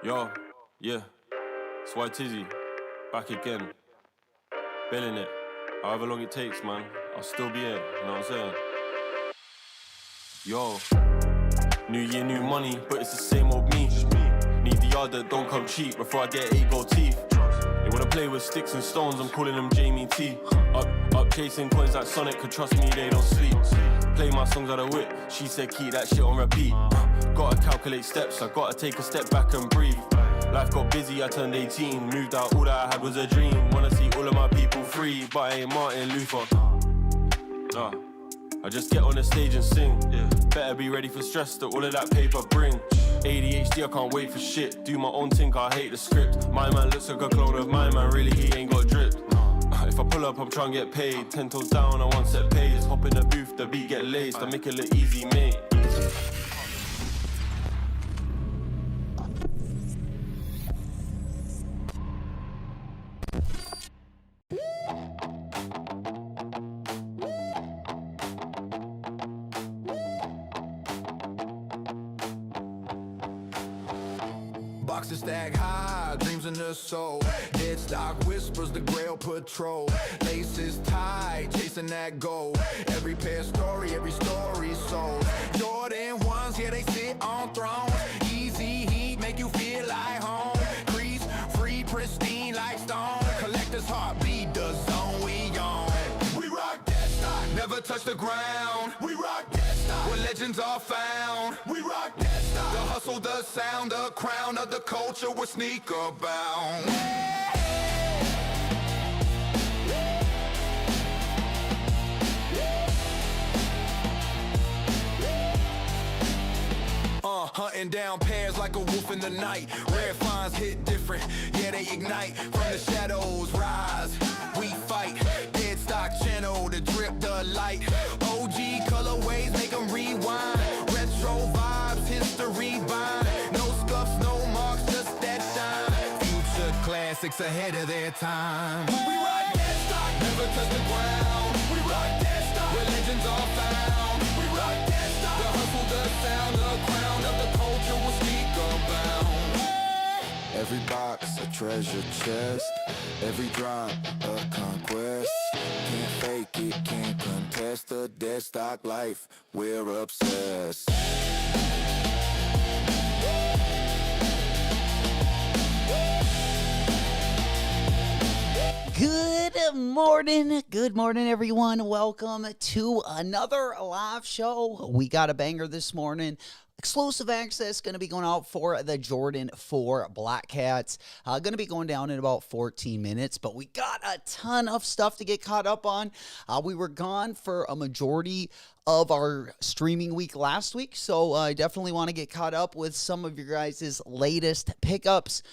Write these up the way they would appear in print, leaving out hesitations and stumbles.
Yo, yeah, it's White Tizzy, back again, billing it. However long it takes, man, I'll still be here, you know what I'm saying? Yo, new year, new money, but it's the same old me. Need the yard that don't come cheap before I get 8 gold teeth. They wanna play with sticks and stones, I'm calling them Jamie T. Up chasing coins like Sonic, could trust me, they don't sleep. Play my songs out of whip, she said keep that shit on repeat. Gotta calculate steps, I gotta take a step back and breathe. Life got busy, I turned 18, moved out, all that I had was a dream. Wanna see all of my people free, but I ain't Martin Luther. Nah, I just get on the stage and sing. Better be ready for stress that all of that paper bring. ADHD, I can't wait for shit. Do my own thing, I hate the script. My man looks like a clone of my man, really he ain't got dripped. If I pull up, I'm trying to get paid. 10 toes down, I want set pays. Hop in the booth, the beat get laced. I make it look easy, mate. Boxes stack high, dreams in the soul. Dead stock whispers, the Grail Patrol. Laces tied, chasing that goal. Every pair story, every story sold. Jordan ones, yeah, they sit on thrones. Easy heat, make you feel like home. Crease, free, pristine like stone. Collector's heartbeat, the zone we own. We rock that stock, never touch the ground. We rock that stock, where legends are found. We rock that stock, the hustle, the sound, the crown of the culture, we're sneaker bound. Hunting down pairs like a wolf in the night. Rare finds hit different, yeah they ignite. From the shadows rise, we fight. Dead stock channel to drip the light. OG colorways make them rewind. Retro vibes, history bind. No scuffs, no marks, just that shine. Future classics ahead of their time. We rock that stock, never touch the ground. We rock that stock, where legends are found. We rock that stock, the hustle, the sound, the crown of the culture will speak abound. Every box a treasure chest, every drop a conquest. Can't fake it, can't contest the dead stock life. We're obsessed. Good morning, everyone. Welcome to another live show. We got a banger this morning. Exclusive access going to be going out for the Jordan 4 Black Cats. Going to be going down in about 14 minutes, but we got a ton of stuff to get caught up on. We were gone for a majority of our streaming week last week, so I definitely want to get caught up with some of your guys' latest pickups.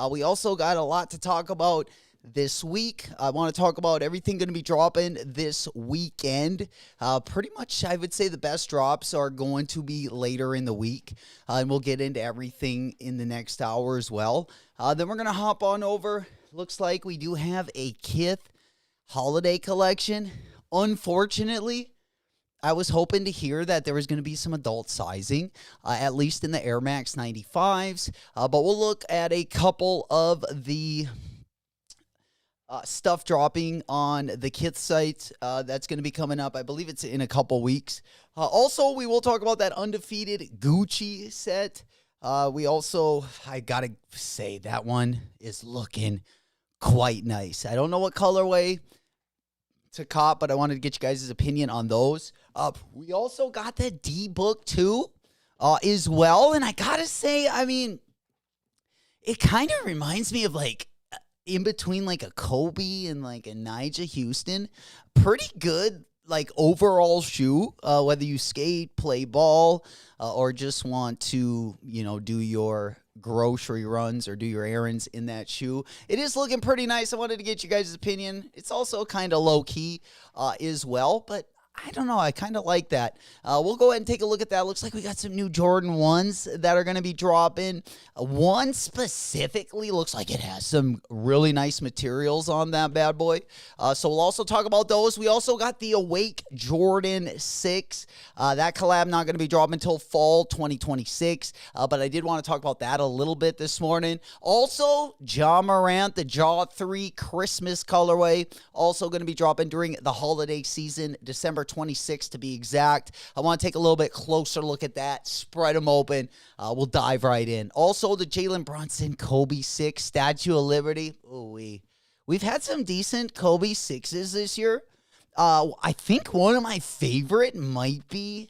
We also got a lot to talk about this week. I want to talk about everything going to be dropping this weekend. Pretty much, I would say the best drops are going to be later in the week, and we'll get into everything in the next hour as well. Then we're going to hop on over. Looks like we do have a Kith holiday collection. Unfortunately, I was hoping to hear that there was going to be some adult sizing, at least in the Air Max 95s, but we'll look at a couple of the stuff dropping on the Kith site that's going to be coming up. I believe it's in a couple weeks. Also, we will talk about that undefeated Gucci set. I got to say, that one is looking quite nice. I don't know what colorway to cop, but I wanted to get you guys' opinion on those. We also got the D-Book 2 as well. And I got to say, I mean, it kind of reminds me of like, in between like a Kobe and like a Nigel Houston. Pretty good like overall shoe, whether you skate, play ball, or just want to, do your grocery runs or do your errands in that shoe. It is looking pretty nice. I wanted to get you guys' opinion. It's also kind of low key as well, but I don't know. I kind of like that. We'll go ahead and take a look at that. Looks like we got some new Jordan 1s that are going to be dropping. One specifically looks like it has some really nice materials on that bad boy. So we'll also talk about those. We also got the Awake Jordan 6. That collab not going to be dropping until fall 2026. But I did want to talk about that a little bit this morning. Also, Ja Morant, the Jaw 3 Christmas colorway, also going to be dropping during the holiday season, December 26th to be exact. I want to take a little bit closer look at that, spread them open. We'll dive right in. Also, the Jalen Brunson Kobe 6 Statue of Liberty. Ooh, we've had some decent Kobe 6s this year. I think one of my favorite might be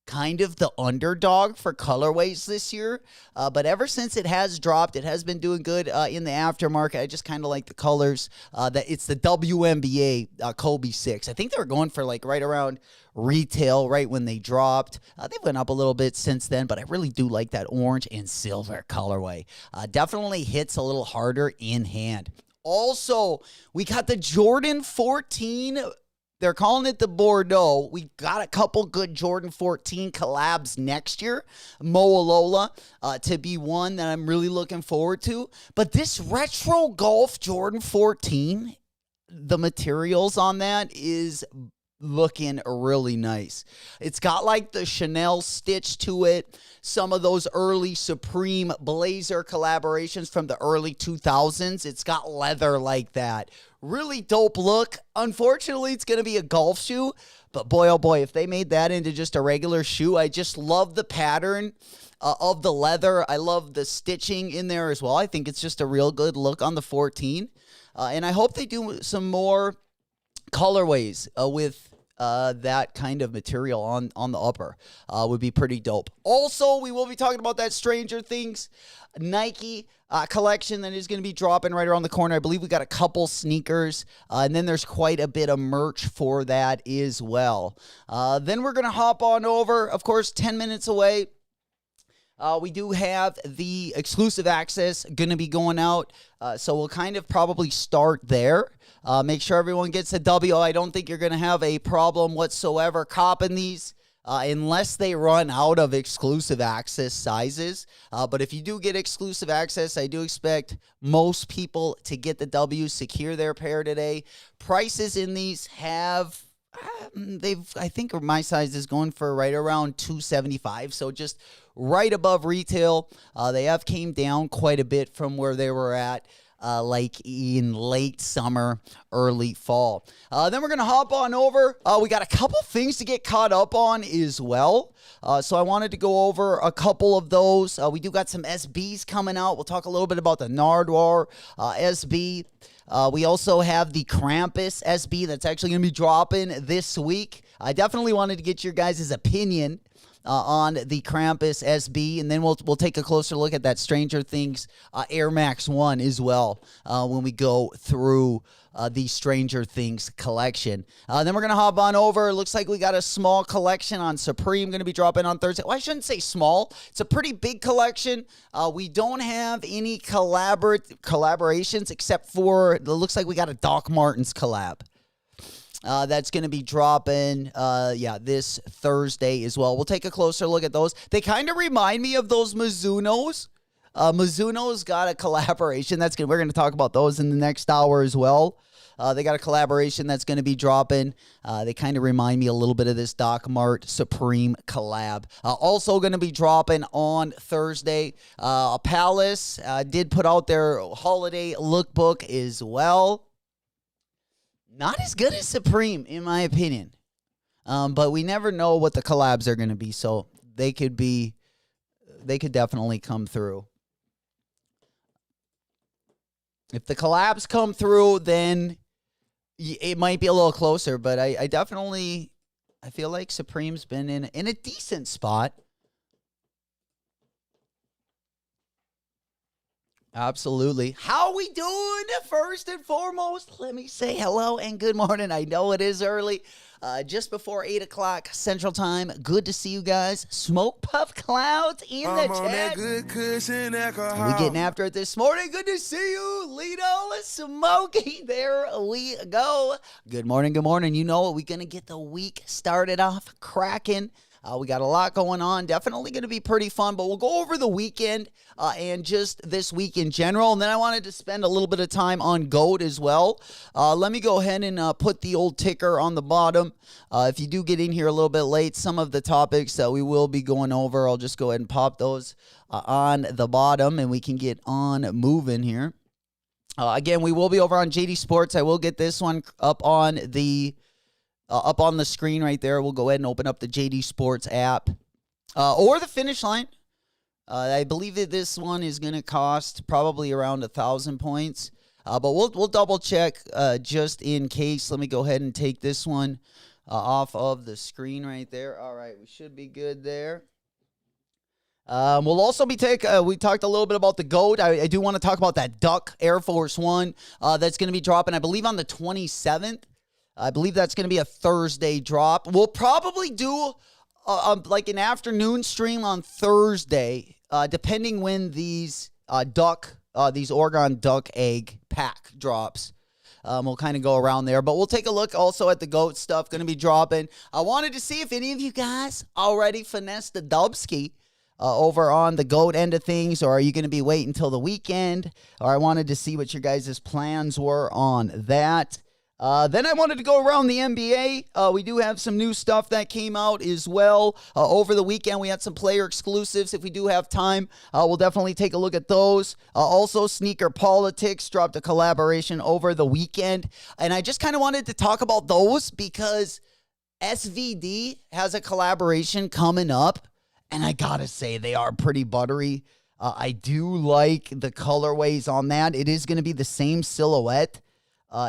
kind of the underdog for colorways this year. But ever since it has dropped, it has been doing good in the aftermarket. I just kind of like the colors. That it's the WNBA Kobe 6. I think they were going for like right around retail right when they dropped. They went up a little bit since then, but I really do like that orange and silver colorway. Definitely hits a little harder in hand. Also, we got the Jordan 14. They're calling it the Bordeaux. We got a couple good Jordan 14 collabs next year. Moalola to be one that I'm really looking forward to. But this retro golf Jordan 14, the materials on that is looking really nice. It's got like the Chanel stitch to it. Some of those early Supreme Blazer collaborations from the early 2000s. It's got leather like that. Really dope look. Unfortunately, it's going to be a golf shoe. But boy, oh boy, if they made that into just a regular shoe, I just love the pattern of the leather. I love the stitching in there as well. I think it's just a real good look on the 14. And I hope they do some more colorways with that kind of material on the upper. Would be pretty dope. Also, we will be talking about that Stranger Things Nike collection that is going to be dropping right around the corner. I believe we got a couple sneakers, and then there's quite a bit of merch for that as well. Then we're going to hop on over, of course, 10 minutes away. We do have the exclusive access going to be going out, so we'll kind of probably start there. Make sure everyone gets a W. I don't think you're going to have a problem whatsoever copping these unless they run out of exclusive access sizes. But if you do get exclusive access, I do expect most people to get the W, secure their pair today. Prices in these have... I think my size is going for right around $275, so just right above retail. They have came down quite a bit from where they were at like in late summer, early fall. Then we're going to hop on over. We got a couple things to get caught up on as well. So I wanted to go over a couple of those. We do got some SBs coming out. We'll talk a little bit about the Nardwuar SB. We also have the Krampus SB that's actually going to be dropping this week. I definitely wanted to get your guys' opinion on the Krampus SB, and then we'll take a closer look at that Stranger Things Air Max 1 as well when we go through the Stranger Things collection. Then we're going to hop on over. It looks like we got a small collection on Supreme going to be dropping on Thursday. Well, I shouldn't say small. It's a pretty big collection. We don't have any collaborations except for, it looks like we got a Doc Martens collab. That's going to be dropping, this Thursday as well. We'll take a closer look at those. They kind of remind me of those Mizunos. Mizuno's got a collaboration we're going to talk about those in the next hour as well. They got a collaboration that's going to be dropping. They kind of remind me a little bit of this Doc Mart Supreme collab. Also going to be dropping on Thursday. Palace did put out their holiday lookbook as well. Not as good as Supreme, in my opinion. But we never know what the collabs are going to be, so they could definitely come through. If the collabs come through, then it might be a little closer, but I feel like Supreme's been in a decent spot. Absolutely. How we doing? First and foremost, let me say hello and good morning. I know it is early, just before 8 o'clock Central Time. Good to see you guys. Smoke Puff Clouds in the chat. Good cushion alcohol. We getting after it this morning. Good to see you, Lito, Smokey. There we go. Good morning, good morning. You know what? We're going to get the week started off cracking. We got a lot going on. Definitely going to be pretty fun, but we'll go over the weekend and just this week in general. And then I wanted to spend a little bit of time on GOAT as well. Let me go ahead and put the old ticker on the bottom. If you do get in here a little bit late, some of the topics that we will be going over, I'll just go ahead and pop those on the bottom and we can get on moving here. Again, we will be over on JD Sports. I will get this one up on the screen right there. We'll go ahead and open up the JD Sports app or the Finish Line. I believe that this one is going to cost probably around 1,000 points, but we'll double check just in case. Let me go ahead and take this one off of the screen right there. All right, we should be good there. We'll also be we talked a little bit about the GOAT. I do want to talk about that Duck Air Force One that's going to be dropping, I believe, on the 27th. I believe that's going to be a Thursday drop. We'll probably do like an afternoon stream on Thursday, depending when these Oregon duck egg pack drops. We'll kind of go around there, but we'll take a look also at the GOAT stuff going to be dropping. I wanted to see if any of you guys already finessed the Dubski over on the GOAT end of things, or are you going to be waiting until the weekend? Or I wanted to see what your guys' plans were on that. Then I wanted to go around the NBA. We do have some new stuff that came out as well. Over the weekend, we had some player exclusives. If we do have time, we'll definitely take a look at those. Also, Sneaker Politics dropped a collaboration over the weekend. And I just kind of wanted to talk about those because SVD has a collaboration coming up. And I got to say, they are pretty buttery. I do like the colorways on that. It is going to be the same silhouette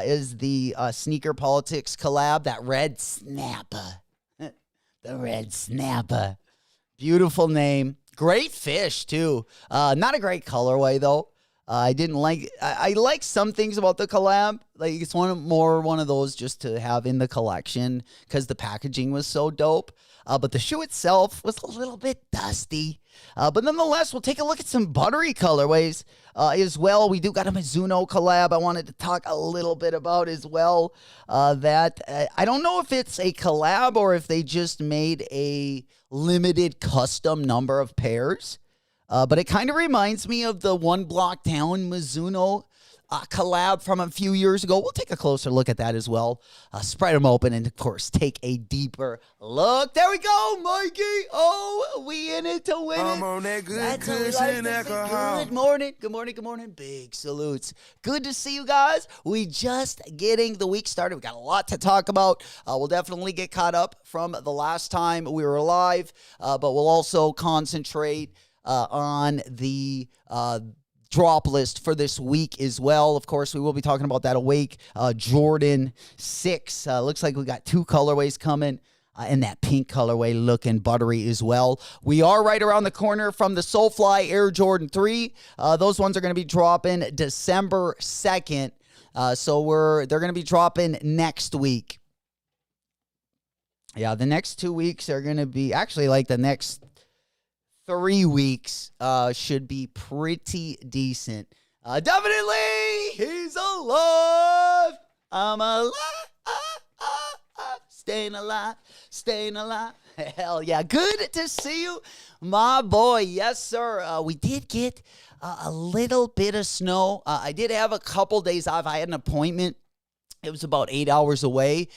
is the Sneaker Politics collab, that red snapper. The red snapper. Beautiful name. Great fish, too. Not a great colorway, though. I didn't like... I like some things about the collab. Like, it's one of those just to have in the collection because the packaging was so dope. But the shoe itself was a little bit dusty. But nonetheless, we'll take a look at some buttery colorways as well. We do got a Mizuno collab I wanted to talk a little bit about as well. I don't know if it's a collab or if they just made a limited custom number of pairs. But it kind of reminds me of the One Block Down Mizuno collab from a few years ago. We'll take a closer look at that as well. Spread them open and, of course, take a deeper look. There we go, Mikey. Oh, we in it to win it. I'm on that good cushion alcohol. Good morning. Good morning. Good morning. Big salutes. Good to see you guys. We just getting the week started. We got a lot to talk about. We'll definitely get caught up from the last time we were live, but we'll also concentrate on the drop list for this week as well. Of course, we will be talking about that Awake Jordan 6. Looks like we got two colorways coming, and that pink colorway looking buttery as well. We are right around the corner from the Soulfly Air Jordan 3. Those ones are going to be dropping December 2nd. So they're going to be dropping next week. Yeah, the next 2 weeks are going to be actually like the next 3 weeks should be pretty decent. Definitely, he's alive. I'm alive. Staying alive. Staying alive. Hell yeah. Good to see you, my boy. Yes, sir. We did get a little bit of snow. I did have a couple days off. I had an appointment. It was about 8 hours away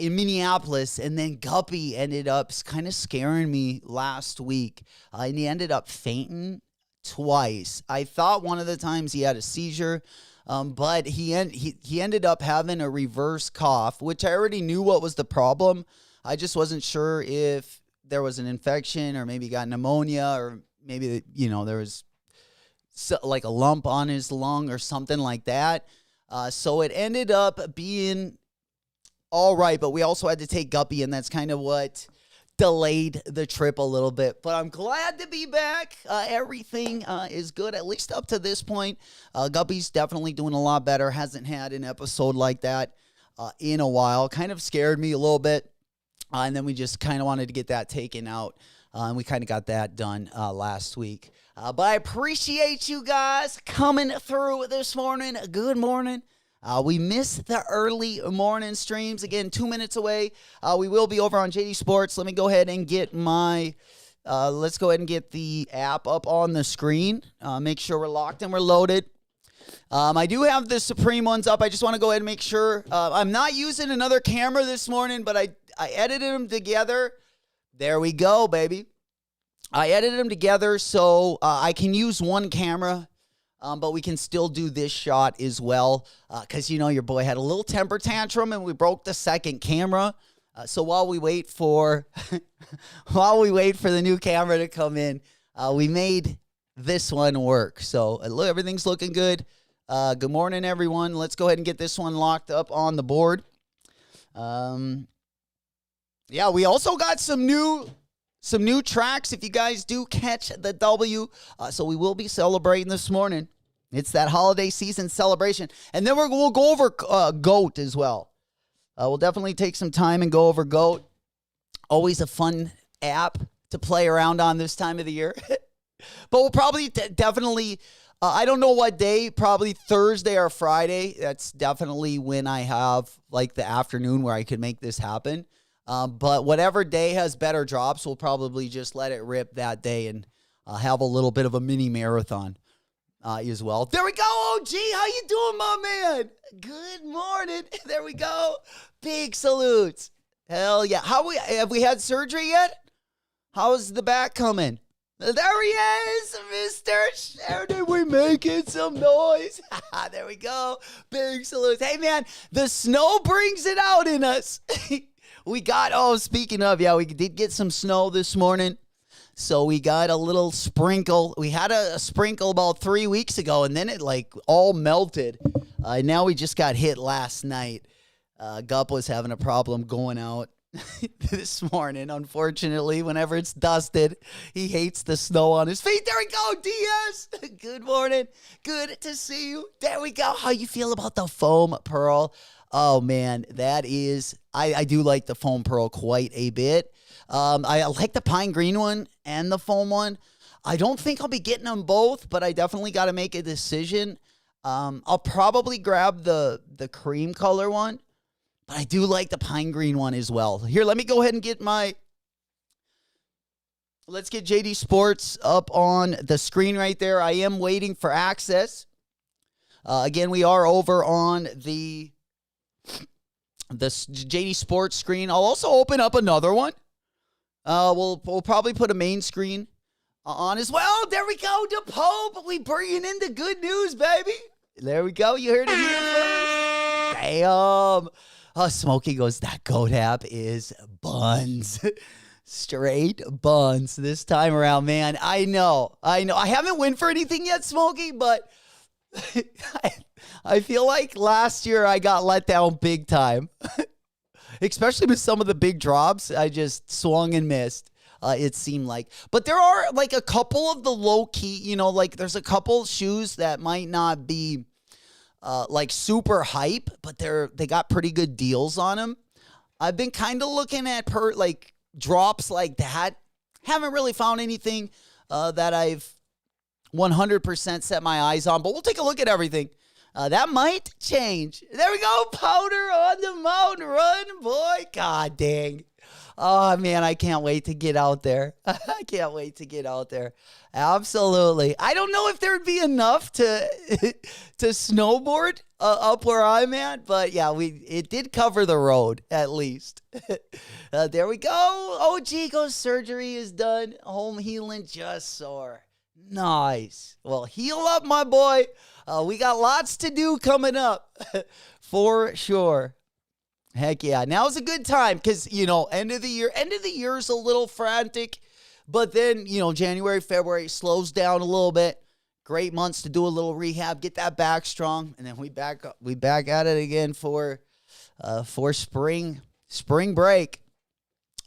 in Minneapolis, and then Guppy ended up kind of scaring me last week, and he ended up fainting twice. I thought one of the times he had a seizure, but he ended up having a reverse cough, which I already knew what was the problem. I just wasn't sure if there was an infection or maybe he got pneumonia or maybe, there was like a lump on his lung or something like that. So it ended up being all right, but we also had to take Guppy, and that's kind of what delayed the trip a little bit. But I'm glad to be back. Everything is good, at least up to this point. Guppy's definitely doing a lot better. Hasn't had an episode like that in a while. Kind of scared me a little bit. And then we just kind of wanted to get that taken out. And we kind of got that done last week. But I appreciate you guys coming through this morning. Good morning. We missed the early morning streams. Again, 2 minutes away. We will be over on JD Sports. Let me go ahead and get my, let's go ahead and get the app up on the screen. Make sure we're locked and we're loaded. I do have the Supreme ones up. I just want to go ahead and make sure. I'm not using another camera this morning, but I edited them together. There we go, baby. I edited them together so I can use one camera, but we can still do this shot as well because, you know, your boy had a little temper tantrum and we broke the second camera. So while we wait for the new camera to come in, we made this one work. So everything's looking good. Good morning, everyone. Let's go ahead and get this one locked up on the board. Yeah, we also got some new tracks if you guys do catch the W. So we will be celebrating this morning. It's that holiday season celebration. And then we'll go over GOAT as well. We'll definitely take some time and go over GOAT. Always a fun app to play around on this time of the year. But we'll probably definitely, I don't know what day, probably Thursday or Friday. That's definitely when I have like the afternoon where I could make this happen. But whatever day has better drops, we'll probably just let it rip that day and have a little bit of a mini marathon as well. There we go, OG. How you doing, my man? Good morning. There we go. Big salutes. Hell yeah. Have we had surgery yet? How's the back coming? There he is, Mr. Sheridan. We making some noise. There we go. Big salutes. Hey, man, the snow brings it out in us. Speaking of, we did get some snow this morning. So we got a little sprinkle. We had a sprinkle about 3 weeks ago, and then it like all melted. Now we just got hit last night. Gup was having a problem going out this morning. Unfortunately, whenever it's dusted, he hates the snow on his feet. There we go, DS. Good morning. Good to see you. There we go. How you feel about the foam pearl? Oh, man, that is, I do like the foam pearl quite a bit. I like the pine green one and the foam one. I don't think I'll be getting them both, but I definitely got to make a decision. I'll probably grab the cream color one, but I do like the pine green one as well. Here, let me go ahead and let's get JD Sports up on the screen right there. I am waiting for access. Again, we are over on the JD Sports screen. I'll also open up another one. We'll probably put a main screen on as well. There we go, the Pope. We bringing in the good news, baby. There we go. You heard it here first. Damn. Oh, Smokey goes, that GOAT app is buns. Straight buns this time around, man. I know. I haven't win for anything yet, Smokey, but I feel like last year I got let down big time, especially with some of the big drops. I just swung and missed, it seemed like. But there are like a couple of the low key, like there's a couple shoes that might not be like super hype, but they got pretty good deals on them. I've been kind of looking at drops like that. Haven't really found anything that I've 100% set my eyes on, but we'll take a look at everything. That might change. There we go. Powder on the mountain. Run, boy. God dang. Oh, man, I can't wait to get out there. I can't wait to get out there. Absolutely. I don't know if there would be enough to snowboard up where I'm at, but yeah, it did cover the road at least. There we go. OG goes, surgery is done. Home healing, just sore. Nice. Well, heal up, my boy. We got lots to do coming up for sure. Heck yeah. Now's a good time because, end of the year is a little frantic, but then, January, February slows down a little bit. Great months to do a little rehab, get that back strong, and then we back at it again for spring break.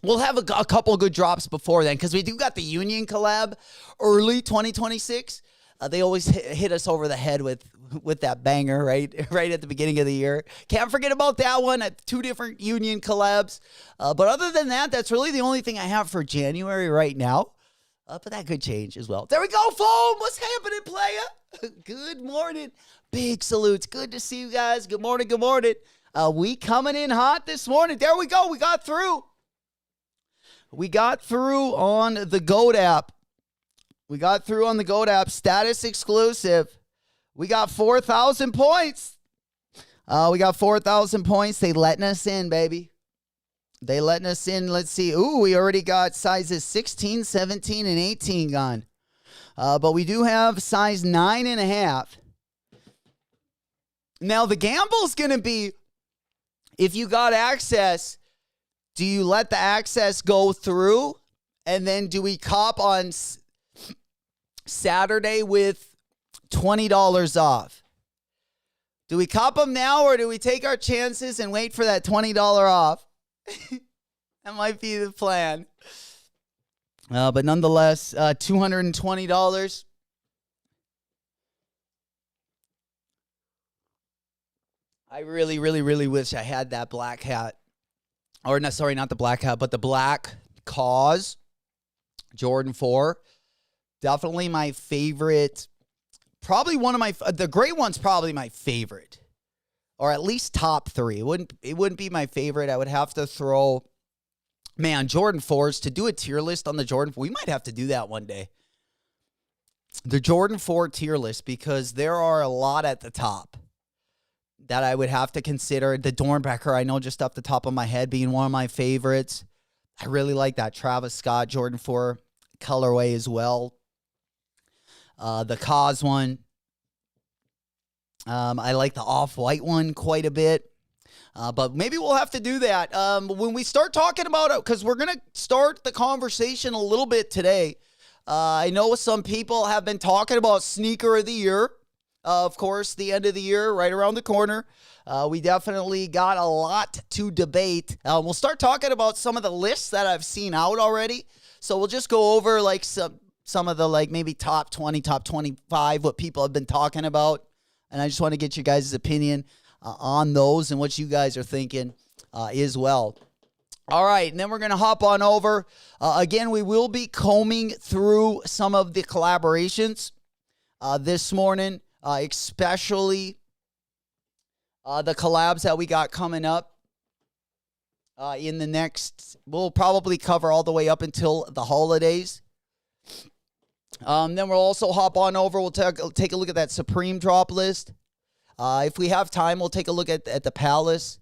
we'll have a couple of good drops before then because we do got the Union collab early 2026. They always hit us over the head with that banger right at the beginning of the year. Can't forget about that one at 2 different Union collabs. But other than that, that's really the only thing I have for January right now. But that could change as well. There we go, Foam. What's happening, playa? Good morning. Big salutes. Good to see you guys. Good morning. Good morning. We coming in hot this morning. There we go. We got through. We got through on the GOAT app. We got through on the GOAT app. Status exclusive. We got 4,000 points. We got 4,000 points. They letting us in, baby. They letting us in. Let's see. Ooh, we already got sizes 16, 17, and 18 gone. But we do have size 9.5. Now, the gamble's going to be, if you got access, do you let the access go through? And then do we cop on Saturday with $20 off? Do we cop them now or do we take our chances and wait for that $20 off? That might be the plan. But nonetheless, $220. I really, really, really wish I had that black hat. Or, no, sorry, not the black hat, but the black Cause Jordan 4. Definitely my favorite. Probably one of my, the gray one's probably my favorite. Or at least top 3. It wouldn't be my favorite. I would have to throw, man, Jordan 4s. To do a tier list on the Jordan 4, we might have to do that one day. The Jordan 4 tier list, because there are a lot at the top that I would have to consider. The Dornbecker, I know just off the top of my head, being one of my favorites. I really like that Travis Scott Jordan 4 colorway as well. The Cause one. I like the off-white one quite a bit. But maybe we'll have to do that. When we start talking about it, because we're going to start the conversation a little bit today. I know some people have been talking about sneaker of the year. Of course, the end of the year, right around the corner. We definitely got a lot to debate. We'll start talking about some of the lists that I've seen out already. So we'll just go over like some of the like maybe top 20, top 25, what people have been talking about. And I just want to get your guys' opinion on those and what you guys are thinking as well. All right, and then we're going to hop on over. Again, we will be combing through some of the collaborations this morning, especially the collabs that we got coming up in the next. We'll probably cover all the way up until the holidays. Then we'll also hop on over. We'll take a look at that Supreme drop list. If we have time, we'll take a look at the Palace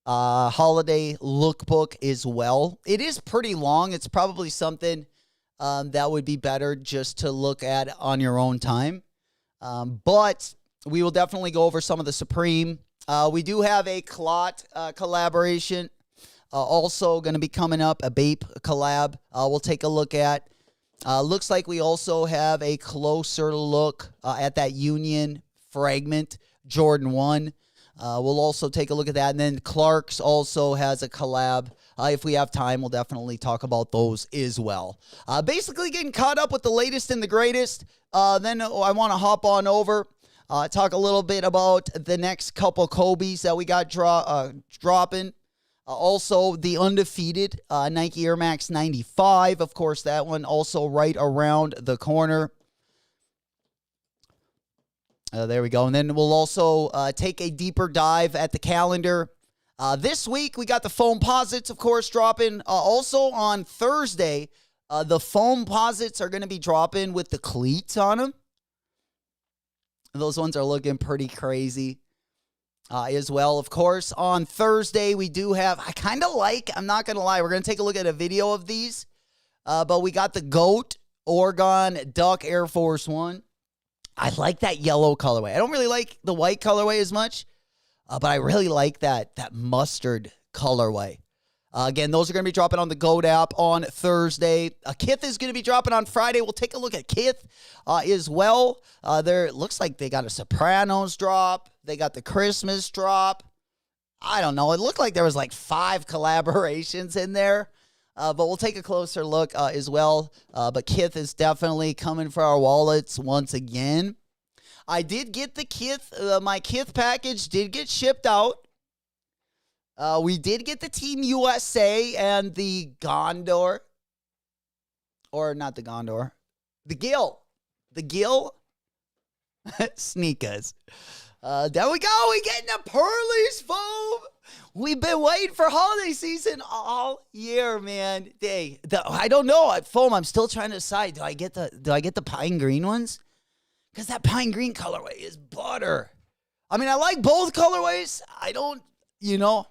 holiday lookbook as well. It is pretty long. It's probably something that would be better just to look at on your own time. But we will definitely go over some of the Supreme. We do have a Clot collaboration. Also going to be coming up, a Bape collab. We'll take a look at. Looks like we also have a closer look at that Union Fragment Jordan 1. We'll also take a look at that. And then Clark's also has a collab. If we have time, we'll definitely talk about those as well. Basically getting caught up with the latest and the greatest. Then I want to hop on over, talk a little bit about the next couple Kobe's that we got dropping. Also, the undefeated Nike Air Max 95. Of course, that one also right around the corner. There we go. And then we'll also take a deeper dive at the calendar. This week, we got the Foamposites, of course, dropping. Also on Thursday, the Foamposites are going to be dropping with the cleats on them. Those ones are looking pretty crazy. As well, of course, on Thursday, we do have, I'm not going to lie, we're going to take a look at a video of these, but we got the GOAT Oregon Duck Air Force One. I like that yellow colorway. I don't really like the white colorway as much, but I really like that mustard colorway. Again, those are going to be dropping on the GOAT app on Thursday. Kith is going to be dropping on Friday. We'll take a look at Kith as well. There looks like they got a Sopranos drop. They got the Christmas drop. I don't know. It looked like there was like 5 collaborations in there. But we'll take a closer look as well. But Kith is definitely coming for our wallets once again. I did get the Kith. My Kith package did get shipped out. We did get the Team USA and the Gondor. Or not the Gondor. The Gil. The Gil. Sneakers. There we go. We getting a Pearlies foam. We've been waiting for holiday season all year, man. I don't know. Foam, I'm still trying to decide. Do I get the pine green ones? Because that pine green colorway is butter. I mean, I like both colorways. I don't know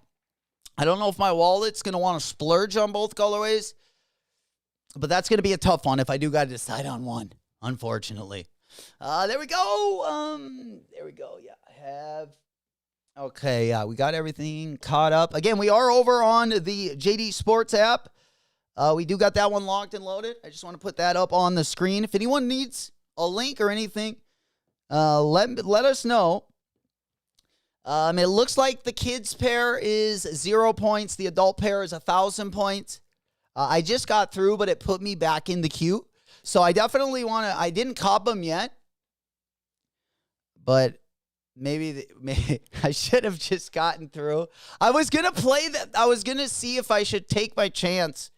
if my wallet's going to want to splurge on both colorways. But that's going to be a tough one if I do got to decide on one, unfortunately. There we go. There we go. Yeah, I have. Okay, yeah, we got everything caught up. Again, we are over on the JD Sports app. We do got that one locked and loaded. I just want to put that up on the screen. If anyone needs a link or anything, let us know. It looks like the kids pair is 0 points. The adult pair is 1,000 points. I just got through, but it put me back in the queue. So I definitely want to. I didn't cop them yet, but maybe I should have just gotten through. I was gonna play that. I was gonna see if I should take my chance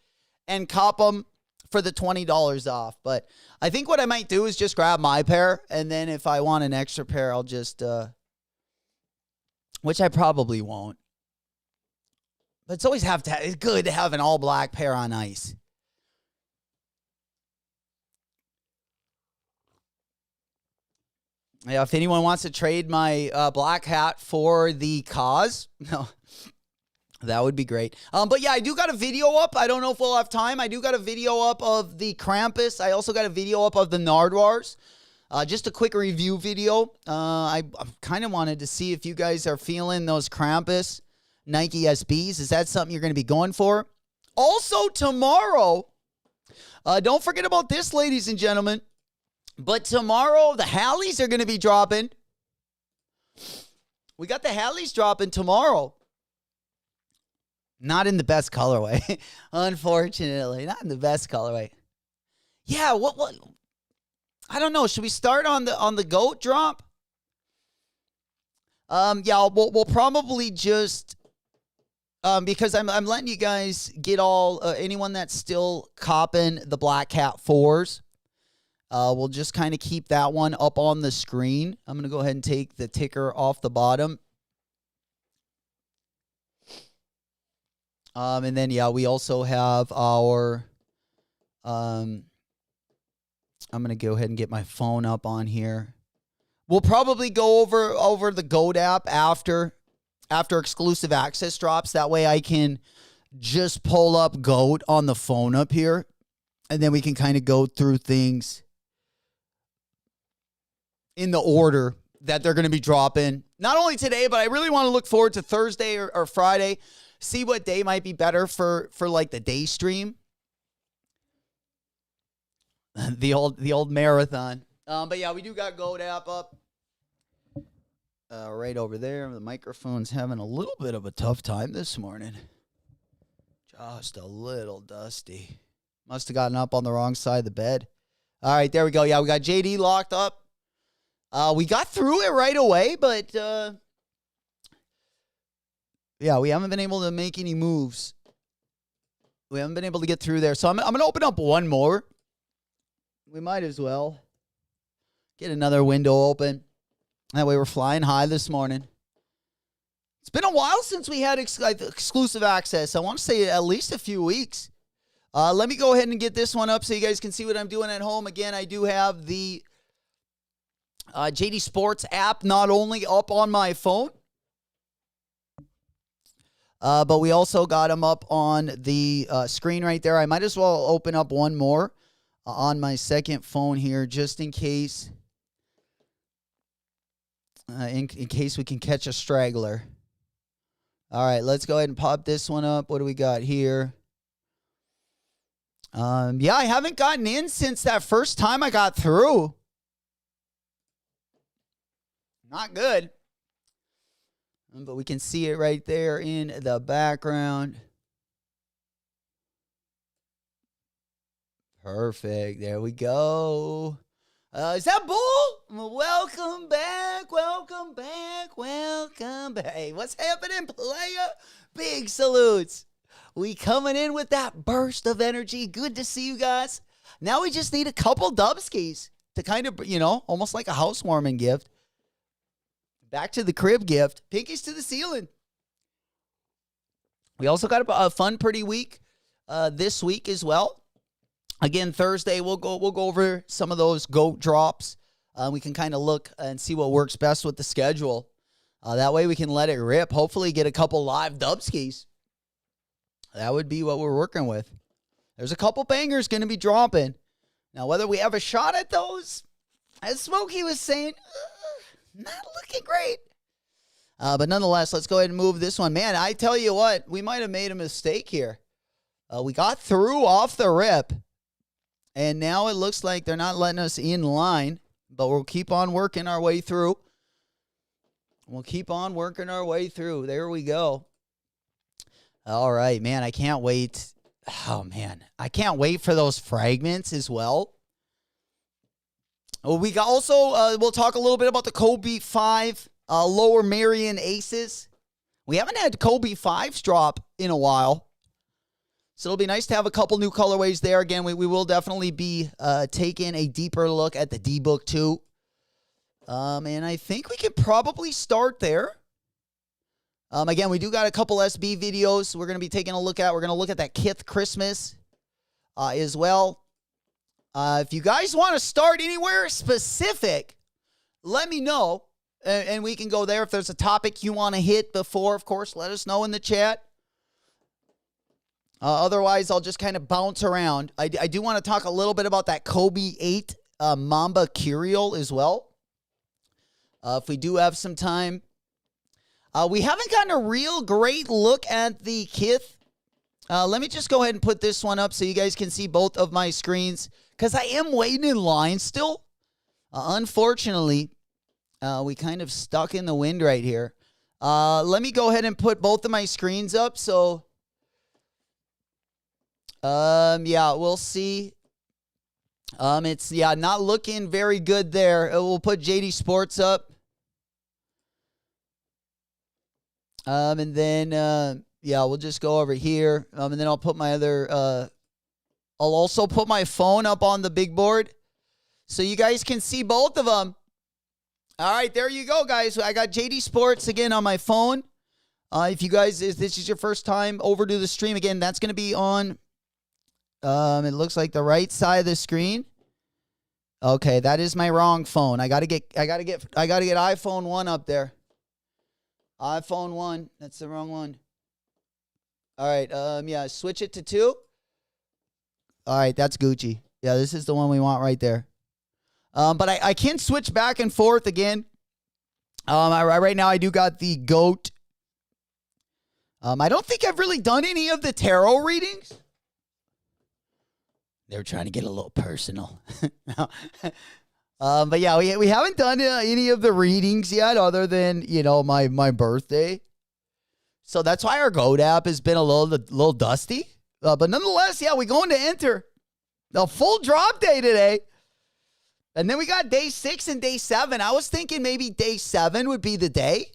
and cop them for the $20 off. But I think what I might do is just grab my pair, and then if I want an extra pair, I'll just, which I probably won't. But it's always it's good to have an all black pair on ice. Yeah, if anyone wants to trade my black hat for the cause, no, that would be great. But yeah, I do got a video up. I don't know if we'll have time. I do got a video up of the Krampus. I also got a video up of the Nardwars. Just a quick review video. I kind of wanted to see if you guys are feeling those Krampus Nike SBs. Is that something you're going to be going for? Also tomorrow, don't forget about this, ladies and gentlemen. But tomorrow, the Hallies are going to be dropping. We got the Hallies dropping tomorrow. Not in the best colorway. Unfortunately, not in the best colorway. Yeah, what? I don't know. Should we start on the GOAT drop? Yeah, we'll probably just because I'm letting you guys get all anyone that's still copping the Black Hat 4s. We'll just kind of keep that one up on the screen. I'm going to go ahead and take the ticker off the bottom. And then, yeah, we also have our, I'm going to go ahead and get my phone up on here. We'll probably go over the GOAT app after exclusive access drops. That way I can just pull up GOAT on the phone up here. And then we can kind of go through things in the order that they're going to be dropping. Not only today, but I really want to look forward to Thursday or Friday. See what day might be better for like the day stream. The old marathon. But yeah, we do got GOAT app up. Right over there. The microphone's having a little bit of a tough time this morning. Just a little dusty. Must have gotten up on the wrong side of the bed. All right, there we go. Yeah, we got JD locked up. We got through it right away, but yeah, we haven't been able to make any moves. We haven't been able to get through there. So I'm going to open up one more. We might as well get another window open. That way we're flying high this morning. It's been a while since we had exclusive access. I want to say at least a few weeks. Let me go ahead and get this one up so you guys can see what I'm doing at home. Again, I do have the JD Sports app not only up on my phone, but we also got them up on the screen right there. I might as well open up one more on my second phone here just in case. In case we can catch a straggler. All right, let's go ahead and pop this one up. What do we got here? Yeah, I haven't gotten in since that first time I got through. Not good. But we can see it right there in the background. Perfect. There we go. Is that Bull? Welcome back. Welcome back. Welcome back. Hey, what's happening, player? Big salutes. We coming in with that burst of energy. Good to see you guys. Now we just need a couple Dubskis to kind of, almost like a housewarming gift. Back to the crib gift. Pinkies to the ceiling. We also got a fun, pretty week this week as well. Again, Thursday we'll go over some of those GOAT drops. We can kind of look and see what works best with the schedule. That way we can let it rip. Hopefully get a couple live Dubskis. That would be what we're working with. There's a couple bangers going to be dropping. Now, whether we have a shot at those, as Smokey was saying, not looking great. But nonetheless, let's go ahead and move this one. Man, I tell you what, we might have made a mistake here. We got through off the rip. And now it looks like they're not letting us in line. But we'll keep on working our way through. We'll keep on working our way through. There we go. All right, man, I can't wait. Oh, man. I can't wait for those fragments as well. We got also, we'll talk a little bit about the Kobe 5 Lower Marion Aces. We haven't had Kobe 5s drop in a while. So it'll be nice to have a couple new colorways there. Again, we will definitely be taking a deeper look at the D-Book 2. And I think we could probably start there. Again, we do got a couple SB videos we're going to be taking a look at. We're going to look at that Kith Christmas as well. If you guys want to start anywhere specific, let me know. And we can go there. If there's a topic you want to hit before, of course, let us know in the chat. Otherwise, I'll just kind of bounce around. I do want to talk a little bit about that Kobe 8 Mamba Curial as well. If we do have some time. We haven't gotten a real great look at the Kith. Let me just go ahead and put this one up so you guys can see both of my screens. Because I am waiting in line still. Unfortunately, we kind of stuck in the wind right here. Let me go ahead and put both of my screens up. So, yeah, we'll see. It's, not looking very good there. We'll put JD Sports up. And then, we'll just go over here. And then I'll put my other, I'll also put my phone up on the big board so you guys can see both of them. All right, there you go, guys. I got JD Sports again on my phone. If you guys, if this is your first time over to the stream, again, that's going to be on, it looks like the right side of the screen. Okay, that is my wrong phone. I got to get iPhone 1 up there. iPhone 1. That's the wrong one. All right. Switch it to 2. All right. That's Gucci. Yeah, this is the one we want right there. But I can switch back and forth again. Right now I do got the GOAT. I don't think I've really done any of the tarot readings. They're trying to get a little personal. But yeah, we haven't done any of the readings yet other than, my birthday. So that's why our GOAT app has been a little dusty. But nonetheless, we're going to enter the full drop day today. And then we got day 6 and day 7. I was thinking maybe day 7 would be the day.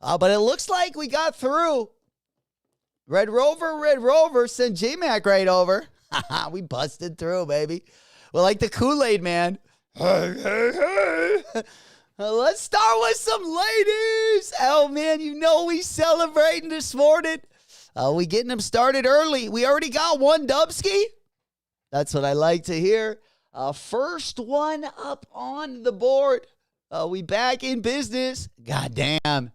But it looks like we got through. Red Rover, send J-Mac right over. We busted through, baby. We're like the Kool-Aid man. Hey. Let's start with some ladies. Oh, man, we celebrating this morning. We getting them started early. We already got one Dubski. That's what I like to hear. First one up on the board. We back in business. Goddamn. I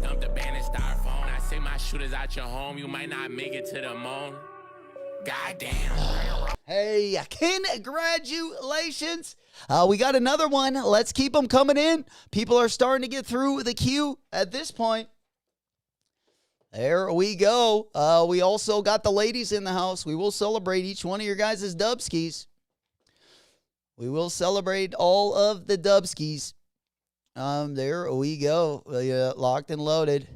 dumped the band and styrofoam. I say my shooters out your home. You might not make it to the moon. Goddamn. Hey, congratulations. We got another one. Let's keep them coming in. People are starting to get through the queue at this point. There we go. We also got the ladies in the house. We will celebrate each one of your guys' Dubskis. We will celebrate all of the Dubskis. There we go. Yeah, locked and loaded.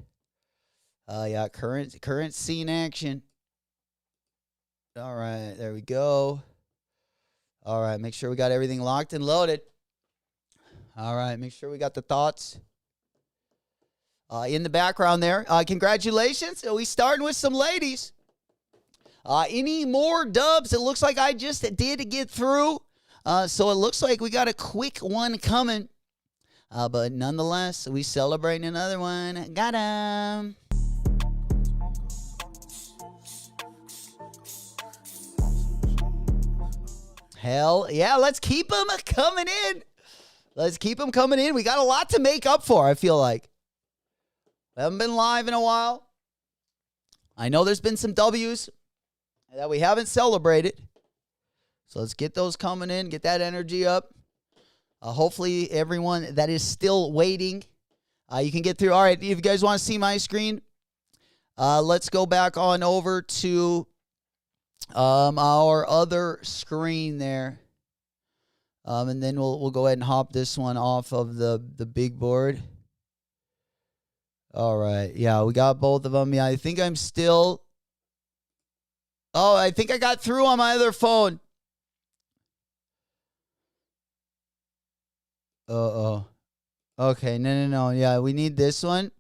Yeah, current scene action. All right, there we go. All right, make sure we got everything locked and loaded. All right, make sure we got the thoughts in the background there. Congratulations. We starting with some ladies. Any more dubs? It looks like I just did get through. So it looks like we got a quick one coming. But nonetheless, we celebrating another one. Got him. Hell yeah, let's keep them coming in. Let's keep them coming in. We got a lot to make up for, I feel like. We haven't been live in a while. I know there's been some W's that we haven't celebrated. So let's get those coming in, get that energy up. Hopefully everyone that is still waiting, you can get through. All right, if you guys want to see my screen, let's go back on over to our other screen there. And then we'll go ahead and hop this one off of the big board. All right. Yeah, we got both of them. Yeah, I think I'm still... Oh, I think I got through on my other phone. Uh-oh. Okay, no. Yeah, we need this one.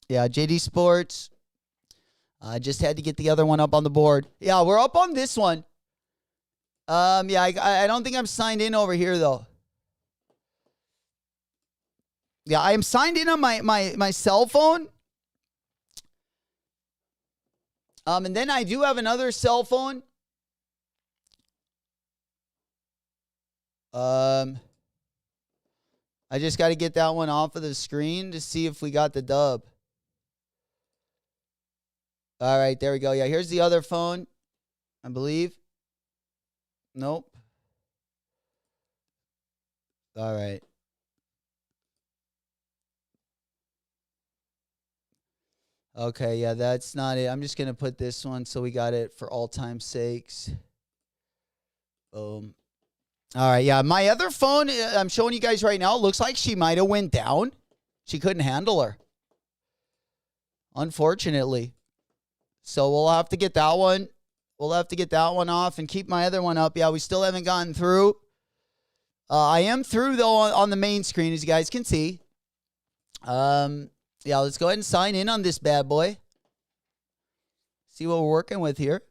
Yeah, JD Sports. I just had to get the other one up on the board. Yeah, we're up on this one. Yeah, I don't think I'm signed in over here, though. Yeah, I am signed in on my cell phone. And then I do have another cell phone. I just got to get that one off of the screen to see if we got the dub. All right, there we go. Yeah, here's the other phone, I believe. Nope. All right. Okay, yeah, that's not it. I'm just going to put this one so we got it for all time sakes. Boom. All right, yeah, my other phone, I'm showing you guys right now, looks like she might have went down. She couldn't handle her, unfortunately. So we'll have to get that one. We'll have to get that one off and keep my other one up. Yeah, we still haven't gotten through. I am through, though, on the main screen, as you guys can see. Yeah, let's go ahead and sign in on this bad boy. See what we're working with here.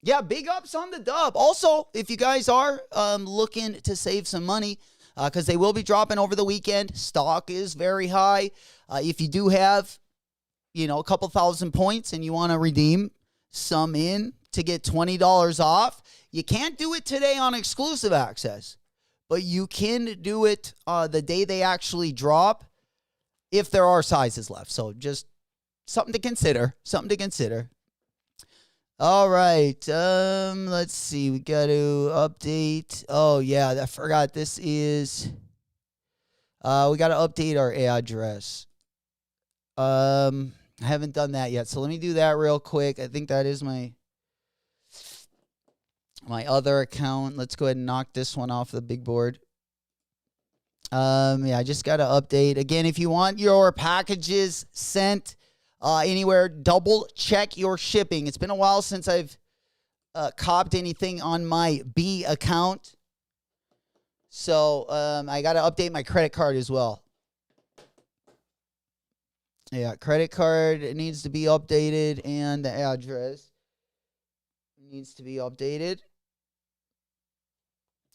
Yeah, big ups on the dub. Also, if you guys are looking to save some money, because they will be dropping over the weekend, stock is very high. If you do have, a couple thousand points and you want to redeem some in to get $20 off, you can't do it today on exclusive access, but you can do it the day they actually drop if there are sizes left. So just something to consider. All right. Let's see. We got to update. Oh, yeah. I forgot. This is... we got to update our address. I haven't done that yet. So let me do that real quick. I think that is my other account. Let's go ahead and knock this one off the big board. Yeah, I just got to update. Again, if you want your packages sent anywhere, double check your shipping. It's been a while since I've copped anything on my B account. So I got to update my credit card as well. Yeah, credit card needs to be updated, and the address needs to be updated.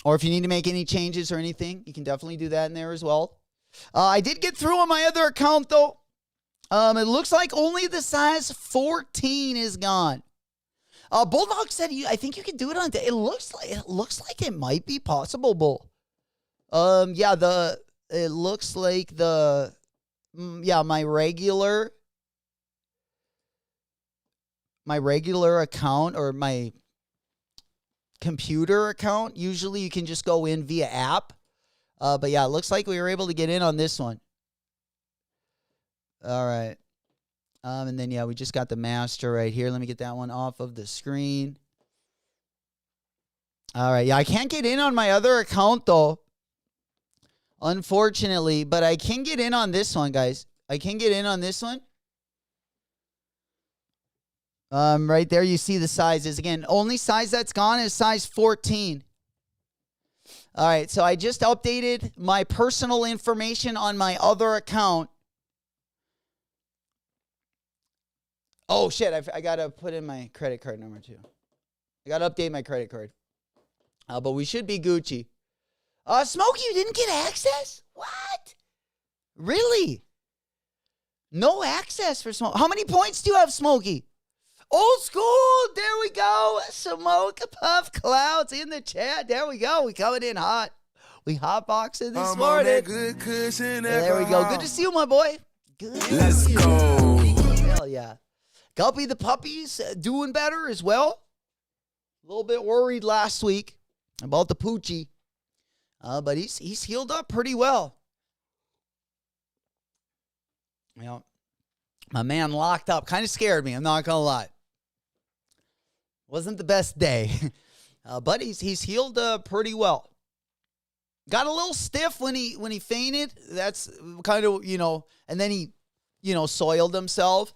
Or if you need to make any changes or anything, you can definitely do that in there as well. I did get through on my other account, though. It looks like only the size 14 is gone. Bulldog said, I think you can do it on day. It looks like it might be possible, Bull. Yeah, it looks like my regular account or my computer account, usually you can just go in via app. But yeah, it looks like we were able to get in on this one. All right. And then, yeah, we just got the master right here. Let me get that one off of the screen. All right. Yeah, I can't get in on my other account, though. Unfortunately, but I can get in on this one, guys. I can get in on this one. Right there, you see the sizes. Again, only size that's gone is size 14. All right, so I just updated my personal information on my other account. Oh, shit, I got to put in my credit card number, too. I got to update my credit card. But we should be Gucci. Smokey, you didn't get access? What? Really? No access for Smokey. How many points do you have, Smokey? Old school. There we go. Smoke Puff Clouds in the chat. There we go. We coming in hot. We hotboxing this morning. Good cushion. There we go. Good to see you, my boy. Good. Let's go. Hell yeah. Guppy the puppy's doing better as well. A little bit worried last week about the Poochie. But he's healed up pretty well. You know, my man locked up. Kind of scared me. I'm not going to lie. Wasn't the best day. But he's healed pretty well. Got a little stiff when he fainted. That's kind of, and then he, soiled himself,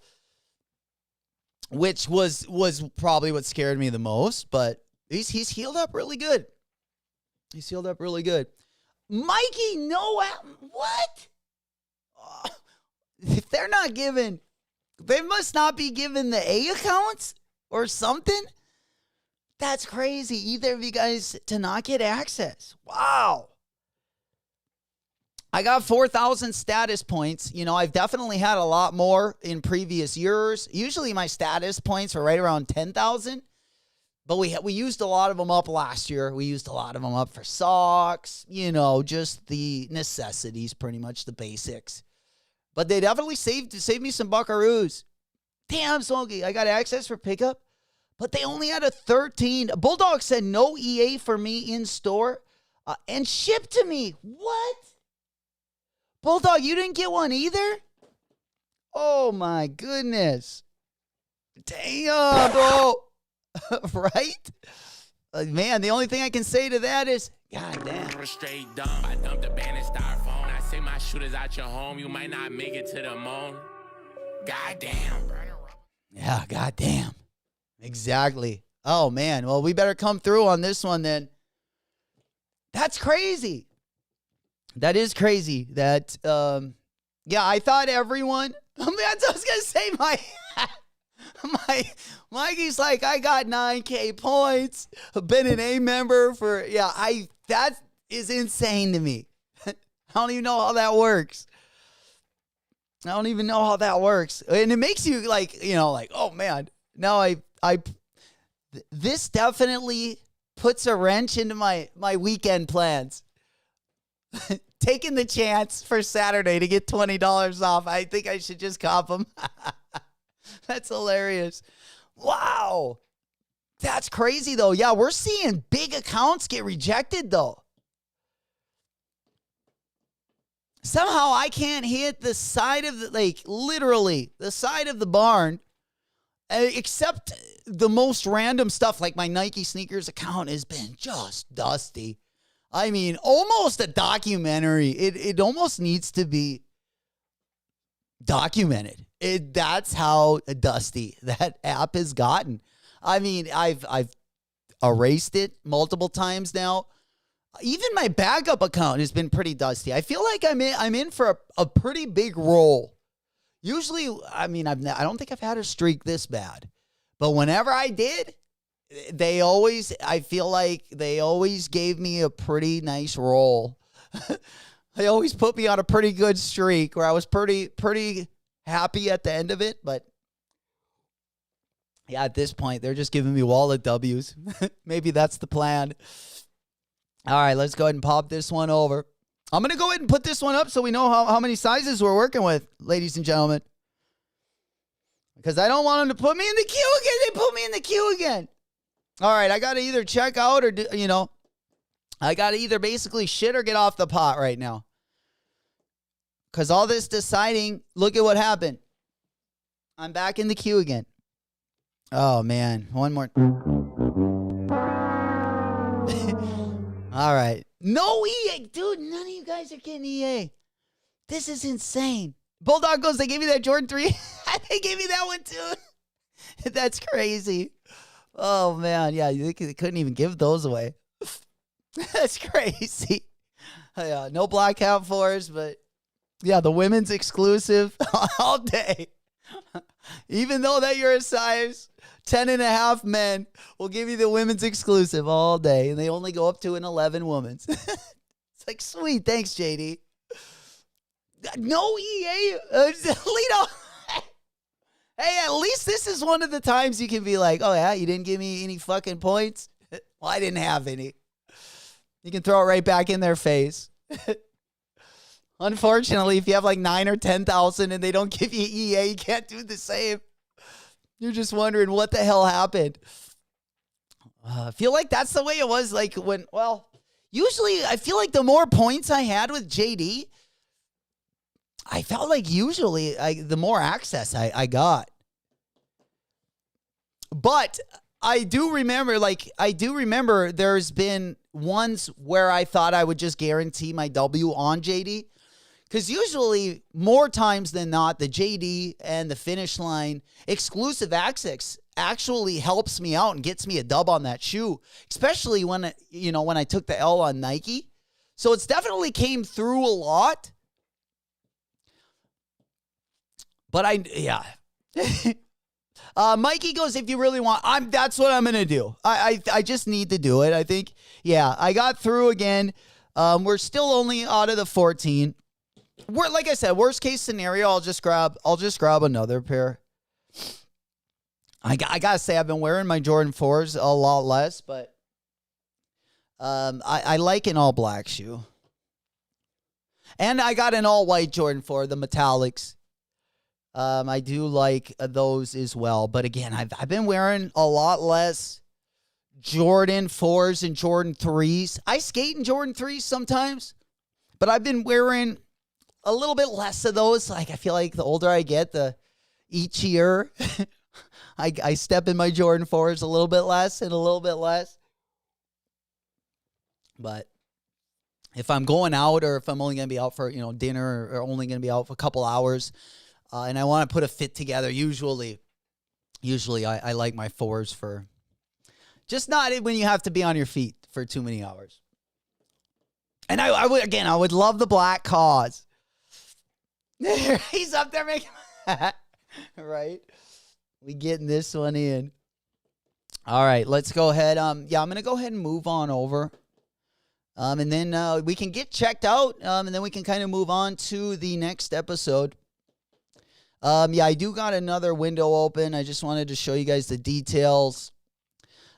which was probably what scared me the most. But he's healed up really good. He's healed up really good. Mikey, no, what? If they're not giving, they must not be giving the A accounts or something. That's crazy. Either of you guys to not get access. Wow. I got 4,000 status points. I've definitely had a lot more in previous years. Usually my status points are right around 10,000. But we used a lot of them up last year. We used a lot of them up for socks, just the necessities, pretty much the basics. But they definitely saved me some buckaroos. Damn, Smokey, I got access for pickup, but they only had a 13. Bulldog said no EA for me in store and shipped to me. What? Bulldog, you didn't get one either? Oh, my goodness. Damn, bro. Right? Man, the only thing I can say to that is, God damn. Straight dumb. I dumped the band and styrofoam. I say my shooters out your home. You might not make it to the moon. God damn. Yeah, God damn. Exactly. Oh, man. Well, we better come through on this one then. That's crazy. That is crazy. That, yeah, I thought everyone, I was going to say Mikey's like, I got 9K points. I've been an A member for, that is insane to me. I don't even know how that works. And it makes you oh man, now this definitely puts a wrench into my weekend plans. Taking the chance for Saturday to get $20 off. I think I should just cop them. That's hilarious. Wow. That's crazy, though. Yeah, we're seeing big accounts get rejected, though. Somehow I can't hit the side of literally the side of the barn, except the most random stuff, like my Nike sneakers account has been just dusty. I mean, almost a documentary. It almost needs to be documented. That's how dusty that app has gotten. I mean, I've erased it multiple times now. Even my backup account has been pretty dusty. I feel like I'm in for a pretty big roll. Usually, I mean, I don't think I've had a streak this bad, but whenever I did, I feel like they always gave me a pretty nice roll. They always put me on a pretty good streak where I was pretty happy at the end of it. But yeah, at this point, they're just giving me wallet W's. Maybe that's the plan. All right, let's go ahead and pop this one over. I'm going to go ahead and put this one up so we know how many sizes we're working with, ladies and gentlemen. Because I don't want them to put me in the queue again. They put me in the queue again. All right, I got to either check out or, I got to either basically shit or get off the pot right now. Because all this deciding, look at what happened. I'm back in the queue again. Oh, man. One more. All right. No EA. Dude, none of you guys are getting EA. This is insane. Bulldog goes, they gave me that Jordan 3. They gave me that one too. That's crazy. Oh, man. Yeah, they couldn't even give those away. That's crazy. Yeah, no blackout 4s, but yeah, the women's exclusive all day. Even though that you're a size 10.5 men, will give you the women's exclusive all day. And they only go up to an 11 women's. It's like, sweet. Thanks, JD. No EA. Lito. Hey, at least this is one of the times you can be like, oh, yeah, you didn't give me any fucking points? Well, I didn't have any. You can throw it right back in their face. Unfortunately, if you have like 9 or 10,000 and they don't give you EA, you can't do the same. You're just wondering what the hell happened. I feel like that's the way it was like when, well, usually I feel like the more points I had with JD, I felt like usually the more access I got. But I do remember there's been ones where I thought I would just guarantee my W on JD. Because usually, more times than not, the JD and the finish line exclusive access actually helps me out and gets me a dub on that shoe. Especially when I took the L on Nike. So it's definitely came through a lot. But Mikey goes, if you really want, that's what I'm going to do. I just need to do it. I think, yeah, I got through again. We're still only out of the 14. Like I said, worst case scenario, I'll just grab another pair. I gotta say, I've been wearing my Jordan 4s a lot less, but I like an all black shoe. And I got an all white Jordan 4, the metallics. I do like those as well. But again, I've been wearing a lot less Jordan 4s and Jordan 3s. I skate in Jordan 3s sometimes, but I've been wearing a little bit less of those. Like, I feel like the older I get, each year, I step in my Jordan 4s a little bit less and a little bit less. But if I'm going out or if I'm only going to be out for, dinner or only going to be out for a couple hours, and I want to put a fit together, usually I like my 4s for just not when you have to be on your feet for too many hours. And I would love the black cause. He's up there making right. We getting this one in. All right, let's go ahead. I'm gonna go ahead and move on over. And then we can get checked out. And then we can kind of move on to the next episode. I do got another window open. I just wanted to show you guys the details.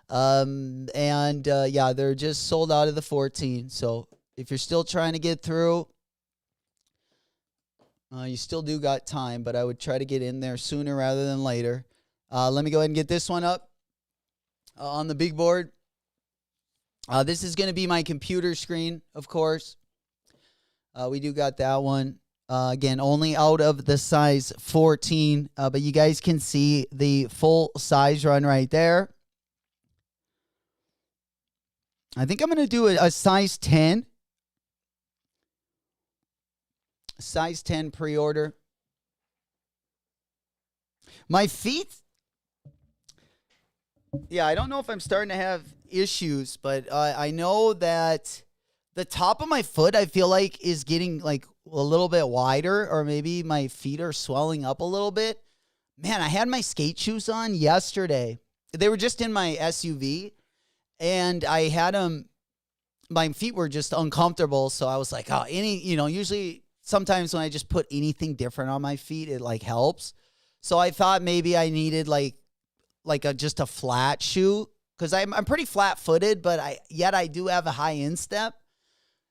They're just sold out of the 14. So if you're still trying to get through, you still do got time, but I would try to get in there sooner rather than later. Let me go ahead and get this one up on the big board. This is going to be my computer screen, of course. We do got that one. Again, only out of the size 14, but you guys can see the full size run right there. I think I'm going to do a size 10. Size 10 pre-order. My feet, I don't know if I'm starting to have issues, but I know that the top of my foot, I feel like, is getting like a little bit wider, or maybe my feet are swelling up a little bit. Man, I had my skate shoes on yesterday. They were just in my SUV, and I had them, my feet were just uncomfortable, so I was like, usually sometimes when I just put anything different on my feet, it like helps. So I thought maybe I needed just a flat shoe, because I'm pretty flat footed, but I do have a high instep.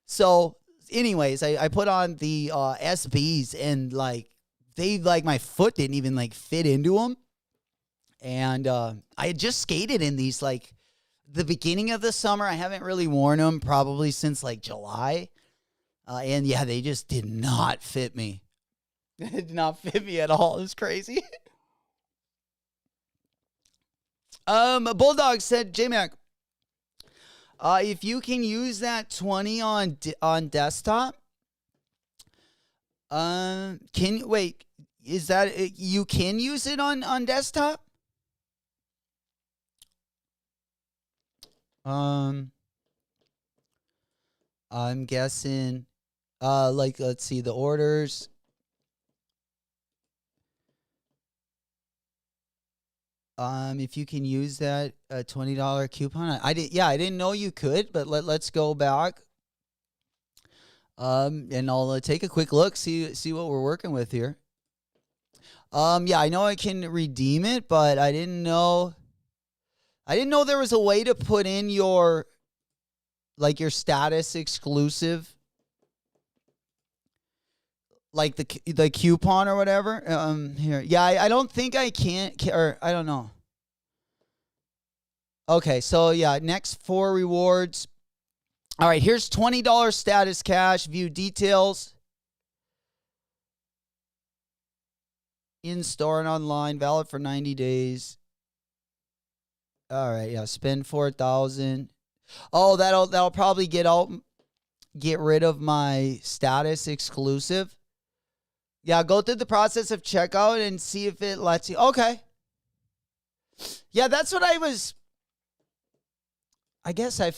So anyways, I put on the SBs, and my foot didn't even fit into them. And I had just skated in these the beginning of the summer. I haven't really worn them probably since July. They just did not fit me. It did not fit me at all. It was crazy. Bulldog said, J-Mac, If you can use that 20 on desktop, wait, is that you can use it on desktop? I'm guessing like, let's see the orders. If you can use that $20 coupon, I didn't know you could, but let's go back. And I'll take a quick look, see what we're working with here. Yeah, I know I can redeem it, but I didn't know there was a way to put in your status exclusive, like the coupon or whatever. Here, yeah, I don't think I can, or I don't know. Okay, so yeah, next 4 rewards. All right, here's $20 status cash. View details. In store and online, valid for 90 days. All right, yeah, spend 4,000. Oh, that'll probably get rid of my status exclusive. Yeah, go through the process of checkout and see if it lets you. Okay. Yeah, that's what I guess I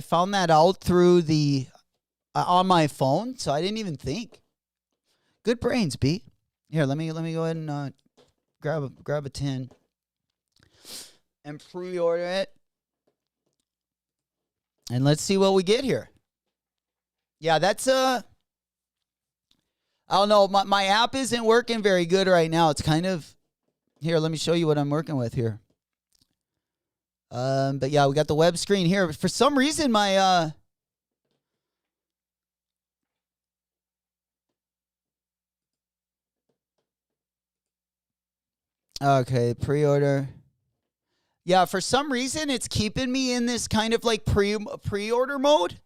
found that out through the on my phone, so I didn't even think. Good brains, B. Here, let me go ahead and grab a tin and pre-order it. And let's see what we get here. Yeah, that's I don't know, my app isn't working very good right now. It's kind of here, let me show you what I'm working with here. But yeah, we got the web screen here. For some reason, my okay, pre-order. Yeah, for some reason, it's keeping me in this kind of like pre-order mode.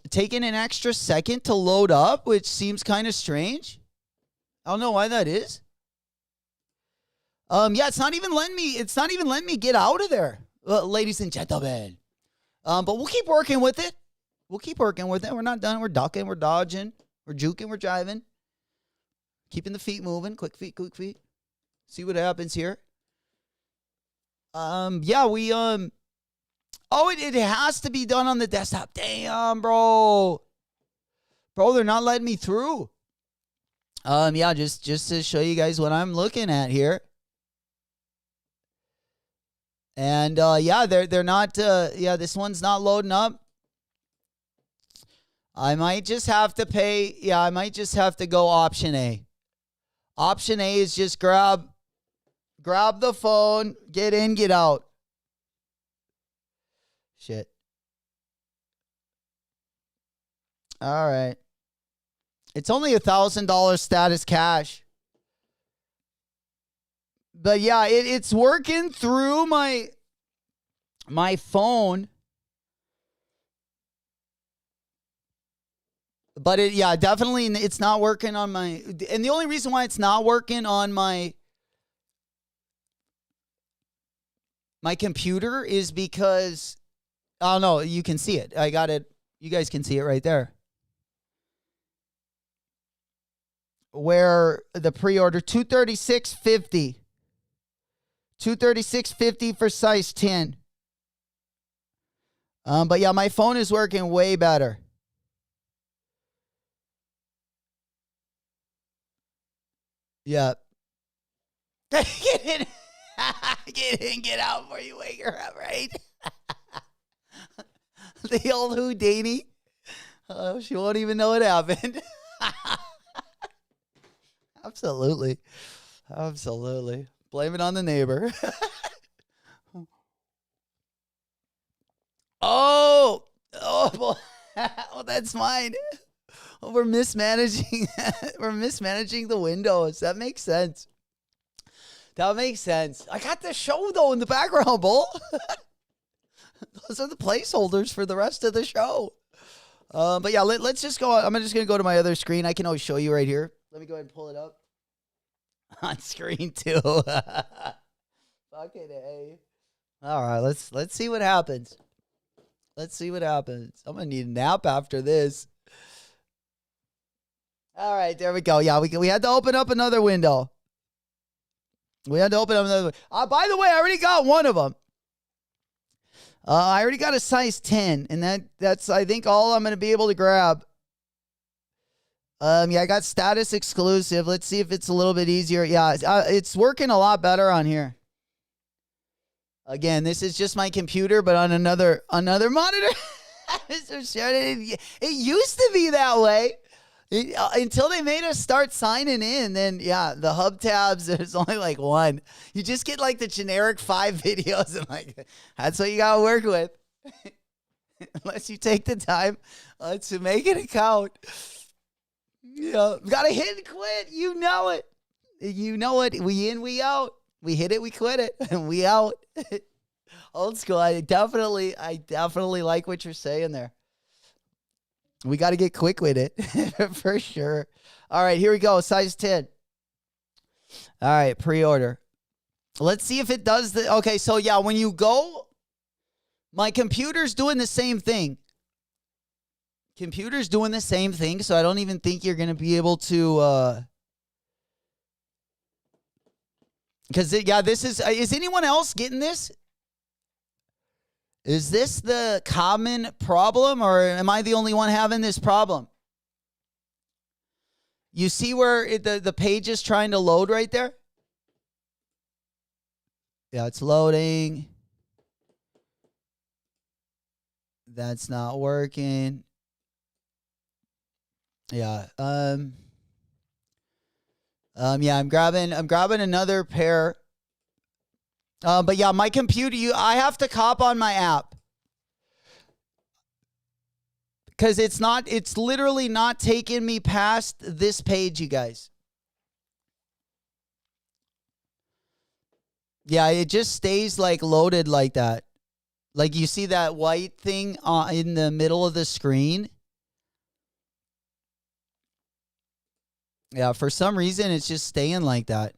Taking an extra second to load up, which seems kind of strange. I don't know why that is. Yeah, it's not even letting me get out of there, ladies and gentlemen. But we'll keep working with it. We're not done. We're ducking. We're dodging. We're juking. We're jiving. Keeping the feet moving. Quick feet. See what happens here. Yeah, we oh, it has to be done on the desktop. Damn, bro. They're not letting me through. Yeah, just to show you guys what I'm looking at here. And yeah, they're not yeah, this one's not loading up. I might just have to pay. Yeah, I might just have to go option A. Option A is just grab the phone, get in, get out. Shit. All right. It's only $1,000 status cash. But yeah, it's working through my phone. But yeah, definitely it's not working on my, and the only reason why it's not working on my computer is because, oh no, you can see it. I got it. You guys can see it right there. Where the pre-order $236.50. $236.50 for size 10. But yeah, my phone is working way better. Yeah. Get in. Get in, get out before you wake her up, right? The old Houdini. She won't even know what happened. Absolutely. Blame it on the neighbor. Oh, boy. Oh, that's mine. Oh, we're mismanaging. We're mismanaging the windows. That makes sense. I got the show though in the background, bull. Those are the placeholders for the rest of the show. But yeah, let's just go. I'm just gonna go to my other screen. I can always show you right here. Let me go ahead and pull it up on screen too. Fucking A. All right, let's see what happens. Let's see what happens. I'm gonna need a nap after this. All right, there we go. Yeah, we had to open up another window. We had to open up another. By the way, I already got one of them. I already got a size 10, and that's I think all I'm gonna be able to grab. Yeah, I got status exclusive. Let's see if it's a little bit easier. Yeah, it's working a lot better on here. Again, this is just my computer, but on another monitor. It used to be that way until they made us start signing in. Then, yeah, the hub tabs, there's only like one. You just get like the generic 5 videos. And like, that's what you got to work with. Unless you take the time to make an account. Yeah, got to hit and quit. You know it. You know it. We in, we out. We hit it, we quit it, and we out. Old school. I definitely like what you're saying there. We got to get quick with it for sure. All right, here we go. Size 10. All right, pre-order. Let's see if it does the. Okay, so yeah, when you go, my computer's doing the same thing. Computer's doing the same thing, so I don't even think you're going to be able to. Because, yeah, this is anyone else getting this? Is this the common problem, or am I the only one having this problem? You see where the page is trying to load right there? Yeah, it's loading. That's not working. Yeah. Yeah, I'm grabbing another pair. But yeah, my computer, I have to cop on my app. Because it's literally not taking me past this page, you guys. Yeah, it just stays like loaded like that. Like you see that white thing in the middle of the screen? Yeah, for some reason, it's just staying like that.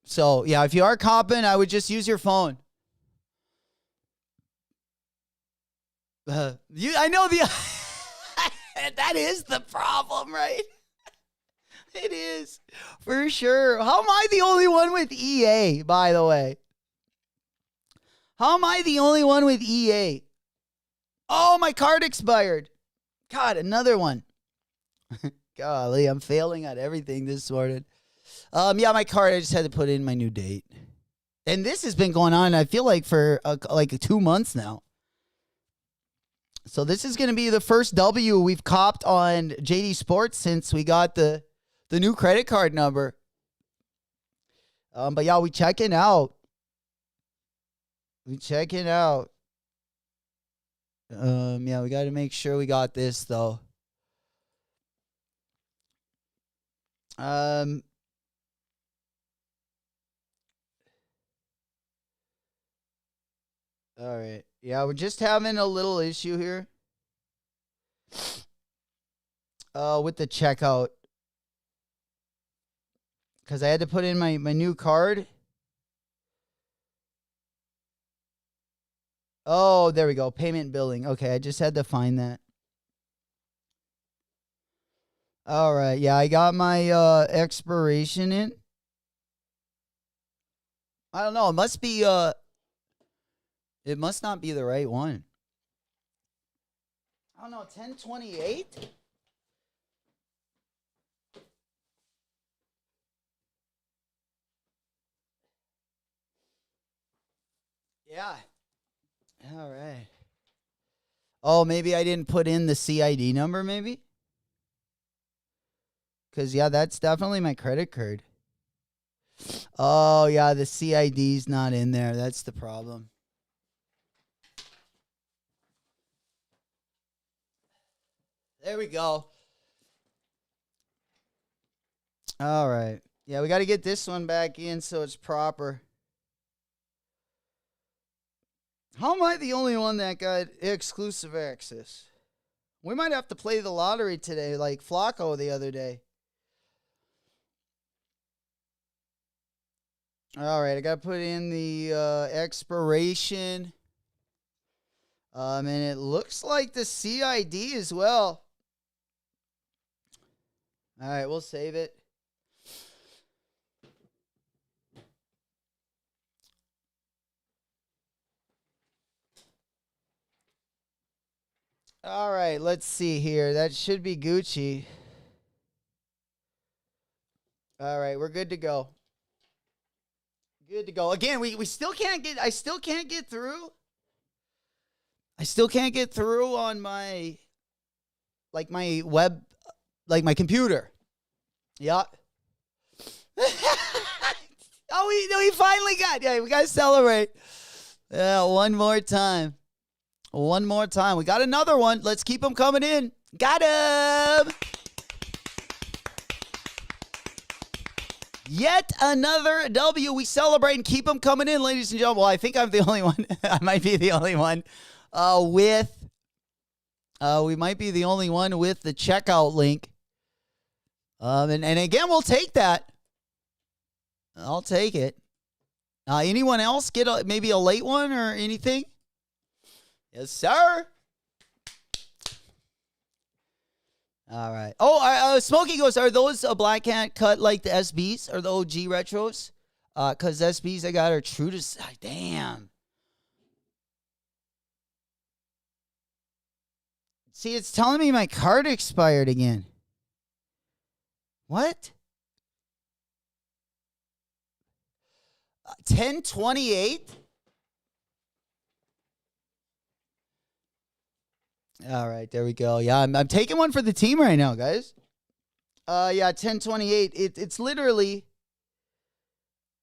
So, yeah, if you are copping, I would just use your phone. I know that is the problem, right? It is, for sure. How am I the only one with EA, by the way? How am I the only one with EA? Oh, my card expired. God, another one. Golly, I'm failing at everything this morning. Yeah, my card, I just had to put in my new date. And this has been going on, I feel like, for like 2 months now. So this is going to be the first W we've copped on JD Sports since we got the new credit card number. But yeah, we checking out. Yeah, we got to make sure we got this, though. All right. Yeah, we're just having a little issue here. With the checkout. Because I had to put in my new card. Oh, there we go. Payment and billing. Okay, I just had to find that. All right. Yeah, I got my expiration in. I don't know. It must be it must not be the right one. I don't know. 1028? Yeah. All right. Oh, maybe I didn't put in the CID number, maybe? Because, yeah, that's definitely my credit card. Oh, yeah, the CID's not in there. That's the problem. There we go. All right. Yeah, we got to get this one back in so it's proper. How am I the only one that got exclusive access? We might have to play the lottery today like Flacco the other day. All right, I got to put in the expiration. And it looks like the CID as well. All right, we'll save it. All right, let's see here. That should be Gucci. All right, we're good to go. Good to go. Again, we still can't get, I still can't get through. I still can't get through on my, like my web, like my computer. Yeah. we finally got, yeah, we got to celebrate. Yeah, one more time. One more time. We got another one. Let's keep them coming in. Got him. Yet another W. We celebrate and keep them coming in, ladies and gentlemen. Well, I think I'm the only one. I might be the only one we might be the only one with the checkout link. And again, we'll take that. I'll take it. Anyone else get maybe a late one or anything? Yes, sir. All right. Oh, Smokey goes, are those a Black Cat cut like the SBs or the OG retros? Because SBs I got are true to... Damn. See, it's telling me my card expired again. What? 10/28? All right, there we go. Yeah, I'm taking one for the team right now, guys. Yeah, 10/28. It's literally.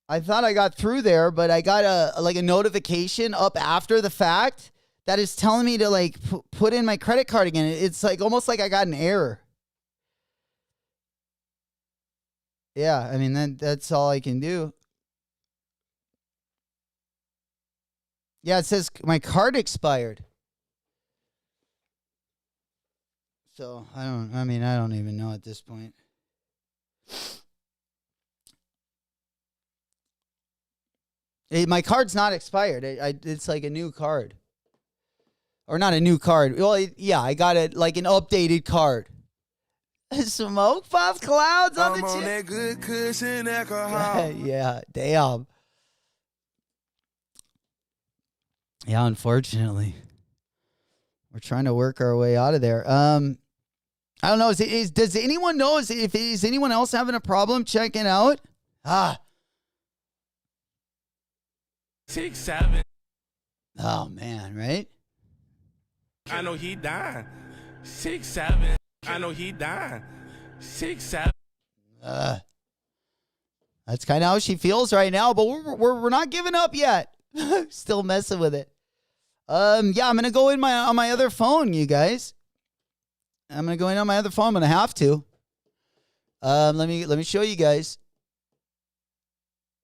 I thought I got through there, but I got a notification up after the fact that is telling me to like put in my credit card again. It's like almost like I got an error. Yeah, I mean that's all I can do. Yeah, it says my card expired. So, I don't even know at this point. My card's not expired. It's like a new card. Or not a new card. Well, yeah, I got it like an updated card. Smoke puff clouds on the chin. That good cushion alcohol. Yeah, damn. Yeah, unfortunately. We're trying to work our way out of there. I don't know. Does anyone know? Is anyone else having a problem checking out? 6, 7. Oh man, right? I know he dying. 6, 7. I know he dying. 6, 7. That's kind of how she feels right now. But we're not giving up yet. Still messing with it. Yeah, I'm gonna go in on my other phone, you guys. I'm gonna go in on my other phone. I'm gonna have to. Let me show you guys.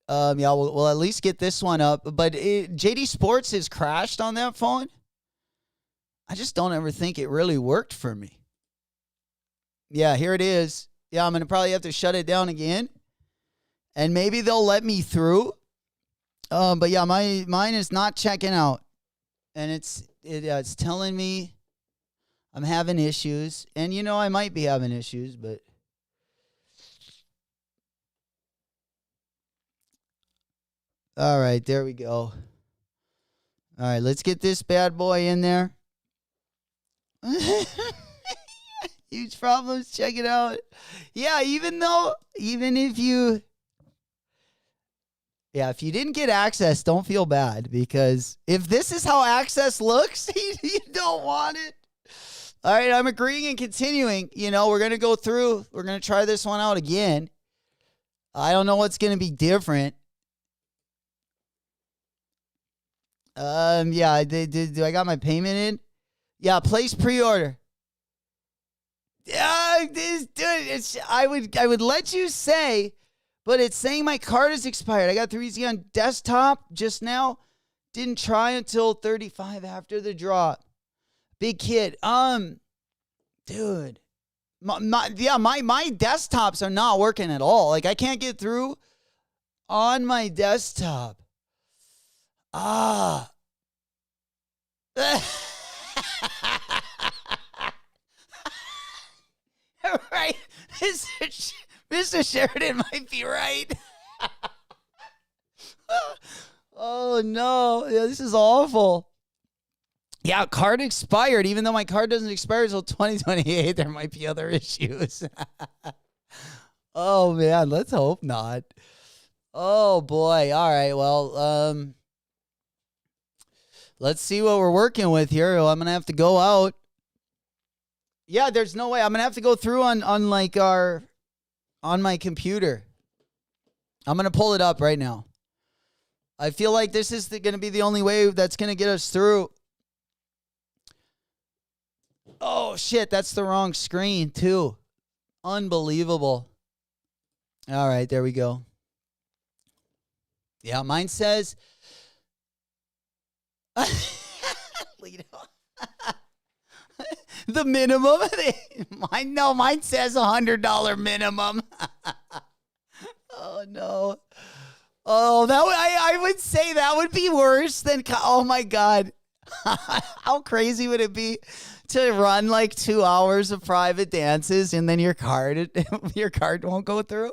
Yeah, we'll at least get this one up. But JD Sports has crashed on that phone. I just don't ever think it really worked for me. Yeah, here it is. Yeah, I'm gonna probably have to shut it down again, and maybe they'll let me through. But yeah, mine is not checking out, and it's telling me I'm having issues, and I might be having issues, but all right, there we go. All right, let's get this bad boy in there. Huge problems. Check it out. Yeah, if you didn't get access, don't feel bad, because if this is how access looks, you don't want it. All right, I'm agreeing and continuing. We're going to go through. We're going to try this one out again. I don't know what's going to be different. Yeah, do I got my payment in? Yeah, place pre-order. Yeah, I would let you say, but it's saying my card is expired. I got 3Z on desktop just now. Didn't try until 35 after the drop. Big kid. Dude. My desktops are not working at all. Like, I can't get through on my desktop. Ah. Right. Mr. Sheridan might be right. Oh, no. Yeah, this is awful. Yeah, card expired. Even though my card doesn't expire until 2028, there might be other issues. Oh, man. Let's hope not. Oh, boy. All right. Well, let's see what we're working with here. Well, I'm going to have to go out. Yeah, there's no way. I'm going to have to go through on my computer. I'm going to pull it up right now. I feel like this is going to be the only way that's going to get us through. Oh, shit. That's the wrong screen, too. Unbelievable. All right, there we go. Yeah, mine says... The minimum. Mine says $100 minimum. Oh, no. Oh, I would say that would be worse than, oh my God. How crazy would it be to run like 2 hours of private dances and then your card won't go through?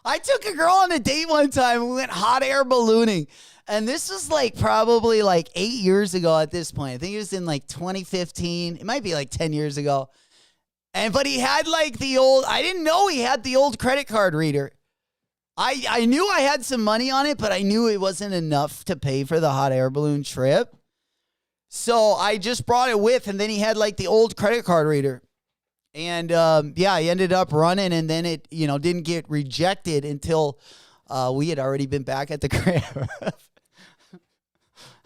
I took a girl on a date one time. We went hot air ballooning. And this was like probably like 8 years ago at this point. I think it was in like 2015. It might be like 10 years ago. But he had like I didn't know he had the old credit card reader. I knew I had some money on it, but I knew it wasn't enough to pay for the hot air balloon trip. So I just brought it with, and then he had like the old credit card reader. And yeah, I ended up running, and then it, didn't get rejected until we had already been back at the crib.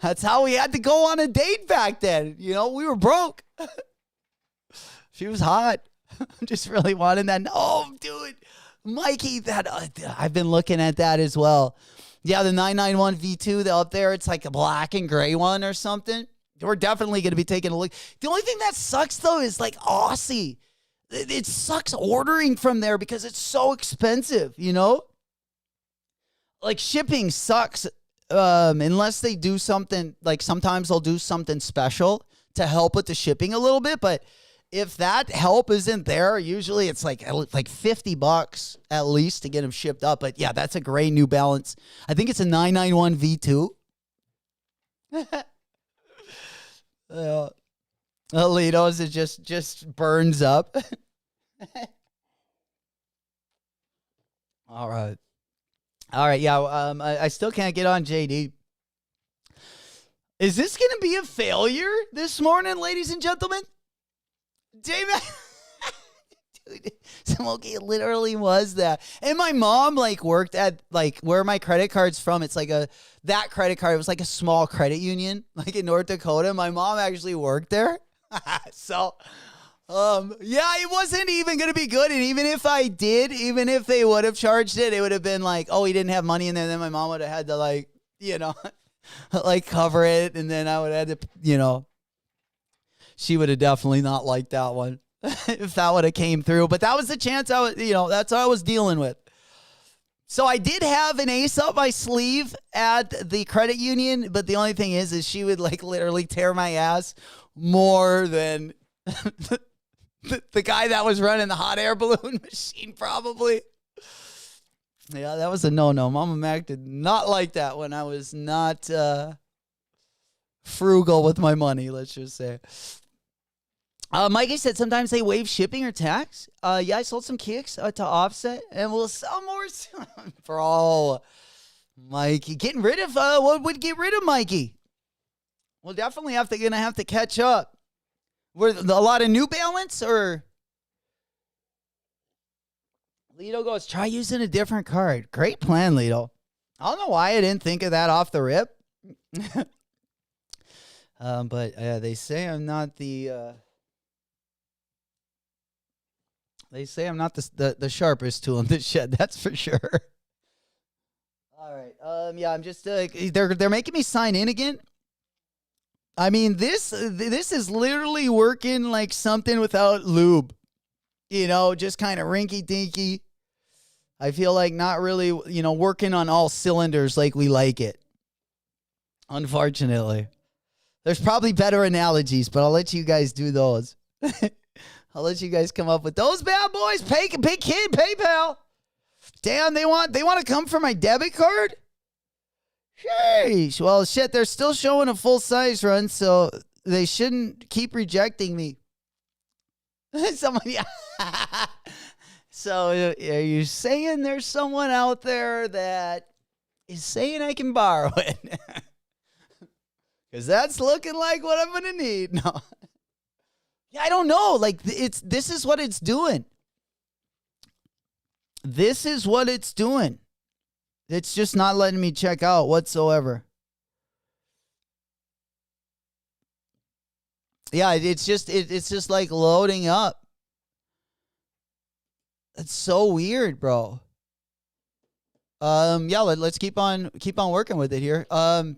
That's how we had to go on a date back then. We were broke. She was hot. I'm just really wanting that. Oh, dude. Mikey, I've been looking at that as well. Yeah, the 991 V2 up there, it's like a black and gray one or something. We're definitely going to be taking a look. The only thing that sucks, though, is like Aussie. It sucks ordering from there because it's so expensive, Like shipping sucks unless they do something, like sometimes they'll do something special to help with the shipping a little bit. But if that help isn't there, usually it's like $50 at least to get them shipped up. But yeah, that's a gray New Balance. I think it's a 991 V2. Alitos, it just burns up. All right. Yeah. I still can't get on JD. Is this going to be a failure this morning, ladies and gentlemen? J-Man. Dude, Smokey, it literally was that. And my mom worked at where my credit card's from. It's that credit card. It was like a small credit union, in North Dakota. My mom actually worked there. So, yeah, it wasn't even going to be good. And even if they would have charged it, it would have been oh, he didn't have money in there. And then my mom would have had to cover it. And then I would have had to, she would have definitely not liked that one if that would have came through. But that was the chance I was, that's what I was dealing with. So I did have an ace up my sleeve at the credit union. But the only thing is she would literally tear my ass more than the guy that was running the hot air balloon machine probably. Yeah, that was a no-no. Mama Mac did not like that when I was not frugal with my money, let's just say. Mikey said sometimes they waive shipping or tax. Yeah, I sold some kicks to Offset, and we'll sell more soon. Bro, Mikey, getting rid of what would get rid of Mikey? We'll definitely gonna have to catch up. Were a lot of New Balance or? Lito goes, try using a different card. Great plan, Lito. I don't know why I didn't think of that off the rip. But they say I'm not the. They say I'm not the sharpest tool in the shed. That's for sure. All right. Yeah, I'm just. They're making me sign in again. I mean, this is literally working like something without lube. Just kind of rinky dinky. I feel like not really, working on all cylinders like we like it. Unfortunately. There's probably better analogies, but I'll let you guys do those. I'll let you guys come up with those bad boys. Pay kid, PayPal. Damn, they want to come for my debit card? Sheesh. Well, shit, they're still showing a full-size run, so they shouldn't keep rejecting me. Somebody... So are you saying there's someone out there that is saying I can borrow it? Because that's looking like what I'm going to need. No. Yeah, I don't know. Like, this is what it's doing. This is what it's doing. It's just not letting me check out whatsoever. Yeah, it's just like loading up. It's so weird, bro. Yeah, let's keep on working with it here. I'll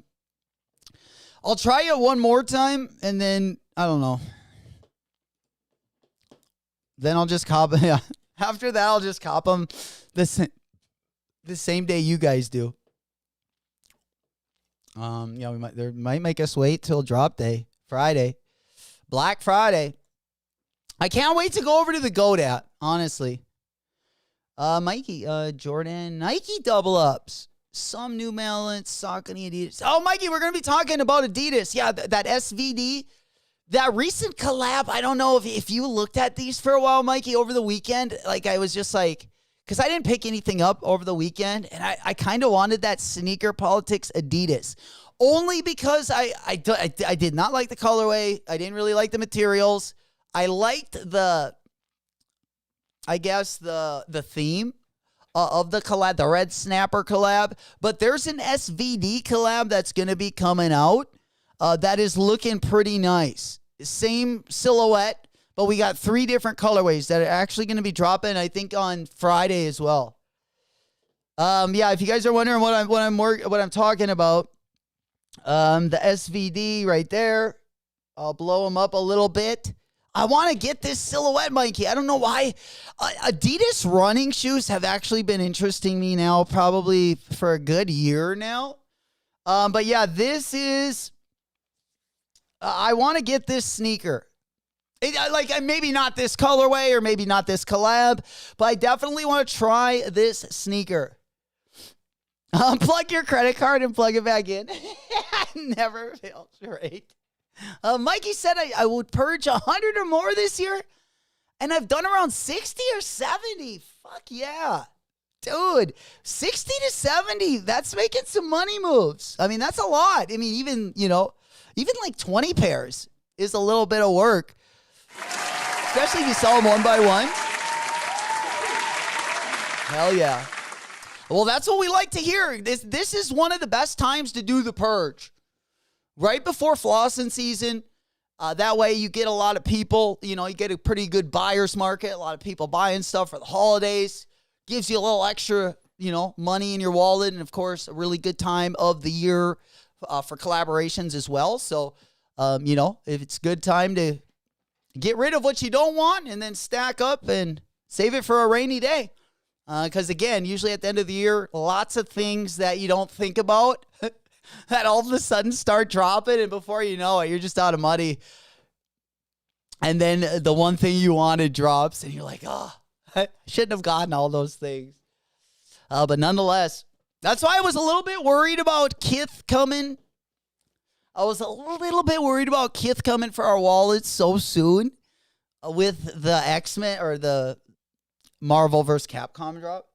try it one more time, and then I don't know. Then I'll just cop. Yeah. After that, I'll just cop them the same day you guys do. Yeah, they might make us wait till drop day, Friday, Black Friday. I can't wait to go over to the GOAT app, honestly. Mikey, Jordan, Nike double ups. Some New Balance, Saucony, Adidas. Oh, Mikey, we're going to be talking about Adidas. Yeah, that SVD, that recent collab. I don't know if you looked at these for a while, Mikey, over the weekend. Like, I was just like, because I didn't pick anything up over the weekend, and I kind of wanted that Sneaker Politics Adidas. Only because I did not like the colorway. I didn't really like the materials. I liked the theme of the collab, the Red Snapper collab. But there's an SVD collab that's going to be coming out that is looking pretty nice. Same silhouette, but we got 3 different colorways that are actually going to be dropping, I think, on Friday as well. Yeah, if you guys are wondering what I'm talking about, the SVD right there, I'll blow them up a little bit. I want to get this silhouette, Mikey. I don't know why. Adidas running shoes have actually been interesting me now, probably for a good year now. But yeah, this is... I want to get this sneaker. Maybe not this colorway or maybe not this collab, but I definitely want to try this sneaker. Unplug your credit card and plug it back in. Never fails, right? Mikey said I would purge 100 or more this year, and I've done around 60 or 70. Fuck yeah. Dude, 60 to 70, that's making some money moves. I mean, that's a lot. I mean, even like 20 pairs is a little bit of work, especially if you sell them one by one. Hell yeah. Well, that's what we like to hear. This is one of the best times to do the purge. Right before flossing season. That way you get a lot of people, you get a pretty good buyer's market. A lot of people buying stuff for the holidays. Gives you a little extra, money in your wallet. And, of course, a really good time of the year for collaborations as well. So, if it's a good time to get rid of what you don't want and then stack up and save it for a rainy day. Because, again, usually at the end of the year, lots of things that you don't think about that all of a sudden start dropping, and before you know it, you're just out of money. And then the one thing you wanted drops, and you're like, oh, I shouldn't have gotten all those things. But nonetheless, that's why I was a little bit worried about Kith coming. I was a little bit worried about Kith coming for our wallets so soon with the X-Men or the Marvel vs. Capcom drop.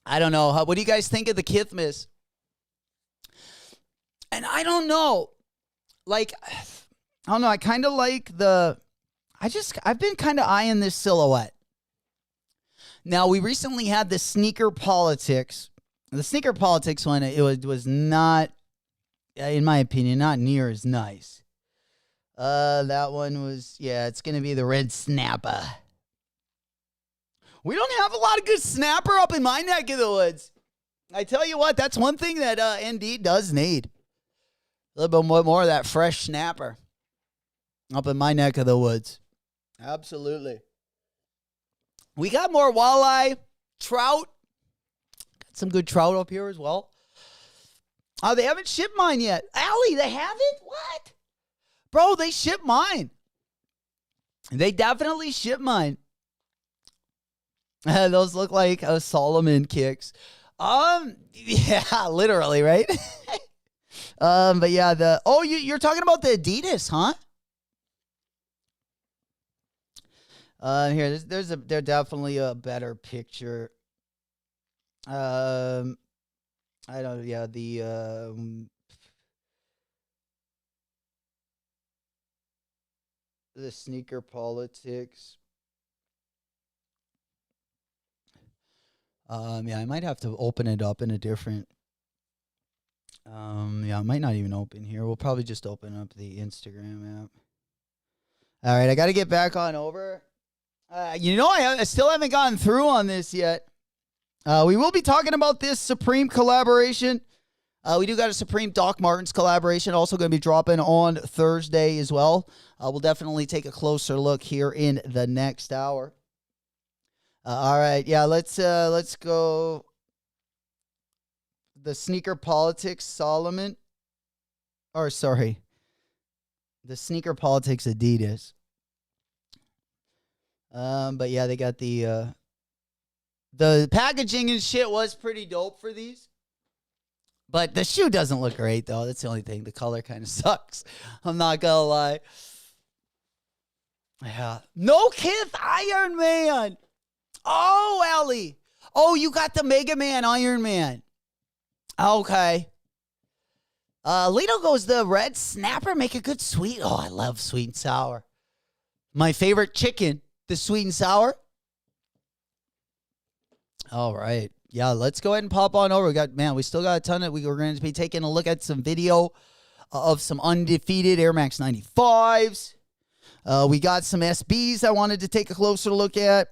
I don't know. What do you guys think of the Kith miss? And I don't know. I don't know. I kind of like I've been kind of eyeing this silhouette. Now, we recently had the Sneaker Politics. The Sneaker Politics one, it was not, in my opinion, not near as nice. That one was, it's going to be the Red Snapper. We don't have a lot of good snapper up in my neck of the woods. I tell you what, that's one thing that ND does need. A little bit more of that fresh snapper up in my neck of the woods. Absolutely. We got more walleye, trout. Got some good trout up here as well. They haven't shipped mine yet. Allie, they haven't? What? Bro, they shipped mine. They definitely shipped mine. Those look like Solomon kicks. Yeah, literally, right? But yeah, you're talking about the Adidas, huh? Here, there's definitely a better picture. I don't, yeah, the sneaker politics. Yeah, I might have to open it up in a different. Yeah, I might not even open here. We'll probably just open up the Instagram app. All right, I got to get back on over. I still haven't gotten through on this yet. We will be talking about this Supreme collaboration. We do got a Supreme Doc Martens collaboration also going to be dropping on Thursday as well. We'll definitely take a closer look here in the next hour. All right, yeah, let's go. The sneaker politics Solomon. Or sorry. The sneaker politics Adidas. But yeah, they got the packaging and shit was pretty dope for these. But the shoe doesn't look great though. That's the only thing. The color kind of sucks. I'm not gonna lie. Yeah. No Kith Iron Man. Oh, Ellie. Oh, you got the Mega Man Iron Man. Okay. Lito goes, the red snapper make a good sweet. Oh, I love sweet and sour. My favorite chicken, the sweet and sour. All right. Yeah, let's go ahead and pop on over. We still got a ton of, we're going to be taking a look at some video of some undefeated Air Max 95s. We got some SBs I wanted to take a closer look at.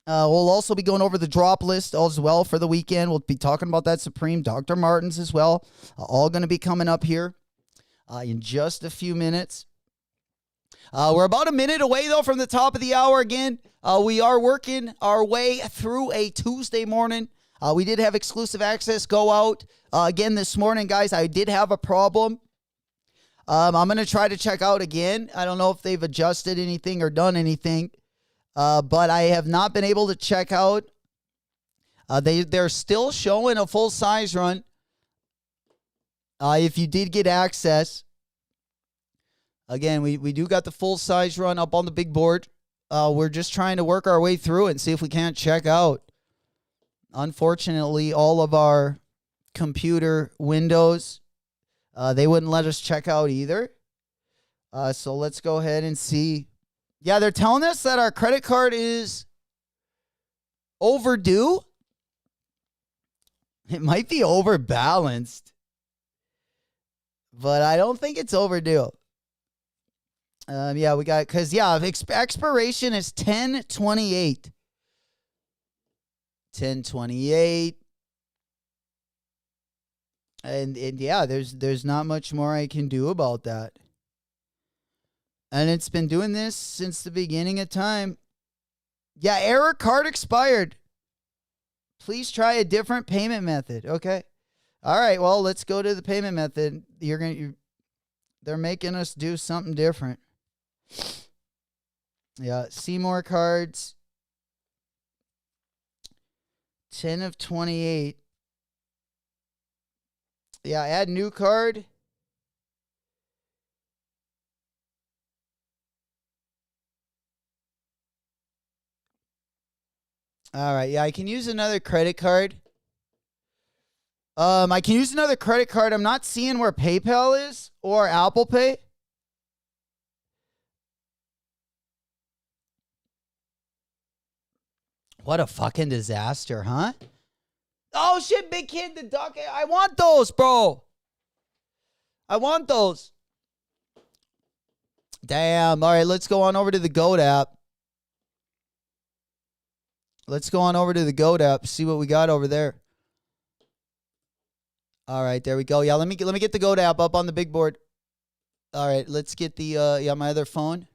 We'll also be going over the drop list as well for the weekend. We'll be talking about that Supreme Dr. Martens as well. All going to be coming up here in just a few minutes. We're about a minute away, though, from the top of the hour again. We are working our way through a Tuesday morning. We did have exclusive access go out again this morning, guys. I did have a problem. I'm going to try to check out again. I don't know if they've adjusted anything or done anything. But I have not been able to check out. They're still showing a full size run. If you did get access, again, we do got the full size run up on the big board. We're just trying to work our way through it and see if we can't check out. Unfortunately, all of our computer windows, they wouldn't let us check out either. So let's go ahead and see. Yeah, they're telling us that our credit card is overdue. It might be overbalanced, but I don't think it's overdue. Yeah, we got, because, yeah, expiration is 10/28. 10/28. And yeah, there's not much more I can do about that. And it's been doing this since the beginning of time. Yeah, error, card expired. Please try a different payment method. Okay. All right, well, let's go to the payment method. They're making us do something different. Yeah, Seymour cards. 10/28. Yeah, add new card. All right, yeah, I can use another credit card. I can use another credit card. I'm not seeing where PayPal is or Apple Pay. What a fucking disaster, huh? Oh, shit, Big Kid, the duck. I want those, bro. I want those. Damn. All right, let's go on over to the Goat app. Let's go on over to the Goat app, see what we got over there. All right, there we go. Yeah, let me get the Goat app up on the big board. All right, let's get the my other phone.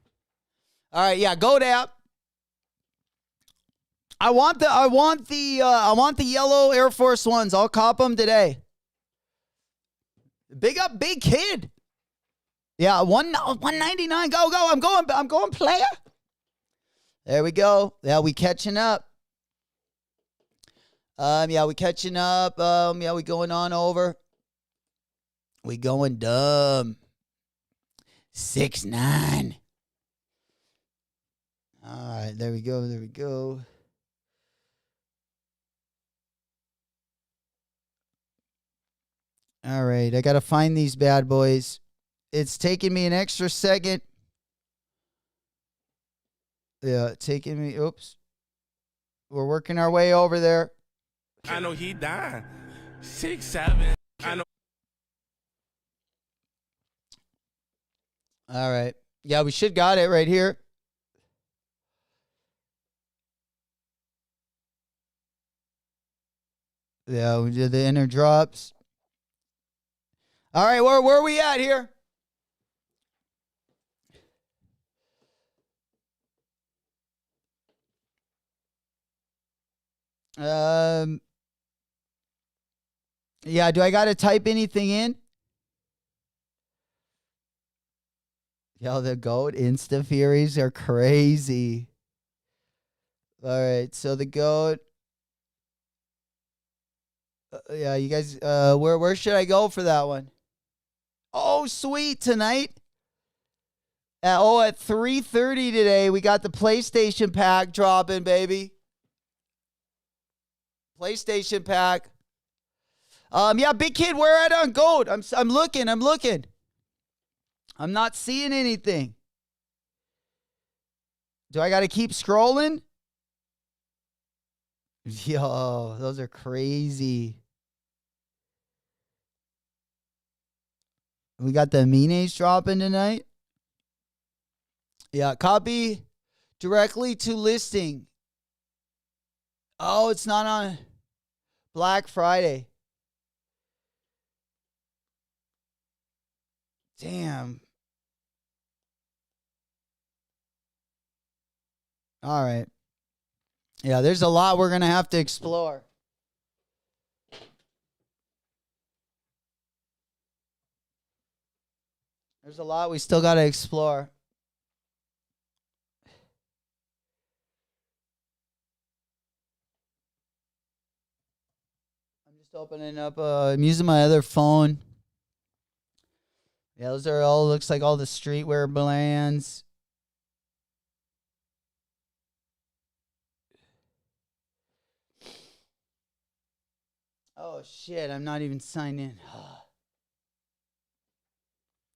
All right, yeah, Goat app. I want the yellow Air Force Ones. I'll cop them today. Big up, big kid. Yeah, 199. Go. I'm going player. There we go. Yeah, we catching up. Yeah, we catching up. Yeah, we going on over. We going dumb. 6'9". All right, there we go. All right, I got to find these bad boys. It's taking me an extra second. Yeah, taking me. Oops. We're working our way over there. I know he dying. 6'7". I know. All right. Yeah, we should got it right here. Yeah, we did the inner drops. All right, where are we at here? Yeah, do I got to type anything in? Yo, the GOAT Insta Furies are crazy. All right, so the GOAT. Yeah, you guys, where should I go for that one? Oh, sweet, tonight. At 3:30 today, we got the PlayStation pack dropping, baby. PlayStation pack. Yeah, big kid, where at on GOAT? I'm looking. I'm not seeing anything. Do I got to keep scrolling? Yo, those are crazy. We got the Amines dropping tonight. Yeah, copy directly to listing. Oh, it's not on Black Friday. Damn. All right. Yeah, there's a lot we're going to have to explore. There's a lot we still got to explore. I'm just opening up, I'm using my other phone. Yeah, those are all, looks like all the streetwear brands. Oh, shit, I'm not even signed in.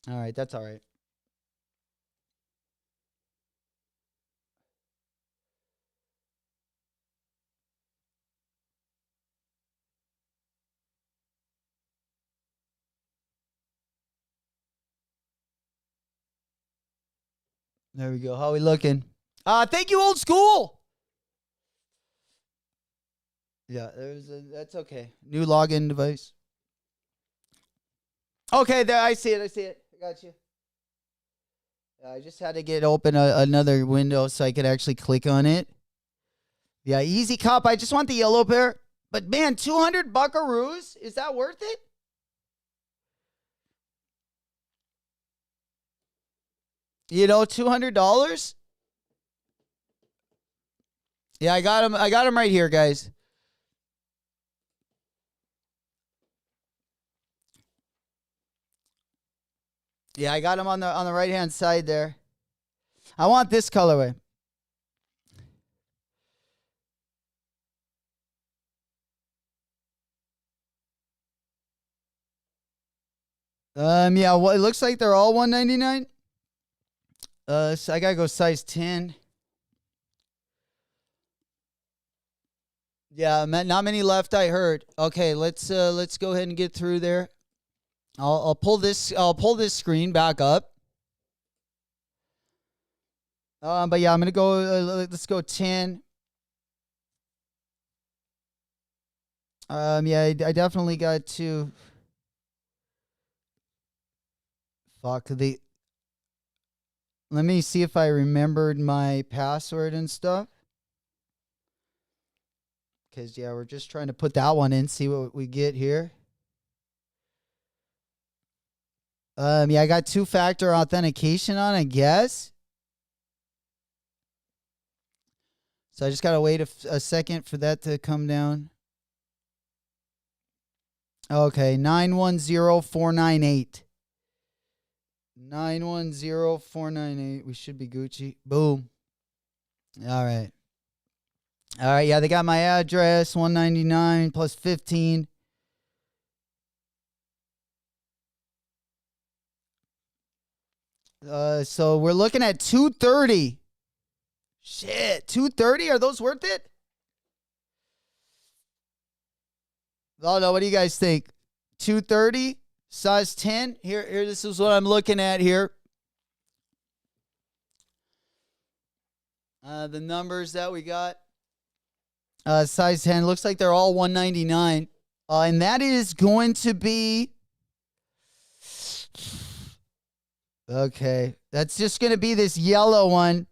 All right, that's all right. There we go. How we looking? Thank you, old school. Yeah, that's okay. New login device. Okay, there. I see it. I got you. I just had to get open another window so I could actually click on it. Yeah, easy cop. I just want the yellow pair. But man, 200 buckaroos? Is that worth it? You know, $200? Yeah, I got him. I got him right here, guys. Yeah, I got him on the right-hand side there. I want this colorway. Yeah, well, it looks like they're all $199. So I gotta go size 10. Yeah, not many left, I heard. Okay, let's go ahead and get through there. I'll pull this screen back up. But yeah, I'm gonna go. Let's go 10. Yeah, I definitely got to. Fuck the. Let me see if I remembered my password and stuff. Because, yeah, we're just trying to put that one in, see what we get here. Yeah, I got two-factor authentication on, I guess. So I just got to wait a second for that to come down. Okay, 910498. 910498. We should be Gucci. Boom. All right. All right, yeah, they got my address, 199 plus 15. So we're looking at 230. Shit, 230? Are those worth it? Oh no, what do you guys think? 230, size 10. Here, this is what I'm looking at here. The numbers that we got. Size 10. Looks like they're all 199. And that is going to be... Okay. That's just going to be this yellow one.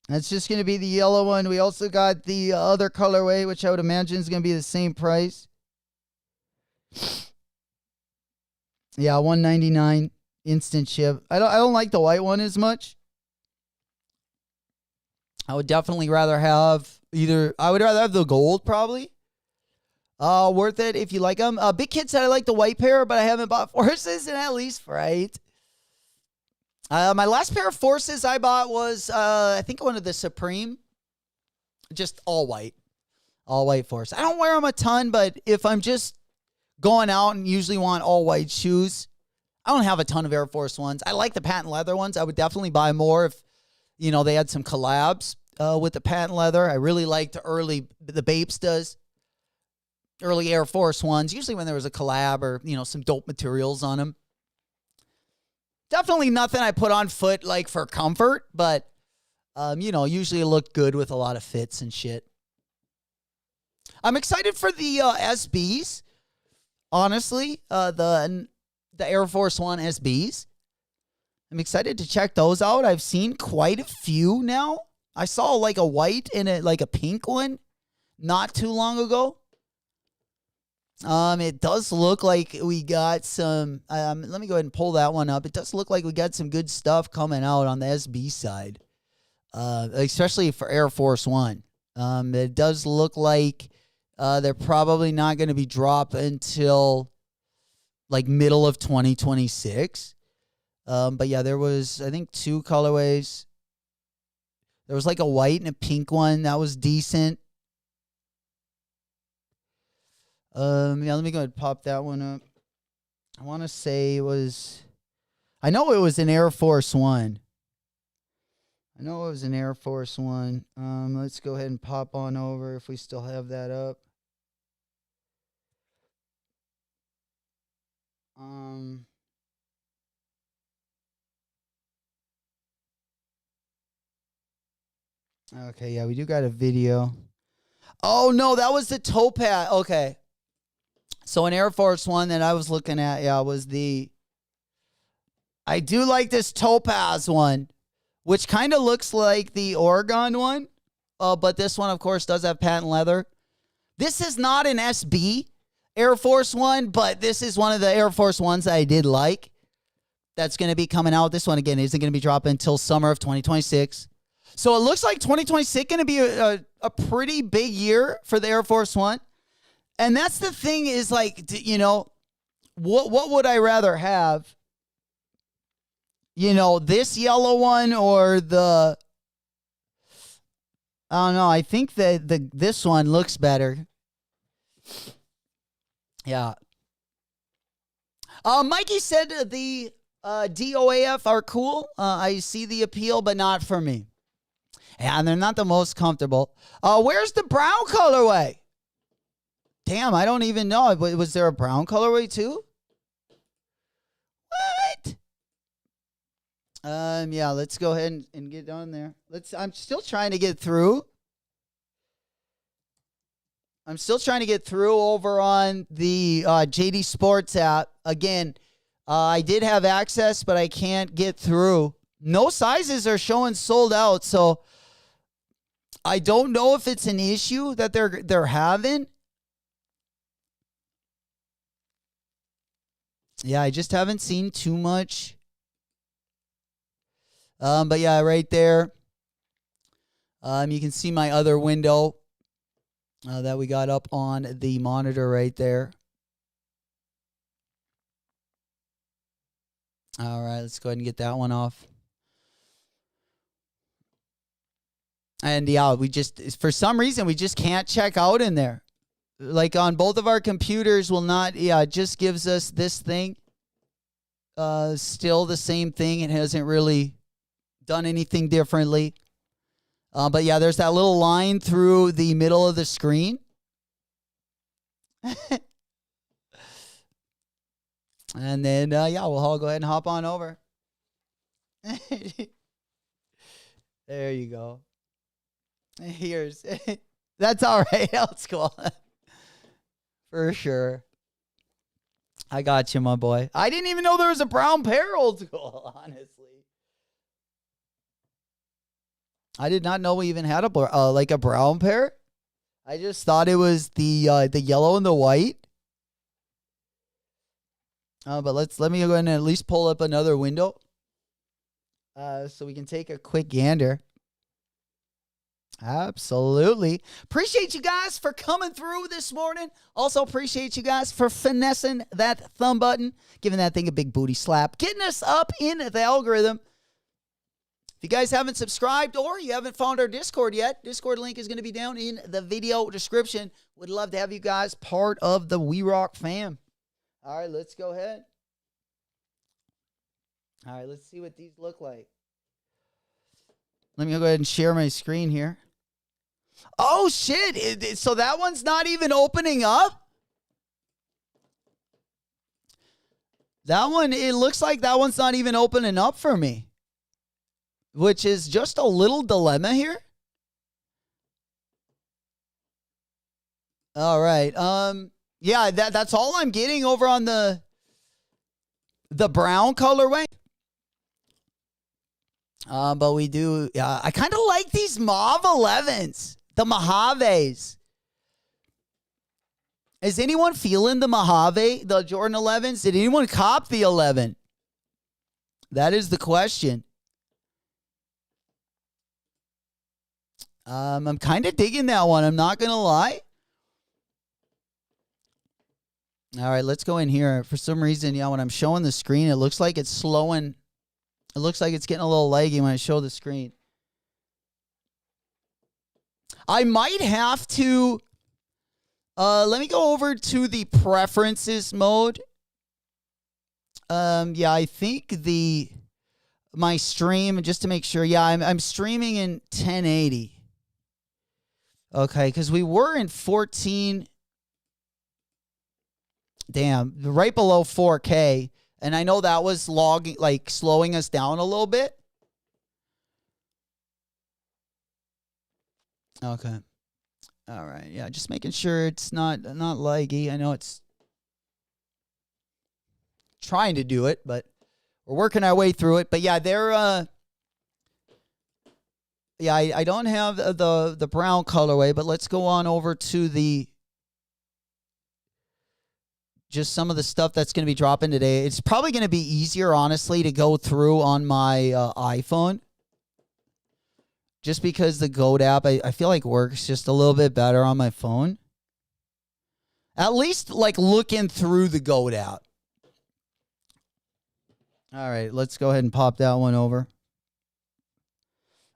That's just going to be the yellow one. We also got the other colorway, which I would imagine is going to be the same price. Yeah, $199 instant ship. I don't like the white one as much. I would definitely rather have I would rather have the gold probably. Worth it if you like them. Big Kid said I like the white pair, but I haven't bought Forces in at least right. My last pair of Forces I bought was, I think one of the Supreme. Just all white. All white Force. I don't wear them a ton, but if I'm just going out and usually want all white shoes, I don't have a ton of Air Force Ones. I like the patent leather ones. I would definitely buy more if, they had some collabs with the patent leather. I really liked the Bapes does. Early Air Force Ones, usually when there was a collab or, some dope materials on them. Definitely nothing I put on foot like for comfort, but, usually it looked good with a lot of fits and shit. I'm excited for the SBs, honestly, the Air Force One SBs. I'm excited to check those out. I've seen quite a few now. I saw like a white and a pink one not too long ago. It does look like we got some, let me go ahead and pull that one up. It does look like we got some good stuff coming out on the SB side, especially for Air Force One. It does look like they're probably not going to be dropped until like middle of 2026. But yeah, there was, I think, two colorways. There was like a white and a pink one that was decent. Yeah, let me go ahead and pop that one up. I want to say I know it was an Air Force One. Let's go ahead and pop on over if we still have that up. Okay, yeah, we do got a video. Oh, no, that was the Topaz. Okay. So an Air Force One that I was looking at, was I do like this Topaz one, which kind of looks like the Oregon one. But this one, of course, does have patent leather. This is not an SB Air Force One, but this is one of the Air Force Ones that I did like. That's going to be coming out. This one, again, isn't going to be dropping until summer of 2026. So it looks like 2026 going to be a pretty big year for the Air Force One. And that's the thing is like, what would I rather have? This yellow one or I don't know. I think that this one looks better. Yeah. Mikey said the DOAF are cool. I see the appeal, but not for me. And they're not the most comfortable. Where's the brown colorway? Damn, I don't even know. Was there a brown colorway too? What? Yeah, let's go ahead and get on there. I'm still trying to get through. Over on the JD Sports app. Again, I did have access, but I can't get through. No sizes are showing sold out, so I don't know if it's an issue that they're having. Yeah, I just haven't seen too much. But yeah, right there. You can see my other window that we got up on the monitor right there. All right, let's go ahead and get that one off. And yeah, we just, for some reason, we just can't check out in there. Like on both of our computers will not, yeah, it just gives us this thing. Still the same thing. It hasn't really done anything differently. But yeah, there's that little line through the middle of the screen. And then, yeah, we'll all go ahead and hop on over. There you go. Here's, that's all right. That's cool. For sure. I got you, my boy. I didn't even know there was a brown pair, old school, honestly. I did not know we even had like a brown pair. I just thought it was the yellow and the white. But let me go ahead and at least pull up another window. So we can take a quick gander. Absolutely. Appreciate you guys for coming through this morning. Also appreciate you guys for finessing that thumb button, giving that thing a big booty slap, getting us up in the algorithm. If you guys haven't subscribed or you haven't found our Discord yet, Discord link is going to be down in the video description. Would love to have you guys part of the We Rock fam. All right, let's go ahead. All right, let's see what these look like. Let me go ahead and share my screen here. Oh, shit. So that one's not even opening up? That one, it looks like that one's not even opening up for me. Which is just a little dilemma here. All right. Yeah, that's all I'm getting over on the brown colorway. But we do, I kind of like these Mauve 11s. The Mojaves. Is anyone feeling the Mojave, the Jordan 11s? Did anyone cop the 11? That is the question. I'm kind of digging that one. I'm not going to lie. All right, let's go in here. For some reason, yeah, when I'm showing the screen, it looks like it's slowing. It looks like it's getting a little laggy when I show the screen. I might have to, let me go over to the preferences mode. Yeah, I think my stream, just to make sure, yeah, I'm streaming in 1080. Okay, because we were in 14, damn, right below 4K. And I know that was slowing us down a little bit. Okay. All right. Yeah, just making sure it's not laggy. I know it's trying to do it, but we're working our way through it. But yeah, yeah, I don't have the brown colorway, but let's go on over to just some of the stuff that's going to be dropping today. It's probably going to be easier, honestly, to go through on my iPhone. Just because the Goat app, I feel like works just a little bit better on my phone. At least like looking through the Goat app. All right, let's go ahead and pop that one over.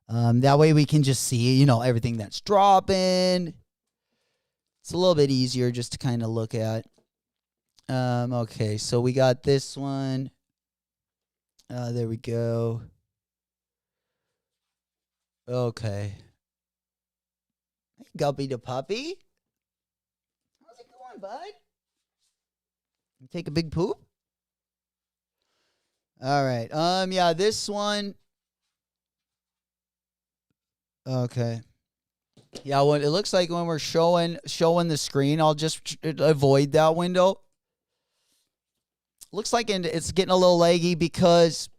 That way we can just see, everything that's dropping. It's a little bit easier just to kind of look at. Okay, so we got this one. There we go. Okay. Hey, Guppy the puppy. How's it going, bud? You take a big poop? All right. Yeah, this one. Okay. Yeah, it looks like when we're showing the screen, I'll just avoid that window. Looks like it's getting a little laggy because,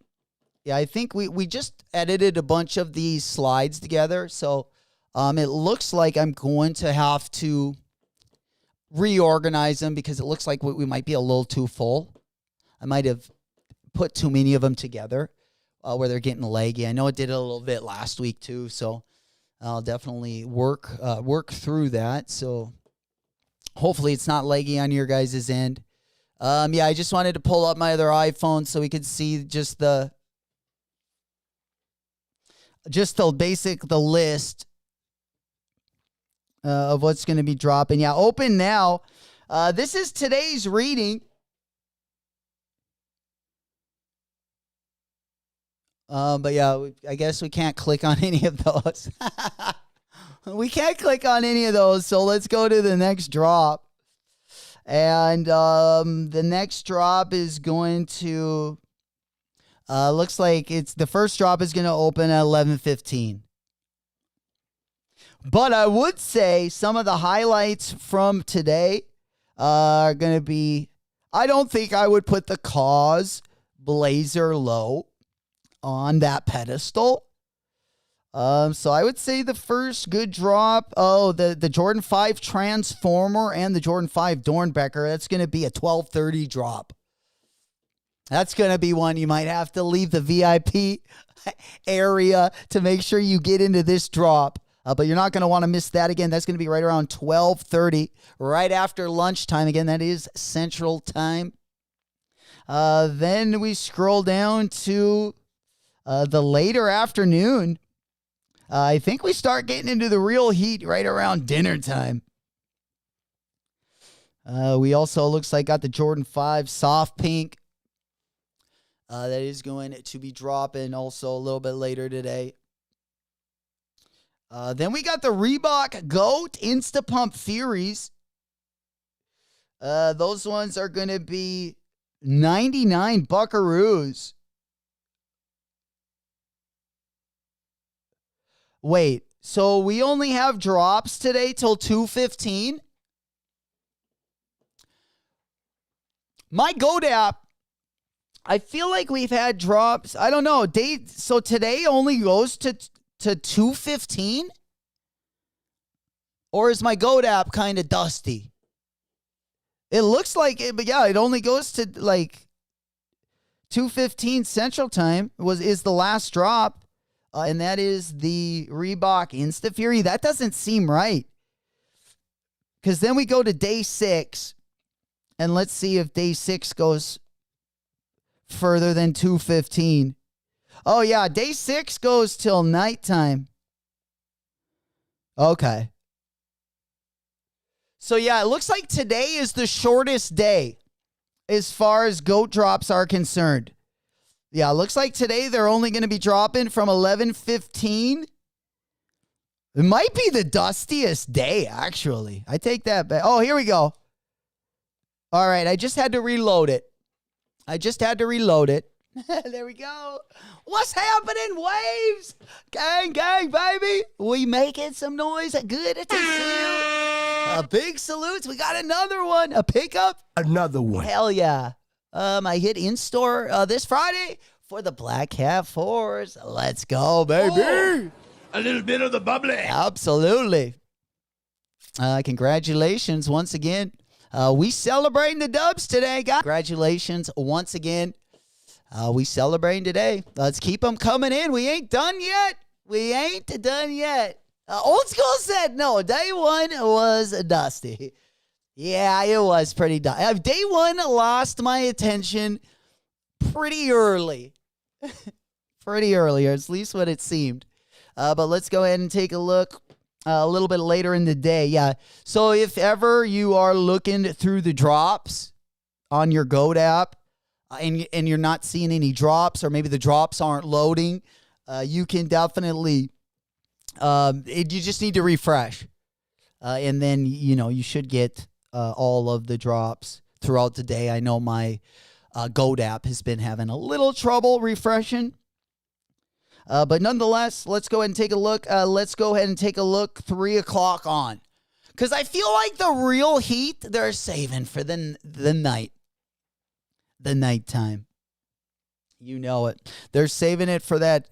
yeah, I think we just edited a bunch of these slides together. So It looks like I'm going to have to reorganize them because it looks like we might be a little too full. I might have put too many of them together where they're getting leggy. I know it did it a little bit last week too, so I'll definitely work through that. So hopefully it's not leggy on your guys' end. Yeah, I just wanted to pull up my other iPhone so we could see just the list of what's going to be dropping. Yeah, open now. This is today's reading. But yeah, I guess we can't click on any of those. We can't click on any of those, so let's go to the next drop. And the next drop is going to looks like it's the first drop is going to open at 11:15. But I would say some of the highlights from today are going to be, I don't think I would put the Cause Blazer low on that pedestal. So I would say the first good drop, the Jordan 5 Transformer and the Jordan 5 Dornbecker, that's going to be a 12:30 drop. That's going to be one you might have to leave the VIP area to make sure you get into this drop. But you're not going to want to miss that again. That's going to be right around 12:30, right after lunchtime. Again, that is Central Time. Then we scroll down to the later afternoon. I think we start getting into the real heat right around dinner time. We also, looks like, got the Jordan 5 Soft Pink. That is going to be dropping also a little bit later today. Then we got the Reebok GOAT Insta Pump Theories. Those ones are going to be 99 buckaroos. Wait, so we only have drops today till 2:15? My GOAT app, I feel like we've had drops. I don't know. So today only goes to 2:15? Or is my GOAT app kind of dusty? It looks like it, but yeah, it only goes to like 2:15 Central Time is the last drop. And that is the Reebok Insta Fury. That doesn't seem right. Because then we go to day 6. And let's see if day 6 goes further than 2:15. Oh, yeah. Day 6 goes till nighttime. Okay. So, yeah, it looks like today is the shortest day as far as GOAT drops are concerned. Yeah, it looks like today they're only going to be dropping from 11:15. It might be the dustiest day, actually. I take that back. Oh, here we go. All right, I just had to reload it. There we go. What's happening, Waves? Gang, gang, baby. We making some noise. Good to see you. A big salute. We got another one. A pickup. Another one. Hell yeah. I hit in-store this Friday for the Black Cat Force. Let's go, baby. Oh, a little bit of the bubbly. Absolutely. Congratulations once again. We celebrating the dubs today, guys. Congratulations once again. We celebrating today. Let's keep them coming in. We ain't done yet. Old School said no. Day 1 was dusty. Yeah, it was pretty dusty. Day 1 lost my attention pretty early. Or at least what it seemed. But let's go ahead and take a look a little bit later in the day. Yeah. So if ever you are looking through the drops on your GOAT app and you're not seeing any drops, or maybe the drops aren't loading, you can definitely, you just need to refresh. And then, you should get all of the drops throughout the day. I know my GOAT app has been having a little trouble refreshing. But nonetheless, let's go ahead and take a look. 3 o'clock on. Because I feel like the real heat they're saving for the night. The nighttime. You know it. They're saving it for that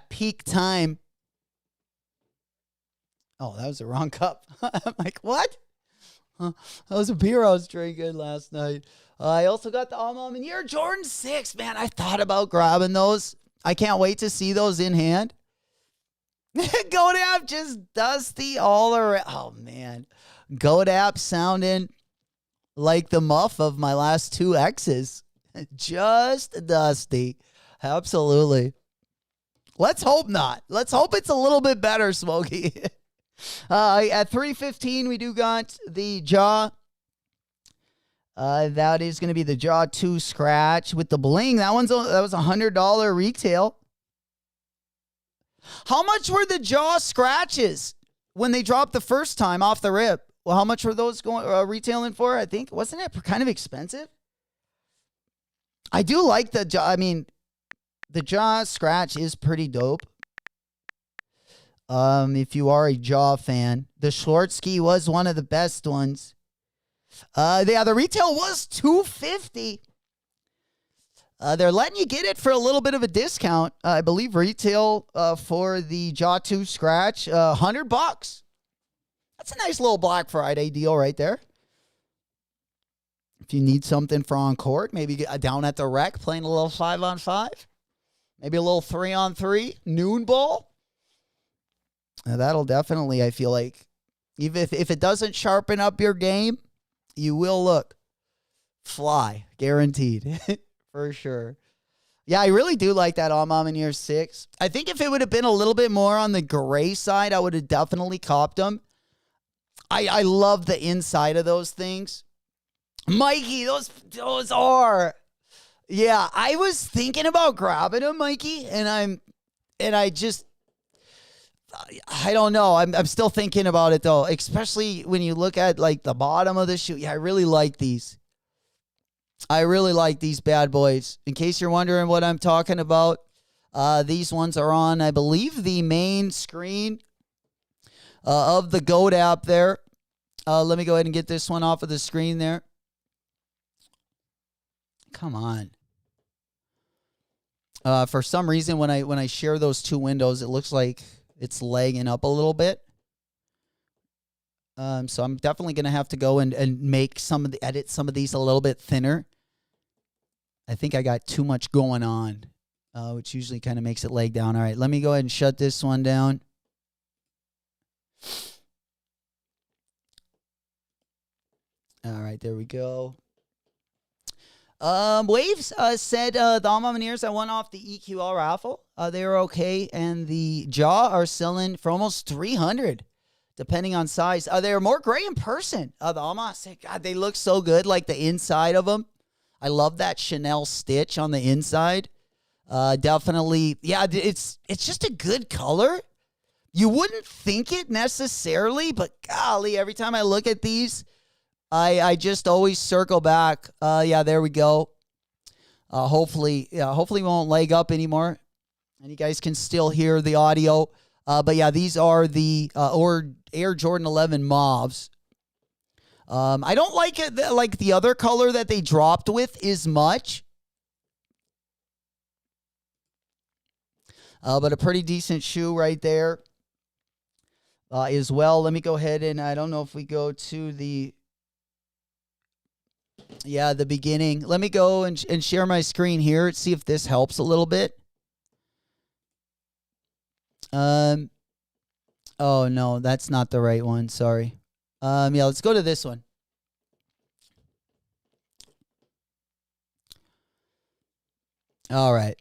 peak time Oh, that was the wrong cup. I'm like, what? Huh, that was a beer I was drinking last night. I also got the Alma Manier Jordan 6. Man, I thought about grabbing those. I can't wait to see those in hand. Godap just dusty all around. Oh, man. Godap sounding like the muff of my last two exes. Just dusty. Absolutely. Let's hope not. Let's hope it's a little bit better, Smokey. At 315, we do got the Jaw. That is going to be the Jaw 2 scratch with the bling. That was $100 retail. How much were the Jaw scratches when they dropped the first time off the rip? Well, how much were those going retailing for? I think, wasn't it kind of expensive? I do like the Jaw. I mean, the Jaw scratch is pretty dope. If you are a Jaw fan, the Schwartzky was one of the best ones. The retail was $250. They're letting you get it for a little bit of a discount. I believe retail for the Jaw 2 scratch, $100. That's a nice little Black Friday deal right there. If you need something for on court, maybe get down at the rec playing a little 5-on-5, maybe a little 3-on-3 noon ball. That'll definitely, I feel like, even if it doesn't sharpen up your game, you will look fly, guaranteed, for sure. Yeah, I really do like that Alma Manier 6. I think if it would have been a little bit more on the gray side, I would have definitely copped them. I love the inside of those things. Mikey, those are. Yeah, I was thinking about grabbing them, Mikey, and I don't know. I'm still thinking about it though, especially when you look at like the bottom of the shoe. Yeah, I really like these. I really like these bad boys. In case you're wondering what I'm talking about, these ones are on, I believe, the main screen of the GOAT app there. Let me go ahead and get this one off of the screen there. Come on. For some reason, when I share those two windows, it looks like it's lagging up a little bit. So I'm definitely going to have to go and edit some of these a little bit thinner. I think I got too much going on, which usually kind of makes it lag down. All right, let me go ahead and shut this one down. All right, there we go. Waves said the Alma Maniers I won off the EQL raffle. They were okay, and the Jaw are selling for almost $300, depending on size. They're more gray in person. The Alma, said, God, they look so good, like the inside of them. I love that Chanel stitch on the inside. Definitely, yeah, it's just a good color. You wouldn't think it necessarily, but golly, every time I look at these, I just always circle back. Yeah, there we go. Hopefully we won't lag up anymore, and you guys can still hear the audio. But yeah, these are the Air Jordan 11 Mauves. I don't like it like the other color that they dropped with as much. But a pretty decent shoe right there as well. Let me go ahead and I don't know if we go to the beginning. Let me go and share my screen here. See if this helps a little bit. Oh no, that's not the right one. Sorry. Yeah, let's go to this one. All right.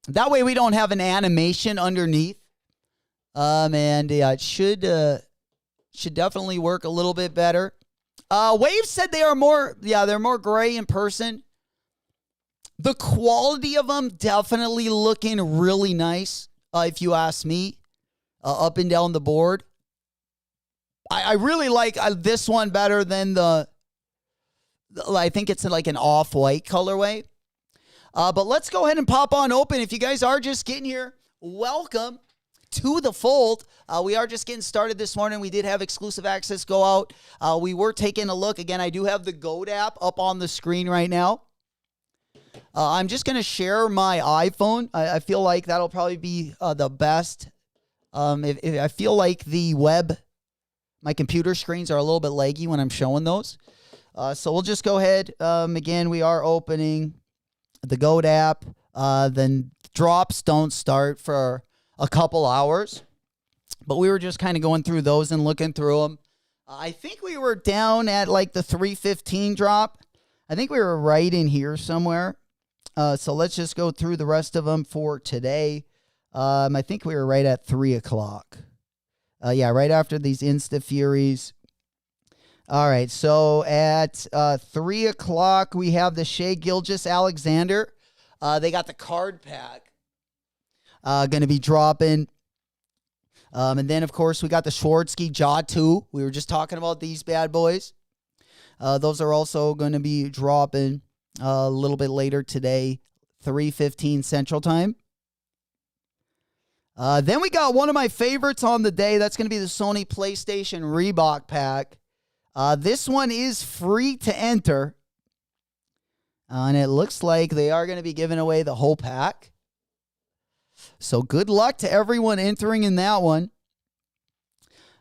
That way we don't have an animation underneath. And yeah, it should definitely work a little bit better. Wave said they're more gray in person. The quality of them definitely looking really nice, if you ask me, up and down the board. I really like this one better than I think it's like an off-white colorway. But let's go ahead and pop on open. If you guys are just getting here, welcome to the fold. We are just getting started this morning. We did have exclusive access go out. We were taking a look. Again, I do have the GOAT app up on the screen right now. I'm just going to share my iPhone. I feel like that'll probably be the best. If I feel like the web My computer screens are a little bit laggy when I'm showing those. So we'll just go ahead. Again, we are opening the GOAT app. Then drops don't start for a couple hours. But we were just kind of going through those and looking through them. I think we were down at like the 315 drop. I think we were right in here somewhere. So let's just go through the rest of them for today. I think we were right at 3 o'clock. Yeah, right after these Insta Furies. All right, so at 3 o'clock, we have the Shea Gilgeous-Alexander. They got the card pack going to be dropping. And then, of course, we got the Schwartzky Jaw 2. We were just talking about these bad boys. Those are also going to be dropping a little bit later today, 3:15 Central Time. Then we got one of my favorites on the day. That's going to be the Sony PlayStation Reebok pack. This one is free to enter. And it looks like they are going to be giving away the whole pack. So good luck to everyone entering in that one.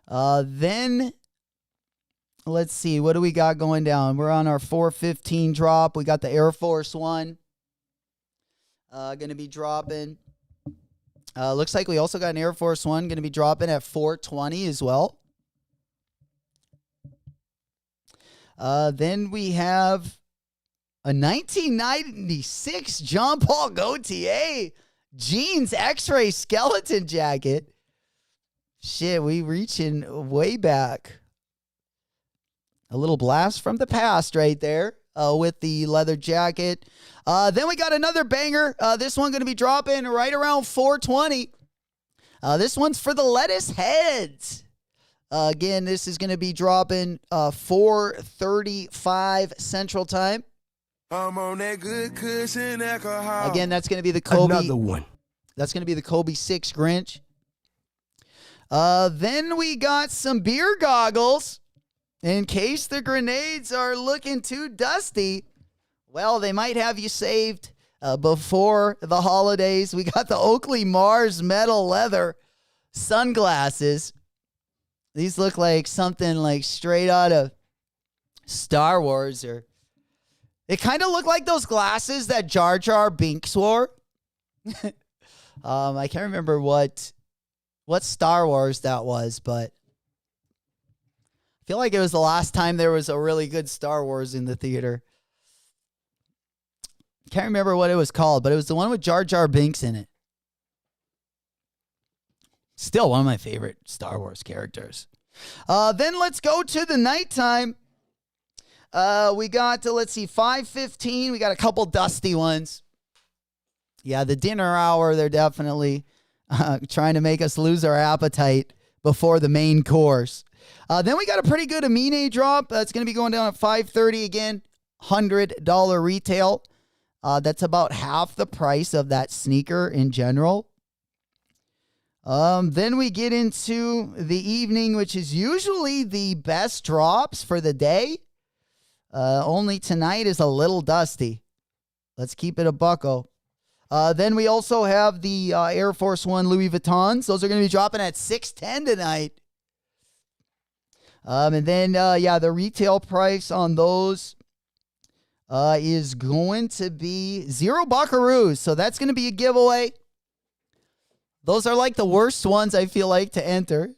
Then, let's see. What do we got going down? We're on our 415 drop. We got the Air Force One. Going to be dropping. Looks like we also got an Air Force One going to be dropping at 420 as well. Then we have a 1996 John Paul Gaultier jeans X-ray skeleton jacket. Shit, we reaching way back. A little blast from the past right there with the leather jacket. Then we got another banger. This one going to be dropping right around 420. This one's for the Lettuce Heads. Again, this is going to be dropping 4:35 Central Time. I'm on that good cushion alcohol. Again, that's going to be the Kobe. Another one. That's going to be the Kobe 6 Grinch. Then we got some beer goggles. In case the grenades are looking too dusty, well, they might have you saved before the holidays. We got the Oakley Mars metal leather sunglasses. These look like something like straight out of Star Wars. Or they kind of look like those glasses that Jar Jar Binks wore. I can't remember what Star Wars that was, but I feel like it was the last time there was a really good Star Wars in the theater. Can't remember what it was called, but it was the one with Jar Jar Binks in it. Still one of my favorite Star Wars characters. Then let's go to the nighttime. We got to, 5:15. We got a couple dusty ones. Yeah, the dinner hour, they're definitely trying to make us lose our appetite before the main course. Then we got a pretty good Amine drop. That's going to be going down at 5:30 again. $100 retail. That's about half the price of that sneaker in general. Then we get into the evening, which is usually the best drops for the day. Only tonight is a little dusty. Let's keep it a bucko. Then we also have the Air Force One Louis Vuittons. Those are going to be dropping at $610 tonight. And then, the retail price on those is going to be $0 buckaroos. So that's going to be a giveaway. Those are like the worst ones I feel like to enter.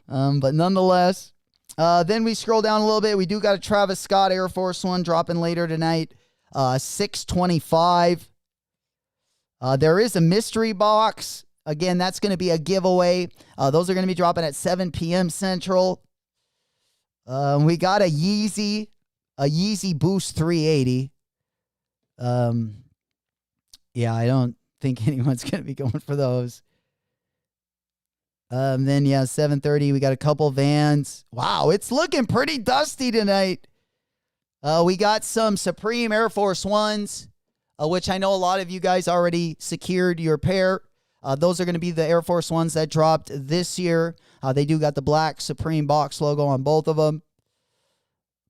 But nonetheless. Then we scroll down a little bit. We do got a Travis Scott Air Force One dropping later tonight. $625. There is a mystery box. Again, that's going to be a giveaway. Those are going to be dropping at 7 p.m. Central. We got a Yeezy Boost 380. I don't think anyone's going to be going for those. Then 7:30, we got a couple Vans. Wow, it's looking pretty dusty tonight. We got some Supreme Air Force Ones, which I know a lot of you guys already secured your pair. Those are going to be the Air Force Ones that dropped this year. They do got the black Supreme box logo on both of them.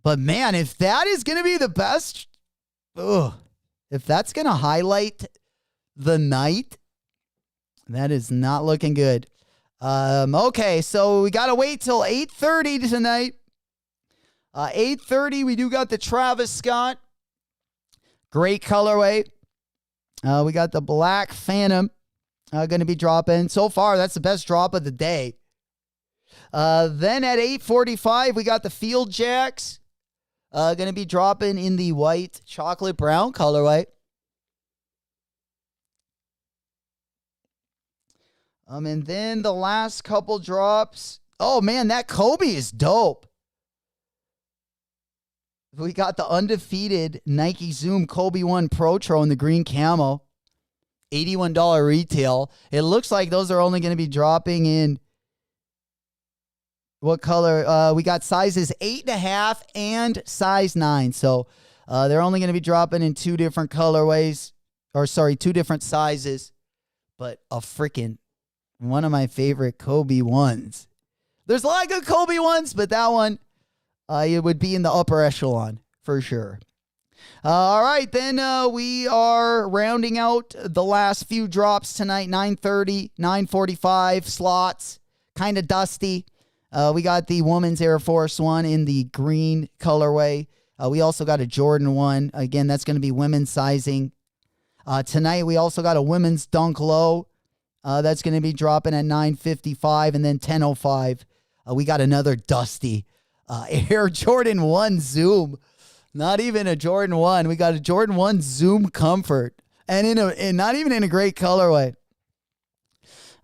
But man, if that is going to be the best, if that's going to highlight the night, that is not looking good. Okay, so we got to wait till 8:30 tonight. 8:30, we do got the Travis Scott. Great colorway. We got the Black Phantom going to be dropping. So far, that's the best drop of the day. Then at 8:45, we got the Field Jacks. Going to be dropping in the white chocolate brown colorway. And then the last couple drops. Oh, man, that Kobe is dope. We got the undefeated Nike Zoom Kobe 1 Protro in the green camo. $81 retail. It looks like those are only going to be dropping in what color? We got sizes 8.5 and size 9. So they're only going to be dropping in two different colorways. Two different sizes. But a freaking one of my favorite Kobe 1s. There's a lot of good Kobe 1s, but that one, it would be in the upper echelon for sure. All right, then we are rounding out the last few drops tonight. 9:30, 9:45 slots, kind of dusty. We got the women's Air Force 1 in the green colorway. We also got a Jordan 1. Again, that's going to be women's sizing. Tonight, we also got a women's Dunk Low. That's going to be dropping at 9:55, and then 10:05. We got another dusty Air Jordan 1 Zoom. Not even a Jordan 1. We got a Jordan 1 Zoom Comfort. And not even in a great colorway.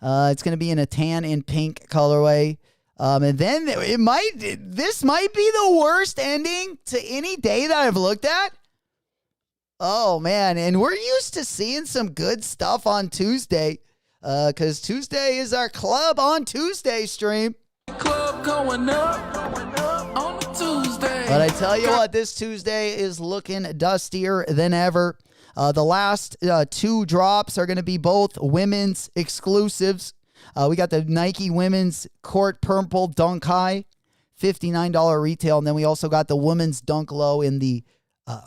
It's going to be in a tan and pink colorway. And then this might be the worst ending to any day that I've looked at. Oh, man. And we're used to seeing some good stuff on Tuesday. Because Tuesday is our Club on Tuesday stream. Club going up on a Tuesday. But I tell you what, this Tuesday is looking dustier than ever. The last two drops are going to be both women's exclusives. We got the Nike Women's Court Purple Dunk High, $59 retail. And then we also got the Women's Dunk Low in the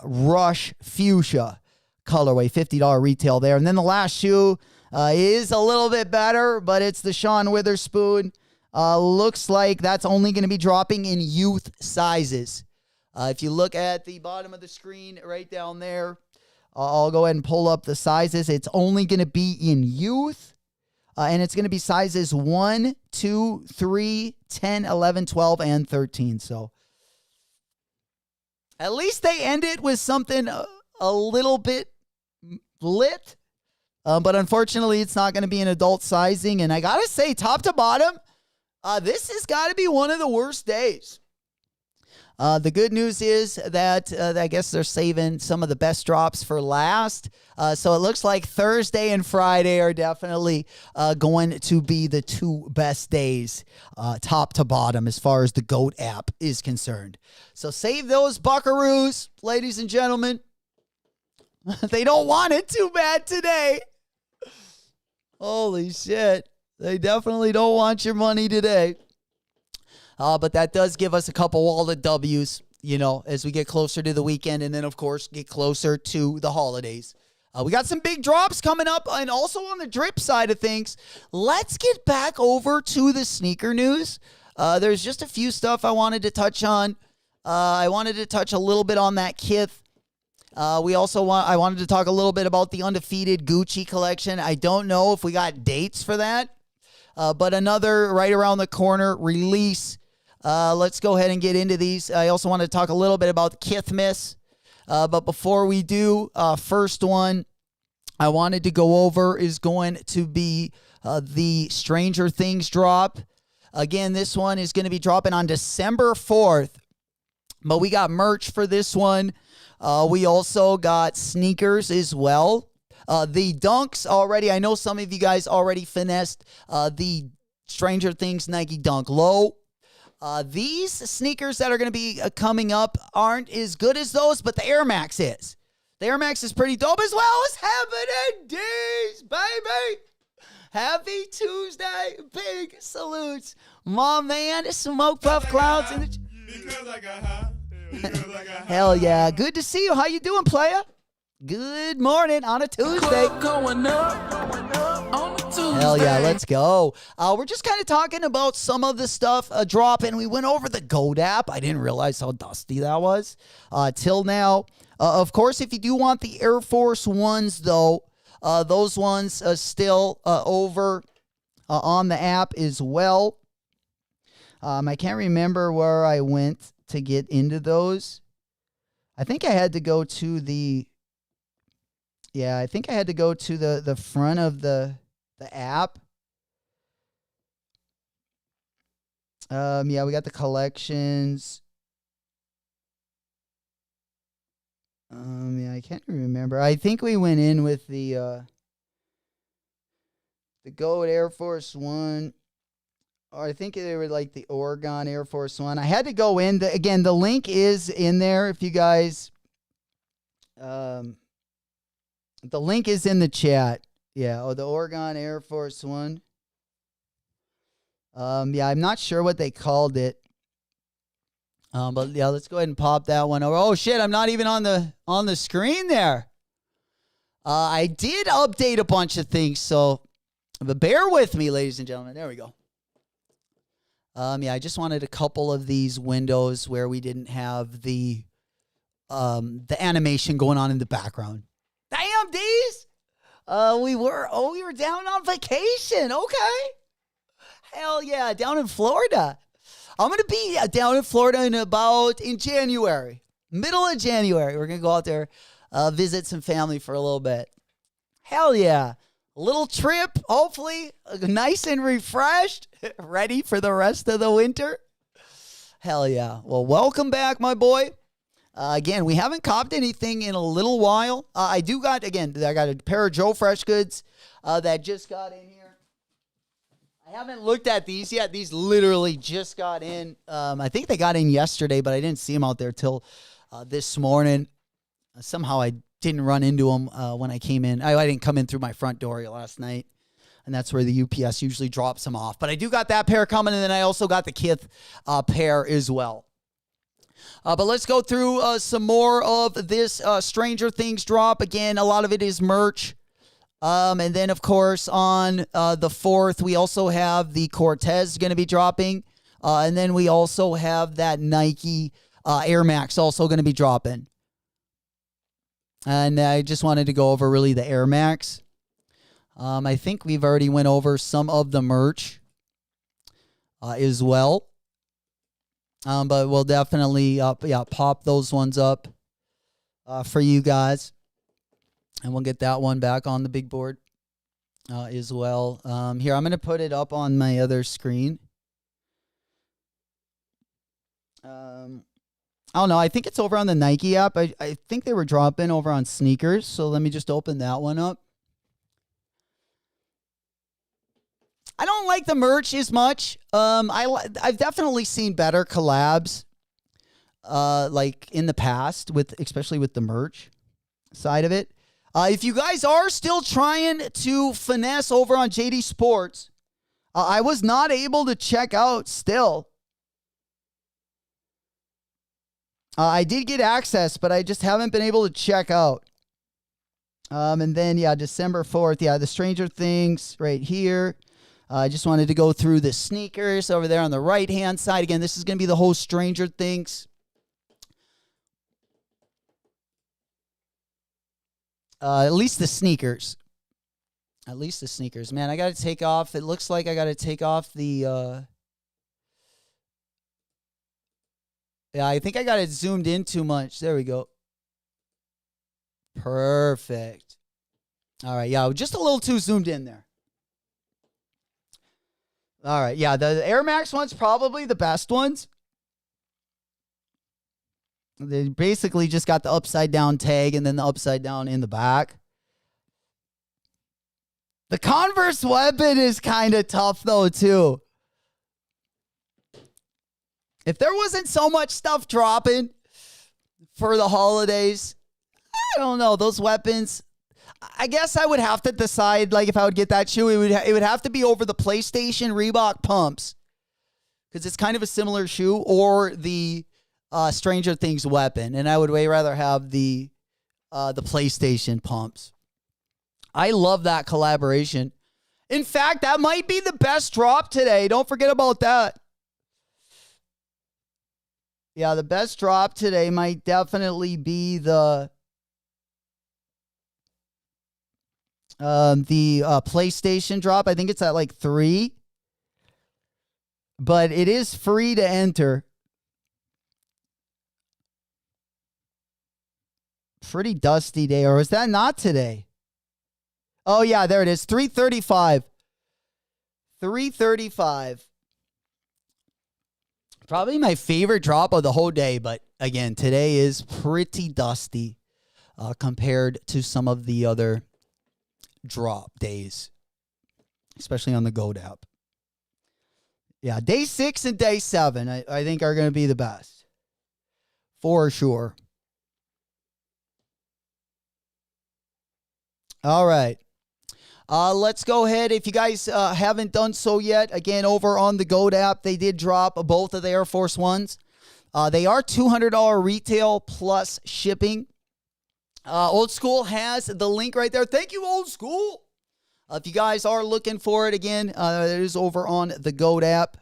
Rush Fuchsia colorway, $50 retail there. And then the last shoe is a little bit better, but it's the Sean Witherspoon. Looks like that's only going to be dropping in youth sizes. If you look at the bottom of the screen right down there, I'll go ahead and pull up the sizes. It's only going to be in youth, and it's going to be sizes 1, 2, 3, 10, 11, 12, and 13. So at least they end it with something a little bit lit, but unfortunately it's not going to be an adult sizing. And I got to say, top to bottom, this has got to be one of the worst days. The good news is that I guess they're saving some of the best drops for last. So it looks like Thursday and Friday are definitely going to be the two best days, top to bottom, as far as the GOAT app is concerned. So save those buckaroos, ladies and gentlemen. They don't want it too bad today. Holy shit. They definitely don't want your money today. But that does give us a couple wallet W's, as we get closer to the weekend and then, of course, get closer to the holidays. We got some big drops coming up, and also on the drip side of things. Let's get back over to the sneaker news. There's just a few stuff I wanted to touch on. I wanted to touch a little bit on that Kith. I wanted to talk a little bit about the undefeated Gucci collection. I don't know if we got dates for that, but another right around the corner release. Let's go ahead and get into these. I also want to talk a little bit about Kithmas. But before we do, first one I wanted to go over is going to be the Stranger Things drop. Again, this one is going to be dropping on December 4th. But we got merch for this one. We also got sneakers as well. The Dunks already, I know some of you guys already finessed the Stranger Things Nike Dunk Low. These sneakers that are going to be coming up aren't as good as those, but the Air Max is. The Air Max is pretty dope, as well as Heaven and D's, baby. Happy Tuesday. Big salutes. My man, Smoke Puff Clouds. Because I got high. Hell yeah. Good to see you. How you doing, player? Good morning on a Tuesday. Club going up on a Tuesday. Hell yeah, let's go. We're just kind of talking about some of the stuff dropping. We went over the Goat app. I didn't realize how dusty that was till now. Of course, if you do want the Air Force Ones, though, those ones still over on the app as well. I can't remember where I went to get into those. I think I had to go to the... Yeah, I think I had to go to the front of the app. Yeah, we got the collections. Yeah, I can't remember. I think we went in with the Goat Air Force One. Or I think they were like the Oregon Air Force One. I had to go in. Again, the link is in there if you guys... the link is in the chat. Yeah, the Oregon Air Force One. Yeah, I'm not sure what they called it. But yeah, let's go ahead and pop that one over. Oh shit, I'm not even on the screen there. I did update a bunch of things, so but bear with me, ladies and gentlemen. There we go. Yeah, I just wanted a couple of these windows where we didn't have the animation going on in the background. Damn, D's. We were down on vacation. Okay. Hell yeah, down in Florida. I'm going to be down in Florida in January. Middle of January. We're going to go out there, visit some family for a little bit. Hell yeah. A little trip, hopefully nice and refreshed, ready for the rest of the winter. Hell yeah. Well, welcome back, my boy. Again, we haven't copped anything in a little while. I got a pair of Joe Fresh Goods that just got in here. I haven't looked at these yet. These literally just got in. I think they got in yesterday, but I didn't see them out there till this morning. Somehow I didn't run into them when I came in. I didn't come in through my front door last night, and that's where the UPS usually drops them off. But I do got that pair coming, and then I also got the Kith pair as well. But let's go through some more of this Stranger Things drop. Again, a lot of it is merch. And then, of course, on the 4th, we also have the Cortez going to be dropping. And then we also have that Nike Air Max also going to be dropping. And I just wanted to go over really the Air Max. I think we've already went over some of the merch as well. But we'll definitely pop those ones up for you guys. And we'll get that one back on the big board as well. Here, I'm going to put it up on my other screen. I don't know. I think it's over on the Nike app. I think they were dropping over on sneakers. So let me just open that one up. I don't like the merch as much. I've definitely seen better collabs like in the past, especially with the merch side of it. If you guys are still trying to finesse over on JD Sports, I was not able to check out still. I did get access, but I just haven't been able to check out. And then, December 4th, the Stranger Things right here. I just wanted to go through the sneakers over there on the right-hand side. Again, this is going to be the whole Stranger Things. At least the sneakers. Man, I got to take off. It looks like I got to take off the... Yeah, I think I got it zoomed in too much. There we go. Perfect. All right, just a little too zoomed in there. All right, the Air Max one's probably the best ones. They basically just got the upside down tag and then the upside down in the back. The Converse weapon is kind of tough though too. If there wasn't so much stuff dropping for the holidays, I don't know, those weapons, I guess I would have to decide, like, if I would get that shoe, it would have to be over the PlayStation Reebok pumps, because it's kind of a similar shoe, or the Stranger Things weapon, and I would way rather have the PlayStation pumps. I love that collaboration. In fact, that might be the best drop today. Don't forget about that. Yeah, the best drop today might definitely be the PlayStation drop. I think it's at like 3. But it is free to enter. Pretty dusty day. Or is that not today? Oh, yeah, there it is. 335. 335. Probably my favorite drop of the whole day. But again, today is pretty dusty compared to some of the other drop days, especially on the Goat app. Yeah, day 6 and day 7, I think are going to be the best. For sure. All right. Let's go ahead. If you guys haven't done so yet, again, over on the Goat app, they did drop both of the Air Force Ones. They are $200 retail plus shipping. Old School has the link right there. Thank you, Old School. If you guys are looking for it, again, it is over on the Goat app.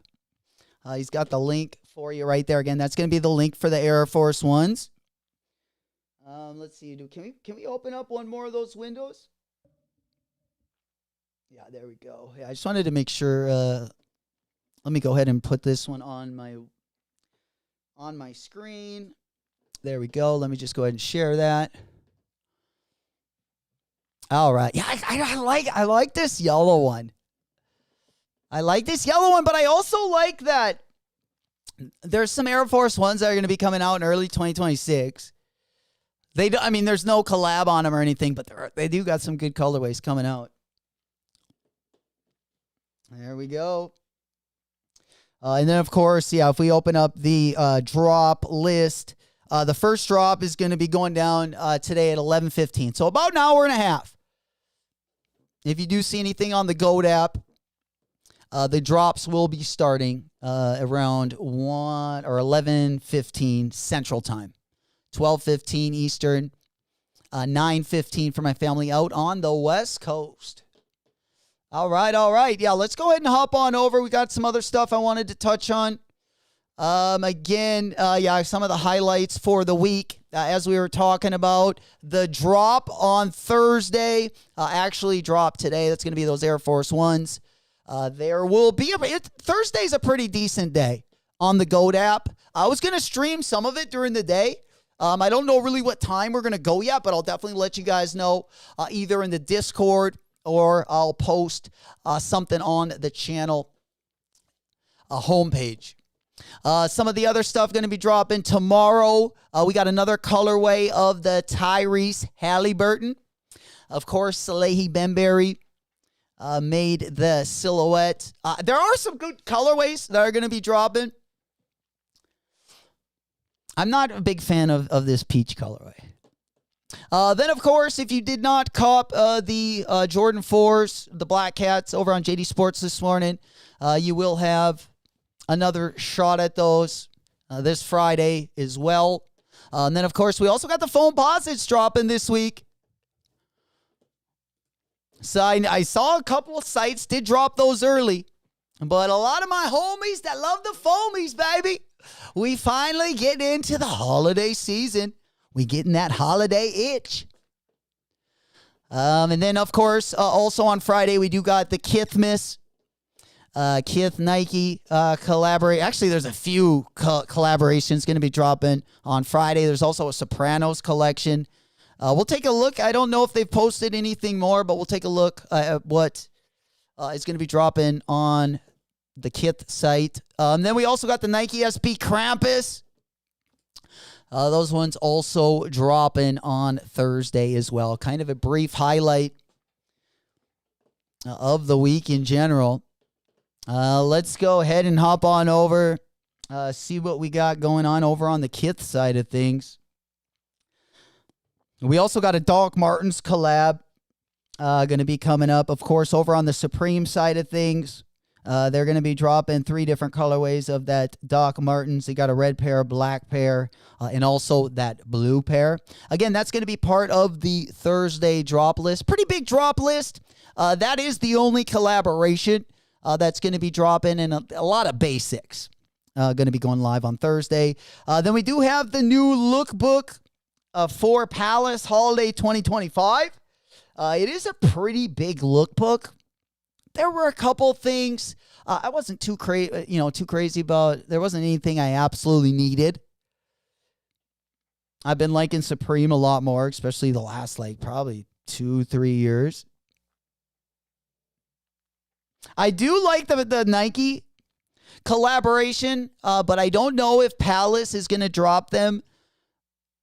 He's got the link for you right there. Again, that's going to be the link for the Air Force Ones. Let's see. Can we open up one more of those windows? Yeah, there we go. Yeah, I just wanted to make sure. Let me go ahead and put this one on my screen. There we go. Let me just go ahead and share that. All right. Yeah, I like this yellow one. I like this yellow one, but I also like that there's some Air Force Ones that are going to be coming out in early 2026. There's no collab on them or anything, but they do got some good colorways coming out. There we go. And then, of course, yeah, if we open up the drop list, the first drop is going to be going down today at 11:15. So about an hour and a half. If you do see anything on the Goat app, the drops will be starting around 1 or 11:15 Central Time, 12:15 Eastern, 9:15 for my family out on the West Coast. All right. Yeah, let's go ahead and hop on over. We got some other stuff I wanted to touch on. Some of the highlights for the week. As we were talking about, the drop on Thursday actually dropped today. That's going to be those Air Force Ones. There will be Thursday's a pretty decent day on the Goat app. I was going to stream some of it during the day. I don't know really what time we're going to go yet, but I'll definitely let you guys know either in the Discord or I'll post something on the channel homepage. Some of the other stuff going to be dropping tomorrow. We got another colorway of the Tyrese Halliburton. Of course, Salehi Bembury made the silhouette. There are some good colorways that are going to be dropping. I'm not a big fan of this peach colorway. Then, of course, if you did not cop the Jordan 4s, the Black Cats, over on JD Sports this morning, you will have another shot at those this Friday as well. And then, of course, we also got the foam posits dropping this week. So I saw a couple of sites did drop those early. But a lot of my homies that love the foamies, baby, we finally get into the holiday season. We getting that holiday itch. And then, of course, also on Friday, we do got the Kithmas. Kith Nike collaborate. Actually, there's a few collaborations going to be dropping on Friday. There's also a Sopranos collection. We'll take a look. I don't know if they've posted anything more, but we'll take a look at what is going to be dropping on the Kith site. Then we also got the Nike SB Krampus. Those ones also dropping on Thursday as well. Kind of a brief highlight of the week in general. Let's go ahead and hop on over, see what we got going on over on the Kith side of things. We also got a Doc Martens collab going to be coming up, of course, over on the Supreme side of things. They're going to be dropping 3 different colorways of that Doc Martens. They got a red pair, black pair, and also that blue pair. Again, that's going to be part of the Thursday drop list. Pretty big drop list. That is the only collaboration that's going to be dropping, and a lot of basics going to be going live on Thursday. Then we do have the new lookbook for Palace Holiday 2025. It is a pretty big lookbook. There were a couple things I wasn't too crazy about. There wasn't anything I absolutely needed. I've been liking Supreme a lot more, especially the last probably 2-3 years. I do like the Nike collaboration, but I don't know if Palace is going to drop them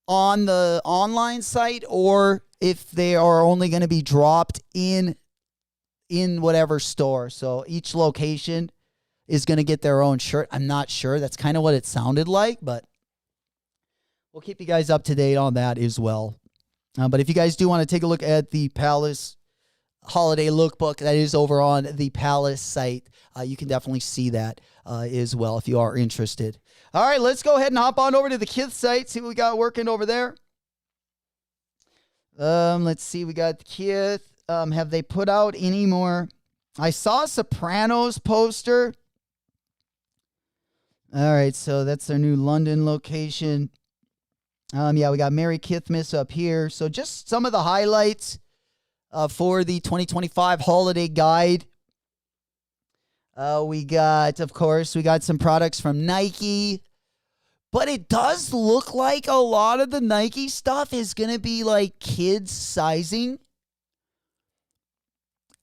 on the online site or if they are only going to be dropped in whatever store. So each location is going to get their own shirt. I'm not sure. That's kind of what it sounded like, but we'll keep you guys up to date on that as well. But if you guys do want to take a look at the Palace Holiday Lookbook, that is over on the Palace site. You can definitely see that as well if you are interested. All right, let's go ahead and hop on over to the Kith site, see what we got working over there. Let's see. We got Kith. Have they put out any more? I saw a Sopranos poster. All right, so that's their new London location. Yeah, we got Merry Kithmas up here. So just some of the highlights for the 2025 holiday guide. We got some products from Nike. But it does look like a lot of the Nike stuff is going to be kids sizing.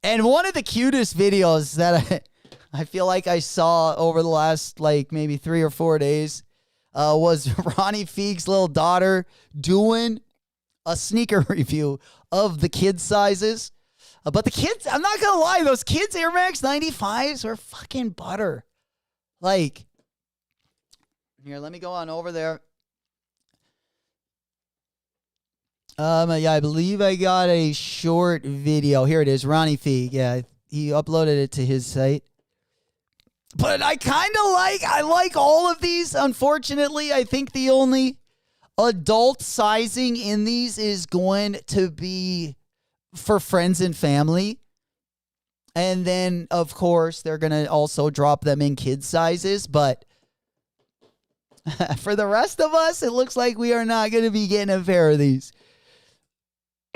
And one of the cutest videos that I feel like I saw over the last maybe 3 or 4 days was Ronnie Feig's little daughter doing a sneaker review of the kids' sizes. But the kids, I'm not going to lie, those kids' Air Max 95s are fucking butter. Here, let me go on over there. Yeah, I believe I got a short video. Here it is, Ronnie Feig. Yeah, he uploaded it to his site. But I like all of these. Unfortunately, I think the only adult sizing in these is going to be for friends and family. And then, of course, they're going to also drop them in kid sizes. But for the rest of us, it looks like we are not going to be getting a pair of these.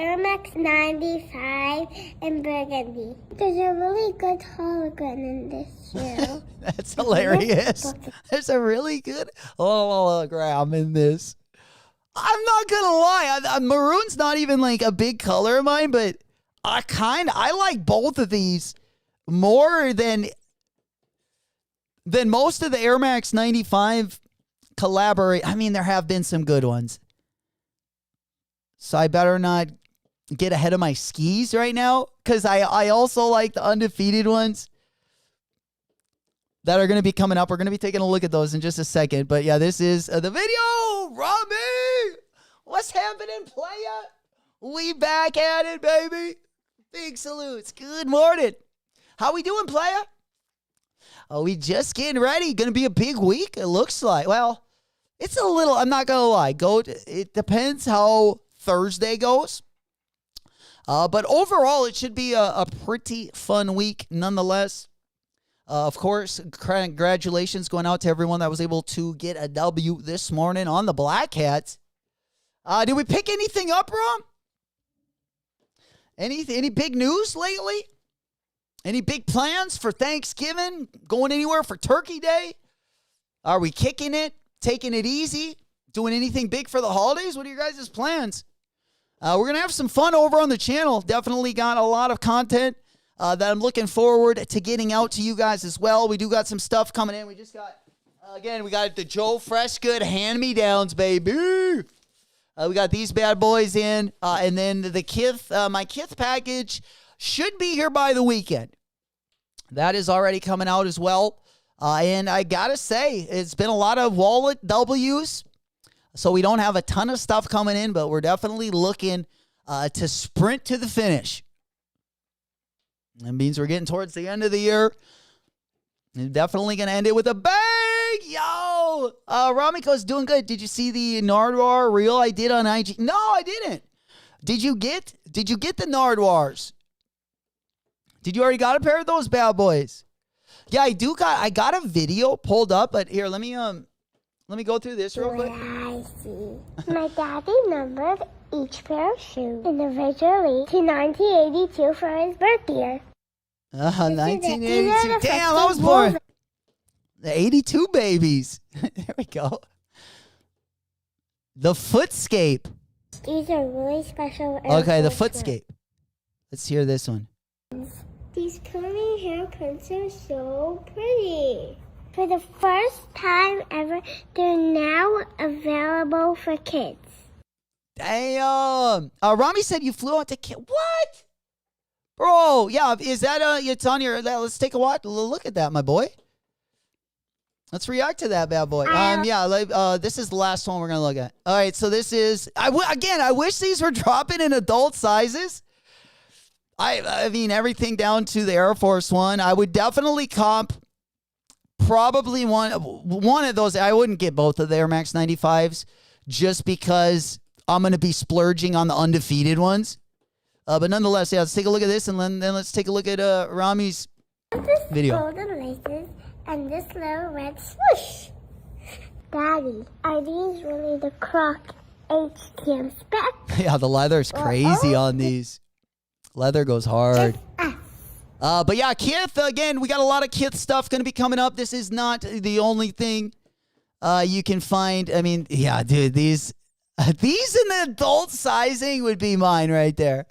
Air Max 95 and burgundy. There's a really good hologram in this shoe. That's hilarious. There's a really good hologram in this. I'm not going to lie. Maroon's not even a big color of mine, but I like both of these more than most of the Air Max 95 collaborate. I mean, there have been some good ones. So I better not get ahead of my skis right now, because I also like the undefeated ones that are going to be coming up. We're going to be taking a look at those in just a second. But yeah, this is the video. Robbie, what's happening, playa? We back at it, baby. Big salutes. Good morning. How we doing, playa? Oh, we just getting ready. Going to be a big week, it looks like. Well, it's a little, I'm not going to lie. It depends how Thursday goes. But overall, it should be a pretty fun week nonetheless. Of course, congratulations going out to everyone that was able to get a W this morning on the Black Cats. Did we pick anything up, Rom? Any big news lately? Any big plans for Thanksgiving? Going anywhere for Turkey Day? Are we kicking it? Taking it easy? Doing anything big for the holidays? What are your guys' plans? We're going to have some fun over on the channel. Definitely got a lot of content that I'm looking forward to getting out to you guys as well. We do got some stuff coming in. We just got, we got the Joe Freshgood hand-me-downs, baby. We got these bad boys in. And then the Kith, my Kith package should be here by the weekend. That is already coming out as well. And I got to say, it's been a lot of wallet W's. So we don't have a ton of stuff coming in, but we're definitely looking to sprint to the finish. That means we're getting towards the end of the year. Definitely going to end it with a bang. Yo. Ramiko's doing good. Did you see the Nardwar reel I did on IG? No, I didn't. Did you get the Nardwars? Did you already got a pair of those bad boys? Yeah, I got a video pulled up, but here, let me go through this real quick. I see. My daddy numbered each pair of shoes individually to 1982 for his birth year. 1982. Damn, I was born. The 82 babies. There we go. The Footscape. These are really special. Okay, the Force Footscape. Let's hear this one. These curly hairprints are so pretty. For the first time ever, they're now available for kids. Damn. Rami said you flew out to what? Bro, yeah, is that it's on your let's take a look at that, my boy. Let's react to that bad boy. This is the last one we're going to look at. All right, so this is I wish these were dropping in adult sizes. I mean, everything down to the Air Force One. I would definitely comp probably one of those. I wouldn't get both of the Air Max 95s just because I'm going to be splurging on the undefeated ones. But nonetheless, yeah, let's take a look at this, and then let's take a look at Rami's video. Golden laces and this little red swoosh. Daddy, are these really the Croc HTM spec? Yeah, the leather's crazy on these. Leather goes hard. But yeah, Kith, again, we got a lot of Kith stuff going to be coming up. This is not the only thing you can find. I mean, yeah, dude, these in the adult sizing would be mine right there.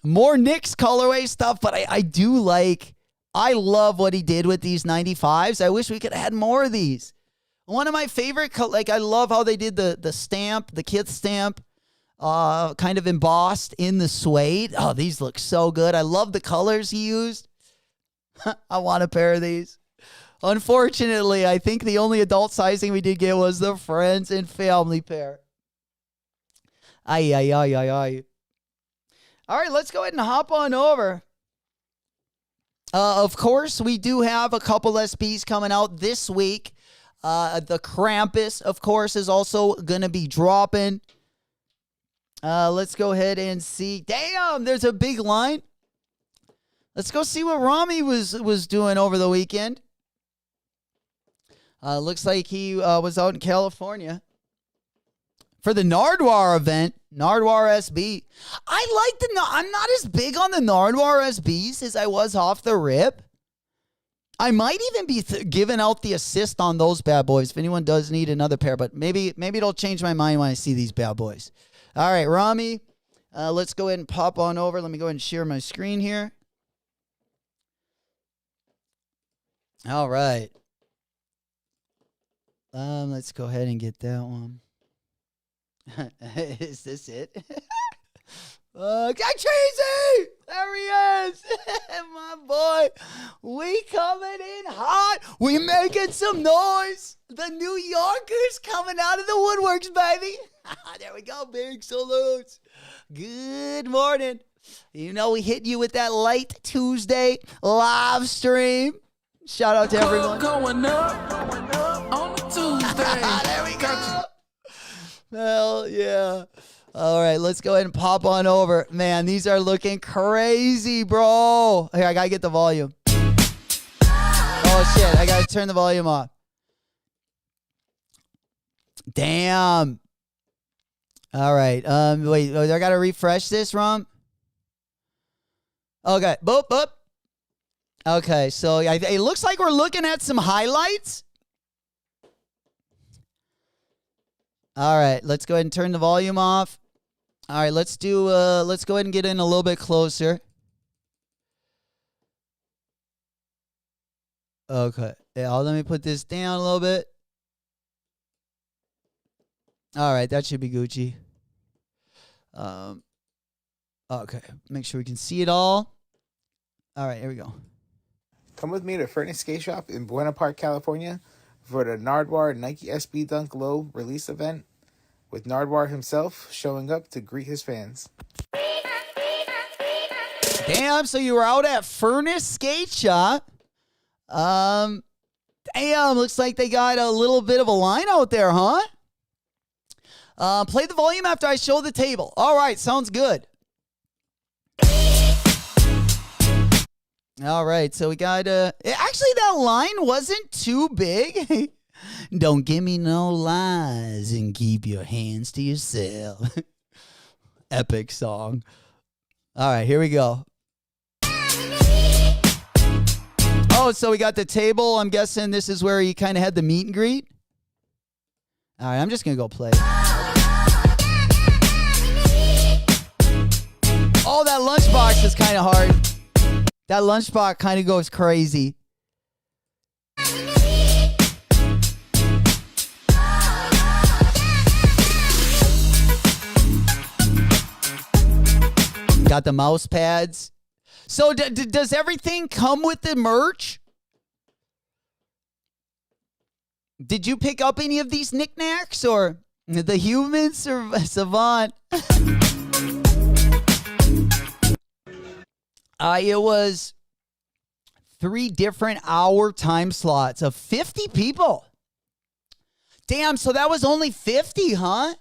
More Nick's colorway stuff, but I love what he did with these 95s. I wish we could have had more of these. One of my favorite, I love how they did the stamp, the Kith stamp. Kind of embossed in the suede. Oh, these look so good. I love the colors he used. I want a pair of these. Unfortunately, I think the only adult sizing we did get was the friends and family pair. Ay. All right, let's go ahead and hop on over. Of course, we do have a couple SBs coming out this week. The Krampus, of course, is also going to be dropping. Let's go ahead and see. Damn, there's a big line. Let's go see what Rami was doing over the weekend. Looks like he was out in California for the Nardwar event. Nardwar SB. I'm not as big on the Nardwar SBs as I was off the rip. I might even be giving out the assist on those bad boys if anyone does need another pair, but maybe it'll change my mind when I see these bad boys. All right, Rami, let's go ahead and pop on over. Let me go ahead and share my screen here. All right. Let's go ahead and get that one. Is this it? Tracy! There he is! My boy. We coming in hot. We making some noise. The New Yorkers coming out of the woodworks, baby. There we go. Big salutes. Good morning. You know we hit you with that late Tuesday live stream. Shout out to everyone. Going up on a Tuesday. There we go. Hell yeah. All right, let's go ahead and pop on over. Man, these are looking crazy, bro. Here, I got to get the volume. Oh, shit. I got to turn the volume off. Damn. All right. Wait, I got to refresh this, Rom? Okay. Boop, boop. Okay, so it looks like we're looking at some highlights. All right, let's go ahead and turn the volume off. All right, let's go ahead and get in a little bit closer. Okay. Yeah, let me put this down a little bit. All right, that should be Gucci. Okay, make sure we can see it all. All right, here we go. Come with me to Furnace Skate Shop in Buena Park, California for the Nardwar Nike SB Dunk Low release event with Nardwar himself showing up to greet his fans. Damn, so you were out at Furnace Skate Shop. Damn, looks like they got a little bit of a line out there, huh? Play the volume after I show the table. All right, sounds good. All right, so we got actually that line wasn't too big. Don't give me no lies and keep your hands to yourself. Epic song. All right, here we go. Oh, so we got the table. I'm guessing this is where he kind of had the meet and greet. All right, I'm just going to go play. Oh, that lunchbox is kind of hard. That lunchbox kind of goes crazy. Got the mouse pads. So does everything come with the merch? Did you pick up any of these knickknacks or the humans or Savant? It was 3 different hour time slots of 50 people. Damn, so that was only 50, huh?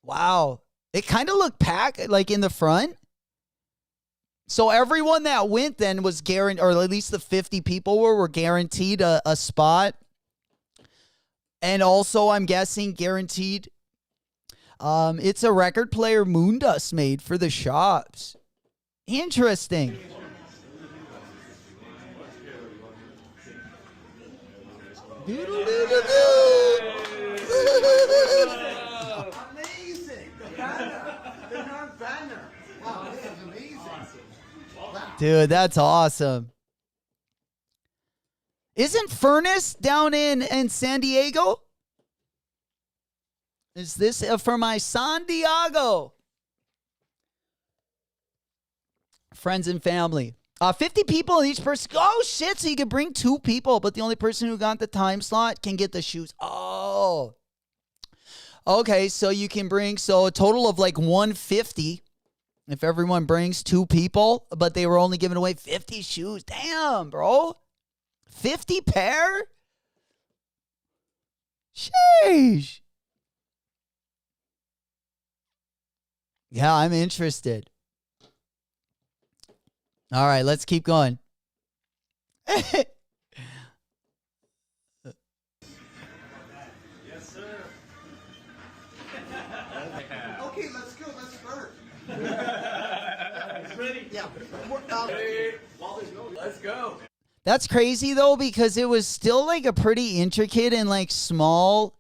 Wow. It kind of looked packed, like in the front. So everyone that went then was guaranteed, or at least the 50 people were guaranteed a spot. And also, I'm guessing, guaranteed. It's a record player Moondust made for the shops. Interesting. Amazing. The North Banner. Wow, this is amazing. Dude, that's awesome. Isn't Furnace down in San Diego? Is this for my San Diego? Friends and family. 50 people in each person. Oh, shit. So you can bring 2 people, but the only person who got the time slot can get the shoes. Oh. Okay, so you can bring, so a total of like 150 if everyone brings 2 people, but they were only giving away 50 shoes. Damn, bro. 50 pair? Sheesh. Yeah, I'm interested. All right, let's keep going. Yes, sir. Okay, let's go. Let's start. It's ready. Yeah. Let's go. That's crazy though, because it was still like a pretty intricate and like small.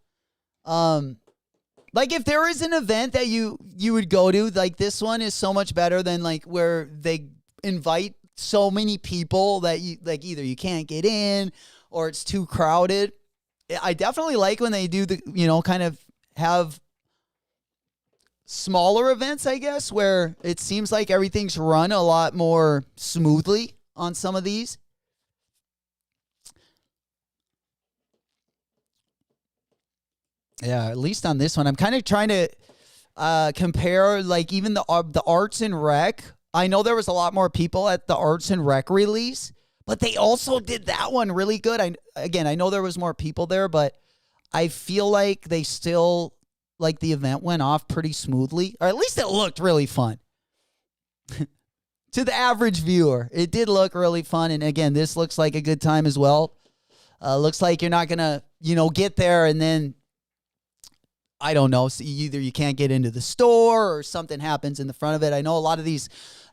Like if there is an event that you would go to, like this one is so much better than like where they invite so many people that you like either you can't get in or it's too crowded. I definitely like when they do the, kind of have smaller events, I guess, where it seems like everything's run a lot more smoothly on some of these. Yeah, at least on this one. I'm kind of trying to compare like even the Arts and Rec. I know there was a lot more people at the Arts and Rec release, but they also did that one really good. I know there was more people there, but I feel like they still, like the event went off pretty smoothly, or at least it looked really fun. To the average viewer, it did look really fun. And again, this looks like a good time as well. Looks like you're not going to, get there and then, I don't know, so either you can't get into the store or something happens in the front of it. I know a lot of these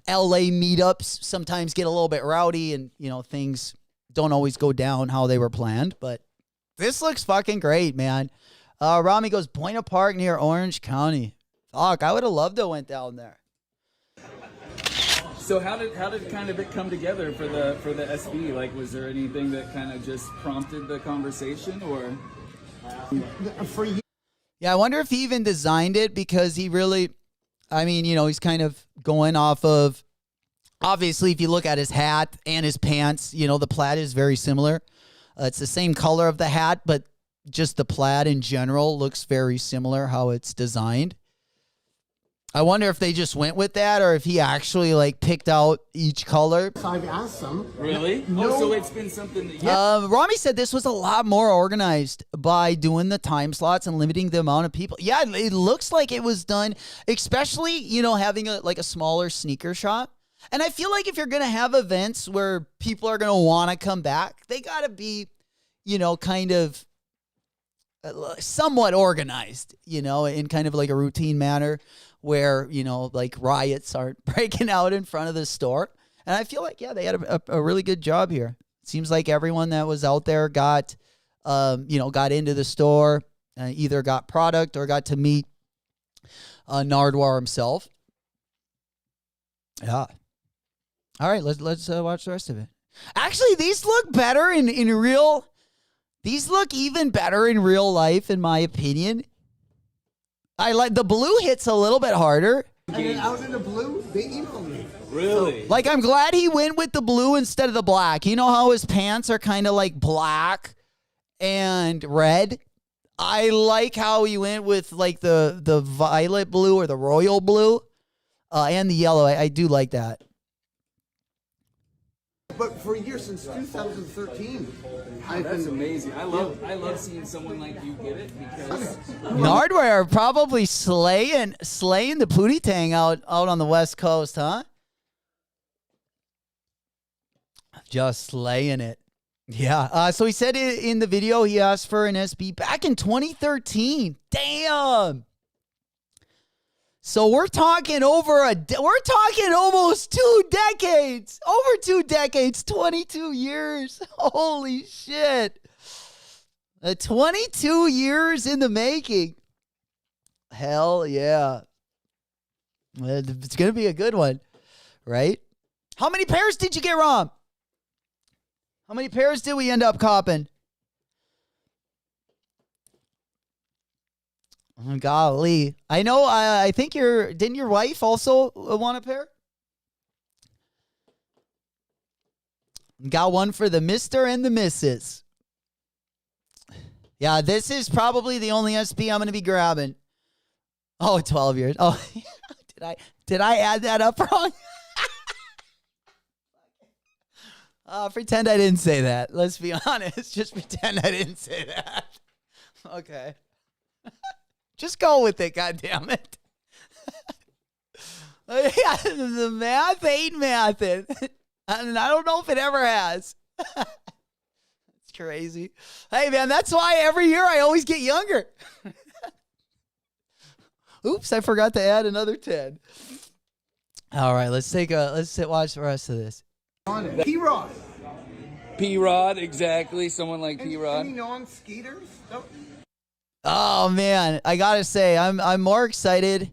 LA meetups sometimes get a little bit rowdy and, things don't always go down how they were planned. But this looks fucking great, man. Rami goes, Buena Park near Orange County. Fuck, I would have loved to have went down there. So how did kind of it come together for the SB? Like, was there anything that kind of just prompted the conversation, or? Yeah, I wonder if he even designed it because he really, he's kind of going off of, obviously, if you look at his hat and his pants, the plaid is very similar. It's the same color of the hat, but just the plaid in general looks very similar how it's designed. I wonder if they just went with that or if he actually like picked out each color. I've asked them. Really? No. Oh, so it's been something that Rami said this was a lot more organized by doing the time slots and limiting the amount of people. Yeah, it looks like it was done, especially, you know, having a smaller sneaker shop. And I feel like if you're going to have events where people are going to want to come back, they got to be, you know, kind of somewhat organized, you know, in kind of like a routine manner where, you know, like riots aren't breaking out in front of the store. And I feel like, yeah, they had a really good job here. Seems like everyone that was out there got, you know, got into the store, either got product or got to meet Nardwuar himself. Yeah. All right, let's watch the rest of it. Actually, these look better in real. These look even better in real life, in my opinion. I like the blue hits a little bit harder. And then out in the blue, they emailed me. Really? Like, I'm glad he went with the blue instead of the black. You know how his pants are kind of like black and red? I like how he went with like the violet blue or the royal blue and the yellow. I do like that. But for years, since 2013, That's amazing. I love seeing someone like you get it because Nardwuar are probably slaying the Pootie Tang out on the West Coast, huh? Just slaying it. Yeah. So he said in the video he asked for an SB back in 2013. Damn. So we're talking almost 2 decades. Over 2 decades, 22 years. Holy shit. 22 years in the making. Hell yeah. It's going to be a good one, right? How many pairs did you get, Rom? How many pairs did we end up copping? Oh, golly. I know, I think didn't your wife also want a pair? Got one for the Mr. and the Mrs. Yeah, this is probably the only SB I'm going to be grabbing. Oh, 12 years. Oh, did I add that up wrong? Pretend I didn't say that. Let's be honest. Just pretend I didn't say that. Okay. Just go with it, goddammit. Yeah, the math ain't mathin'. And I don't know if it ever has. It's crazy. Hey, man, that's why every year I always get younger. Oops, I forgot to add another 10. All right, let's watch the rest of this. P-Rod. P-Rod, exactly. Someone like P-Rod. Any non-skaters? No. Oh man, I gotta say, I'm more excited.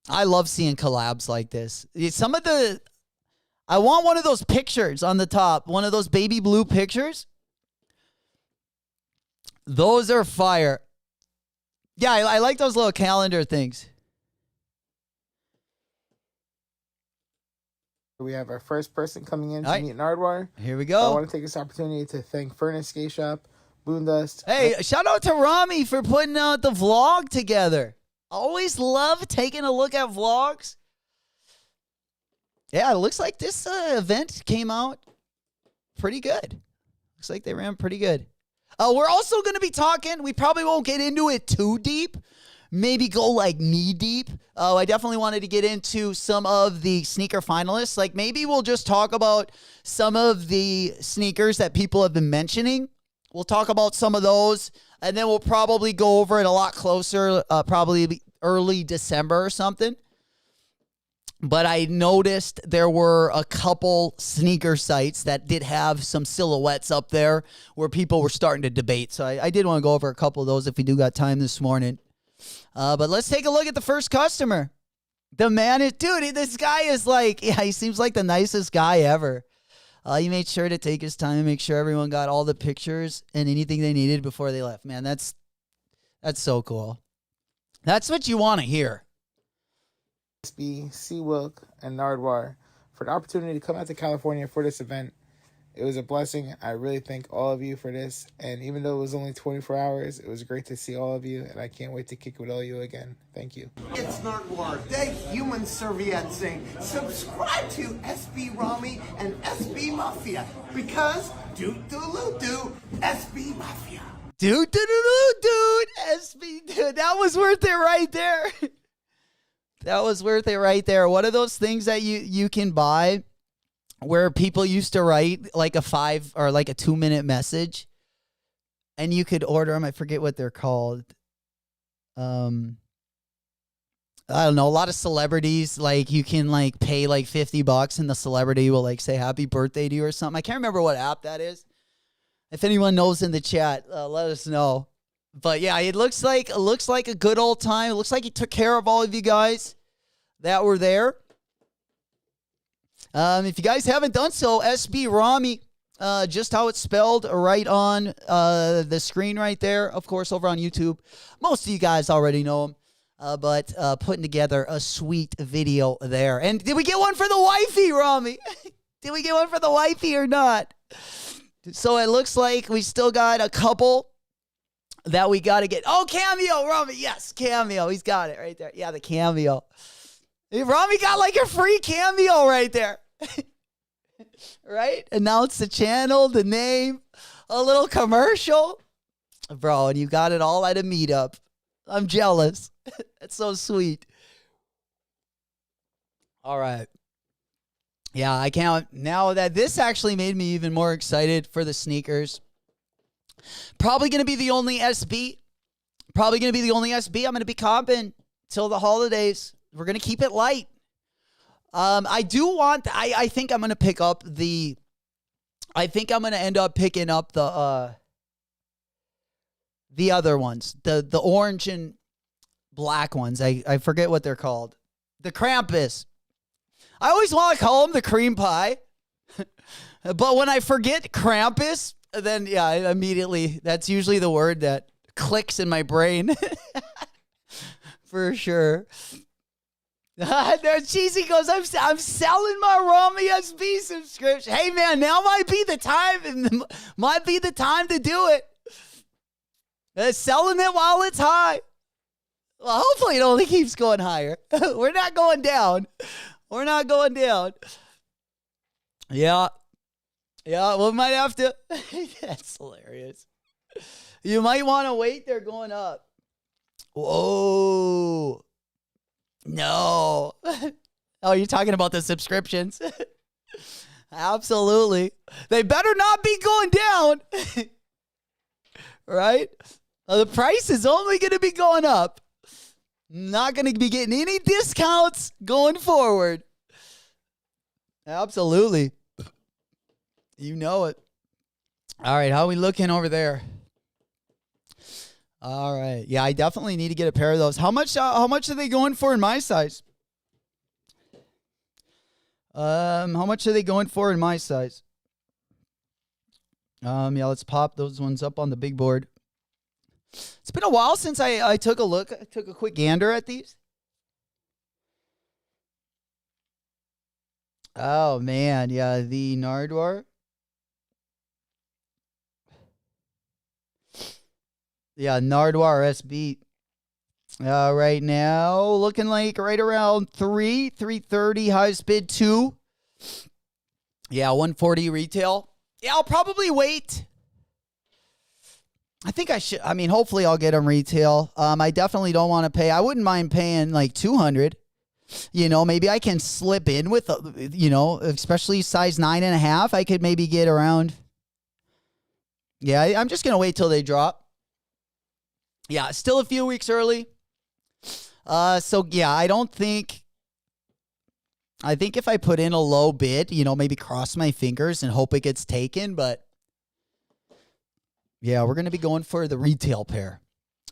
I love seeing collabs like this. I want one of those pictures on the top, one of those baby blue pictures. Those are fire. Yeah, I like those little calendar things. We have our first person coming in to All right. meet Nardwuar. Here we I go. want to take this opportunity to thank Furnace Skate Shop, Boondust. Hey, shout out to Rami for putting out the vlog together. Always love taking a look at vlogs. Yeah, it looks like this event came out pretty good. Looks like they ran pretty good. We're also going to be talking. We probably won't get into it too deep. Maybe go like knee deep. I definitely wanted to get into some of the sneaker finalists. Like maybe we'll just talk about some of the sneakers that people have been mentioning. We'll talk about some of those, and then we'll probably go over it a lot closer, probably early December or something. But I noticed there were a couple sneaker sites that did have some silhouettes up there where people were starting to debate. So I did want to go over a couple of those if we do got time this morning. But let's take a look at the first customer. The man is, dude, this guy is like, yeah, he seems like the nicest guy ever. He made sure to take his time and make sure everyone got all the pictures and anything they needed before they left. Man, that's so cool. That's what you want to hear. SB, Seawilk, and Nardwuar for the opportunity to come out to California for this event It was a blessing. I really thank all of you for this. And even though it was only 24 hours, it was great to see all of you. And I can't wait to kick with all you again. Thank you. It's Nardwar, the human serviette saying, subscribe to SB Rami and SB Mafia because do SB Mafia. Dude, SB, dude, that was worth it right there. That was worth it right there. One of those things that you can buy where people used to write like a 5 or like a 2-minute message, and you could order them. I forget what they're called. I don't know. A lot of celebrities, like you can like pay like $50 and the celebrity will like say happy birthday to you or something. I can't remember what app that is. If anyone knows in the chat, let us know. But yeah, it looks like a good old time. It looks like he took care of all of you guys that were there. If you guys haven't done so, SB Rami, just how it's spelled right on the screen right there. Of course, over on YouTube. Most of you guys already know him. But putting together a sweet video there. And did we get one for the wifey, Rami? Did we get one for the wifey or not? So it looks like we still got a couple that we got to get. Oh, Cameo, Rami. Yes, Cameo. He's got it right there. Yeah, the Cameo. Rami got like a free Cameo right there. Right? Announce the channel, the name, a little commercial. Bro, and you got it all at a meetup. I'm jealous. That's so sweet. All right. Yeah, I can't. Now that this actually made me even more excited for the sneakers. Probably going to be the only SB. I'm going to be comping till the holidays. We're going to keep it light. I think I'm going to pick up the, I think I'm going to end up picking up the other ones, the orange and black ones. I forget what they're called. The Krampus. I always want to call them the cream pie. But when I forget Krampus, then yeah, immediately, that's usually the word that clicks in my brain. For sure. There, Cheesy goes, I'm selling my Rami SB subscription. Hey man, now might be the time to do it. Selling it while it's high. Well, hopefully it only keeps going higher. We're not going down. Yeah. Yeah, we might have to. That's hilarious. You might want to wait. They're going up. Whoa. No. Oh, you're talking about the subscriptions? Absolutely. They better not be going down. Right? The price is only going to be going up. Not going to be getting any discounts going forward. Absolutely. You know it. All right, how are we looking over there? All right. Yeah, I definitely need to get a pair of those. How much are they going for in my size? How much are they going for in my size? Yeah, let's pop those ones up on the big board. It's been a while since I took a look. I took a quick gander at these. Oh, man. Yeah, the Nardwar. Yeah, Nardwar SB. Right now, looking like right around 330, highest bid 2. Yeah, 140 retail. Yeah, I'll probably wait. I think I should. I mean, hopefully I'll get them retail. I definitely don't want to pay. I wouldn't mind paying like 200. You know, maybe I can slip in with, especially size 9.5. I could maybe get around. Yeah, I'm just going to wait till they drop. Yeah, still a few weeks early. So, yeah, I think if I put in a low bid, maybe cross my fingers and hope it gets taken. But, yeah, we're going to be going for the retail pair.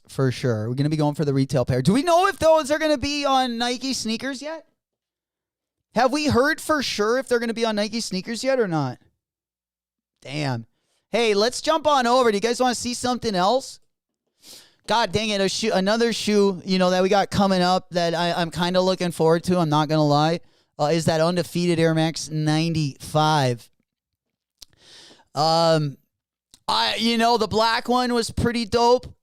For sure. We're going to be going for the retail pair. Do we know if those are going to be on Nike sneakers yet? Have we heard for sure if they're going to be on Nike sneakers yet or not? Damn. Hey, let's jump on over. Do you guys want to see something else? God dang it, another shoe, that we got coming up that I'm kind of looking forward to, I'm not going to lie, is that undefeated Air Max 95. The black one was pretty dope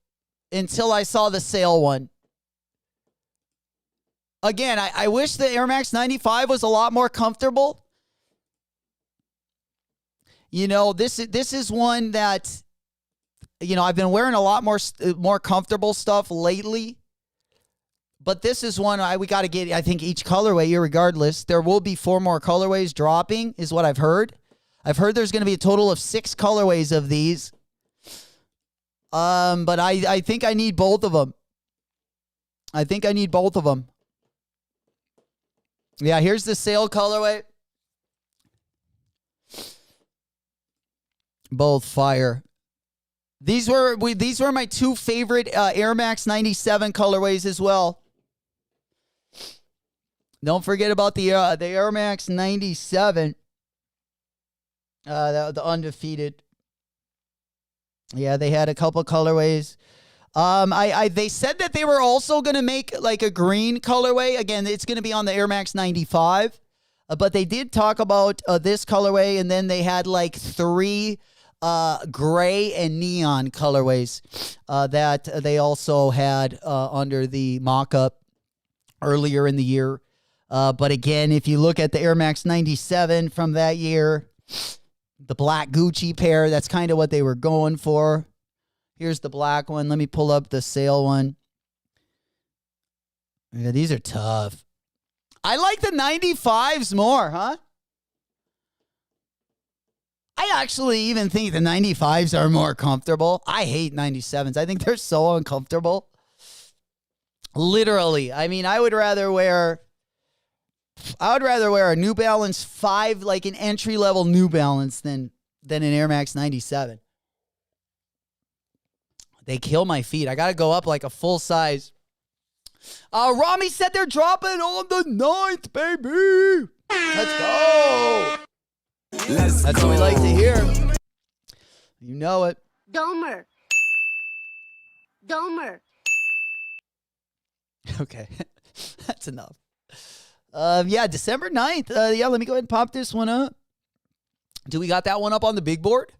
until I saw the sale one. Again, I wish the Air Max 95 was a lot more comfortable. This is one that, I've been wearing a lot more comfortable stuff lately. But this is one we got to get, I think, each colorway, irregardless. There will be 4 more colorways dropping, is what I've heard. I've heard there's going to be a total of 6 colorways of these. But I think I need both of them. Yeah, here's the sale colorway. Both fire. These were my 2 favorite Air Max 97 colorways as well. Don't forget about the Air Max 97. The undefeated. Yeah, they had a couple colorways. They said that they were also going to make like a green colorway. Again, it's going to be on the Air Max 95. But they did talk about this colorway, and then they had like 3 gray and neon colorways that they also had under the mock-up earlier in the year. But again, if you look at the Air Max 97 from that year, the black Gucci pair, that's kind of what they were going for. Here's the black one. Let me pull up the sale one. Yeah, these are tough. I like the 95s more, huh? I actually even think the 95s are more comfortable. I hate 97s. I think they're so uncomfortable. Literally. I mean, I would rather wear a New Balance 5, like an entry-level New Balance, than an Air Max 97. They kill my feet. I got to go up like a full size. Rami said they're dropping on the 9th, baby. Let's go. That's what we like to hear. You know it. Domer. Okay. That's enough. December 9th. Let me go ahead and pop this one up. Do we got that one up on the big board?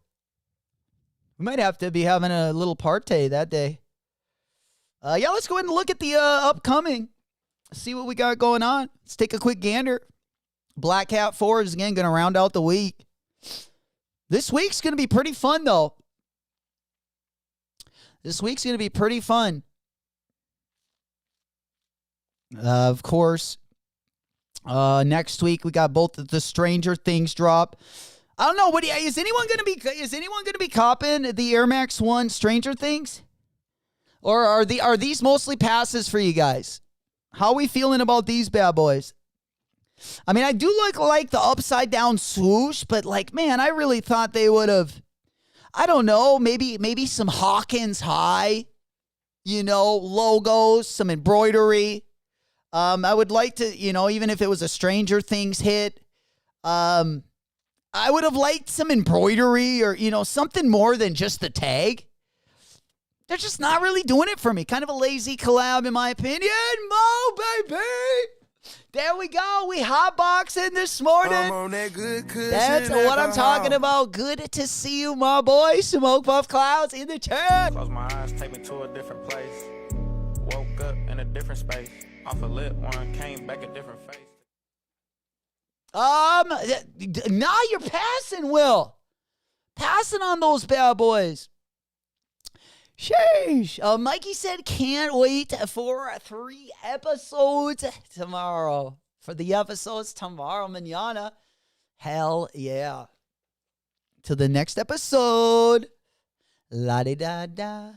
We might have to be having a little party that day. Let's go ahead and look at the upcoming. See what we got going on. Let's take a quick gander. Black Hat 4 is again going to round out the week. This week's going to be pretty fun, though. Of course, next week we got both the Stranger Things drop. I don't know. Is anyone going to be copping the Air Max 1 Stranger Things? Or are these mostly passes for you guys? How are we feeling about these bad boys? I mean, I do like the upside down swoosh, but like, man, I really thought they would have, I don't know, maybe some Hawkins High, logos, some embroidery. I would like to, even if it was a Stranger Things hit, I would have liked some embroidery or, something more than just the tag. They're just not really doing it for me. Kind of a lazy collab, in my opinion. Mo, baby. There we go. We hotboxing this morning. That's what I'm talking about. Good to see you, my boy. Smoke Puff Clouds in the chat. Close my eyes, take me to a different place. Woke up in a different space. Off a lit one, came back a different face. Now you're passing, Will. Passing on those bad boys. Sheesh. Mikey said can't wait for 3 episodes tomorrow. For the episodes tomorrow, mañana. Hell yeah. To the next episode. La-di-da-da.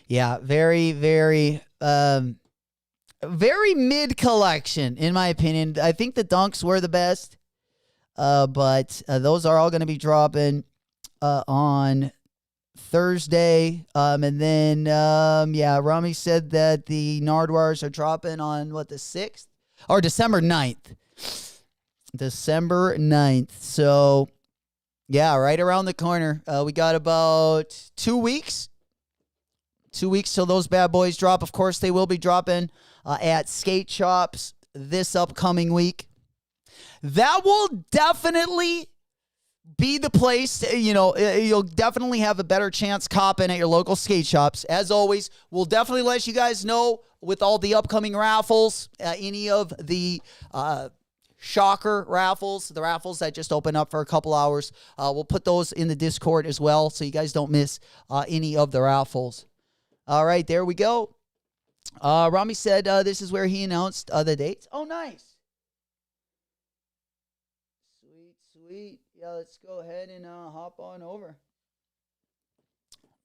Yeah, very, very, very mid collection, in my opinion. I think the Dunks were the best. But those are all going to be dropping on Thursday. And then, Rami said that the Nardwars are dropping on, the 6th? Or December 9th. December 9th. So, yeah, right around the corner. We got about 2 weeks. 2 weeks till those bad boys drop. Of course, they will be dropping at skate shops this upcoming week. That will definitely be the place. You'll definitely have a better chance copping at your local skate shops. As always, we'll definitely let you guys know with all the upcoming raffles, any of the shocker raffles, the raffles that just open up for a couple hours. We'll put those in the Discord as well, so you guys don't miss any of the raffles. All right, there we go. Rami said this is where he announced the dates. Oh, nice. Sweet. Yeah, let's go ahead and hop on over.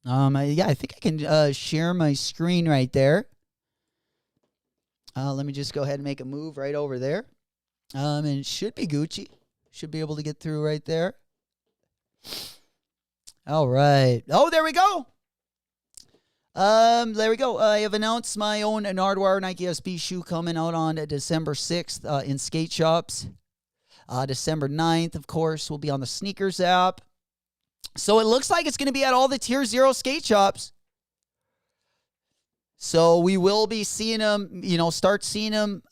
I think I can share my screen right there. Let me just go ahead and make a move right over there. And it should be Gucci. Should be able to get through right there. All right. Oh, there we go. There we go. I have announced my own Nardwuar Nike SB shoe coming out on December 6th in skate shops. December 9th, of course, will be on the Sneakers app. So it looks like it's going to be at all the Tier 0 skate shops. So we will be seeing them, start seeing them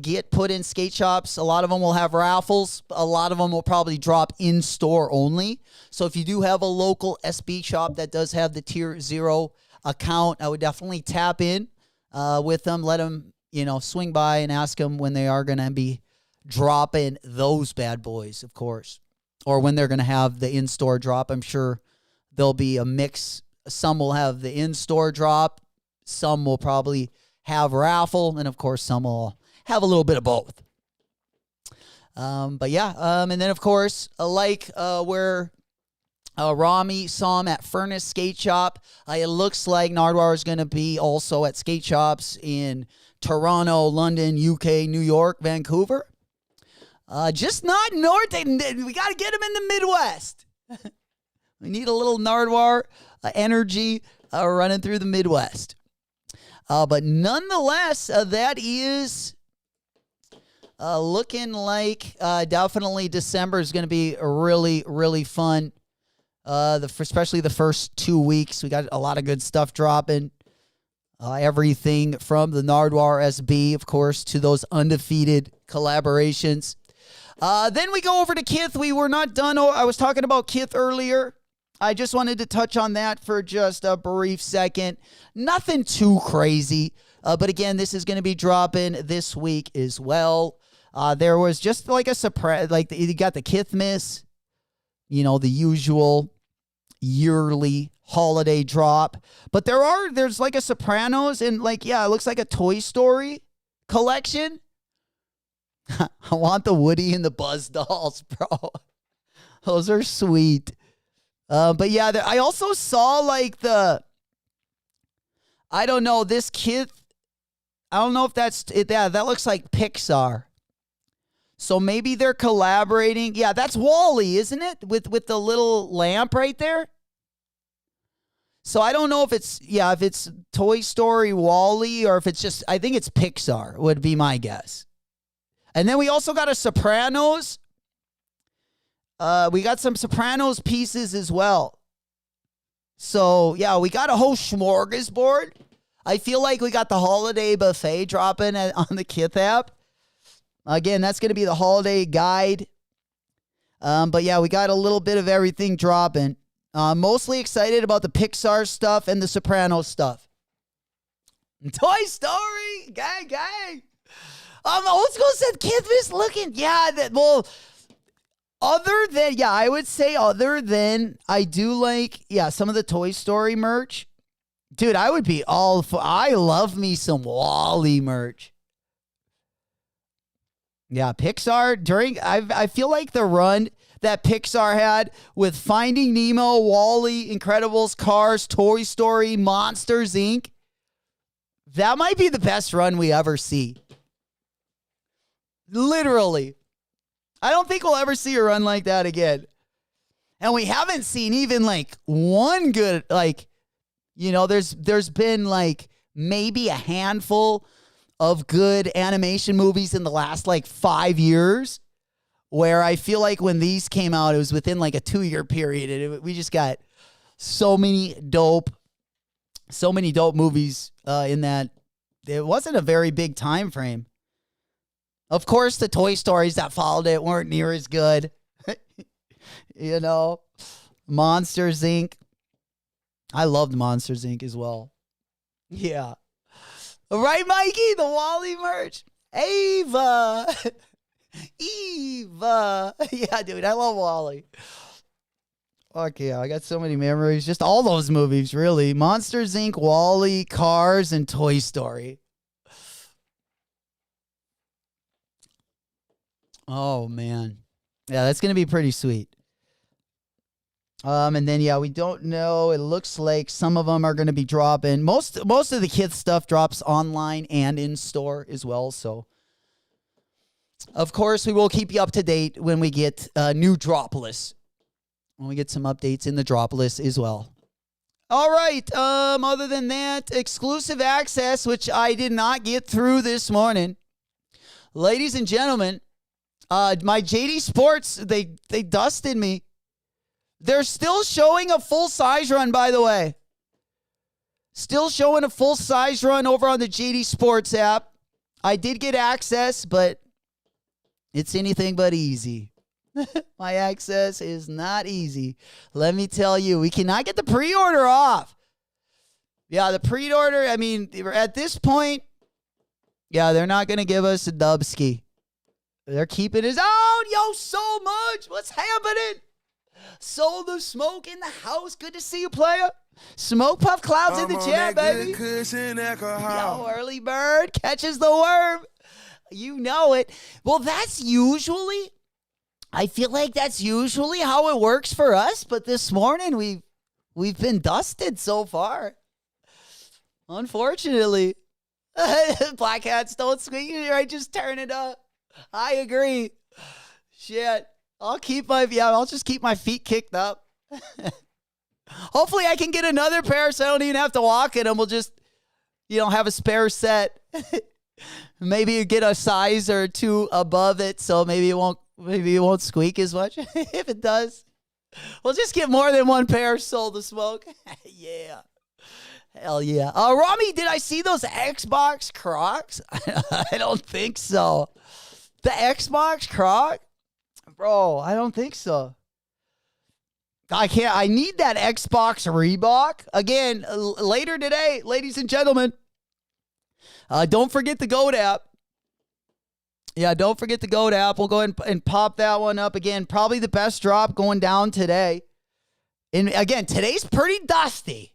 get put in skate shops. A lot of them will have raffles. A lot of them will probably drop in-store only. So if you do have a local SB shop that does have the Tier 0 account, I would definitely tap in with them. Let them, swing by and ask them when they are going to be dropping those bad boys, of course. Or when they're going to have the in-store drop. I'm sure there'll be a mix. Some will have the in-store drop. Some will probably have raffle. And, of course, some will have a little bit of both. And then, of course, where Rami saw him at Furnace Skate Shop, it looks like Nardwuar is going to be also at skate shops in Toronto, London, UK, New York, Vancouver. Just not north. We got to get him in the Midwest. We need a little Nardwuar energy running through the Midwest. But nonetheless, that is looking like definitely December is going to be really, really fun. Especially the first 2 weeks. We got a lot of good stuff dropping. Everything from the Nardwuar SB, of course, to those undefeated collaborations. Then we go over to Kith. We were not done. I was talking about Kith earlier. I just wanted to touch on that for just a brief second. Nothing too crazy. But again, this is going to be dropping this week as well. There was just like a surprise. Like you got the Kith Miss, the usual yearly holiday drop. But there's like a Sopranos and it looks like a Toy Story collection. I want the Woody and the Buzz dolls, bro. Those are sweet. I also saw I don't know, this kid. I don't know if that's it. Yeah, that looks like Pixar. So maybe they're collaborating. Yeah, that's WALL-E, isn't it? With the little lamp right there. So I don't know if it's Toy Story, WALL-E, or if it's just, I think it's Pixar would be my guess. And then we also got a Sopranos. We got some Sopranos pieces as well. So, yeah, we got a whole smorgasbord. I feel like we got the holiday buffet dropping on the Kith app. Again, that's going to be the holiday guide. We got a little bit of everything dropping. Mostly excited about the Pixar stuff and the Sopranos stuff. Toy Story, gang. Old School said Kith is looking. Yeah, I would say other than I do like, some of the Toy Story merch. Dude, I would be all for, I love me some WALL-E merch. Yeah, Pixar, I feel like the run that Pixar had with Finding Nemo, WALL-E, Incredibles, Cars, Toy Story, Monsters, Inc. That might be the best run we ever see. Literally. I don't think we'll ever see a run like that again. And we haven't seen even one good, there's been maybe a handful of good animation movies in the last 5 years where I feel like when these came out, it was within a 2-year period. And we just got so many dope movies in that. It wasn't a very big time frame. Of course, the Toy Stories that followed it weren't near as good. You know, Monsters Inc. I loved Monsters Inc. as well. Yeah. Right, Mikey? The Wally merch. Ava. Eva. Yeah, dude, I love Wally. Fuck yeah, I got so many memories. Just all those movies, really. Monsters Inc., Wall-E, Cars, and Toy Story. Oh, man. Yeah, that's going to be pretty sweet. And then, yeah, we don't know. It looks like some of them are going to be dropping. Most of the kids' stuff drops online and in store as well. So, of course, we will keep you up to date when we get new Dropolis. When we get some updates in the Dropolis as well. All right. Other than that, exclusive access, which I did not get through this morning. Ladies and gentlemen, my JD Sports, they dusted me. They're still showing a full-size run, by the way. Still showing a full-size run over on the JD Sports app. I did get access, but it's anything but easy. My access is not easy. Let me tell you, we cannot get the pre-order off. Yeah, the pre-order, I mean, at this point, yeah, they're not going to give us a Dubsky. They're keeping his out. Yo, so much. What's happening? Soul the Smoke in the house. Good to see you, player. Smoke Puff Clouds in the chat, baby. Yo, early bird catches the worm. You know it. Well, that's usually, I feel like that's usually how it works for us. But this morning, we've been dusted so far. Unfortunately. Black hats don't squeak. Right, just turn it up. I agree. Shit. I'll just keep my feet kicked up. Hopefully I can get another pair so I don't even have to walk in them. We'll just, have a spare set. Maybe you get a size or two above it, so maybe it won't squeak as much. If it does, we'll just get more than one pair sold to smoke. Yeah. Hell yeah. Rami, did I see those Xbox Crocs? I don't think so. The Xbox Croc? Bro, I don't think so. I need that Xbox Reebok. Again, later today, ladies and gentlemen, don't forget the GOAT app. Yeah, don't forget the GOAT app. We'll go ahead and pop that one up again. Probably the best drop going down today. And again, today's pretty dusty.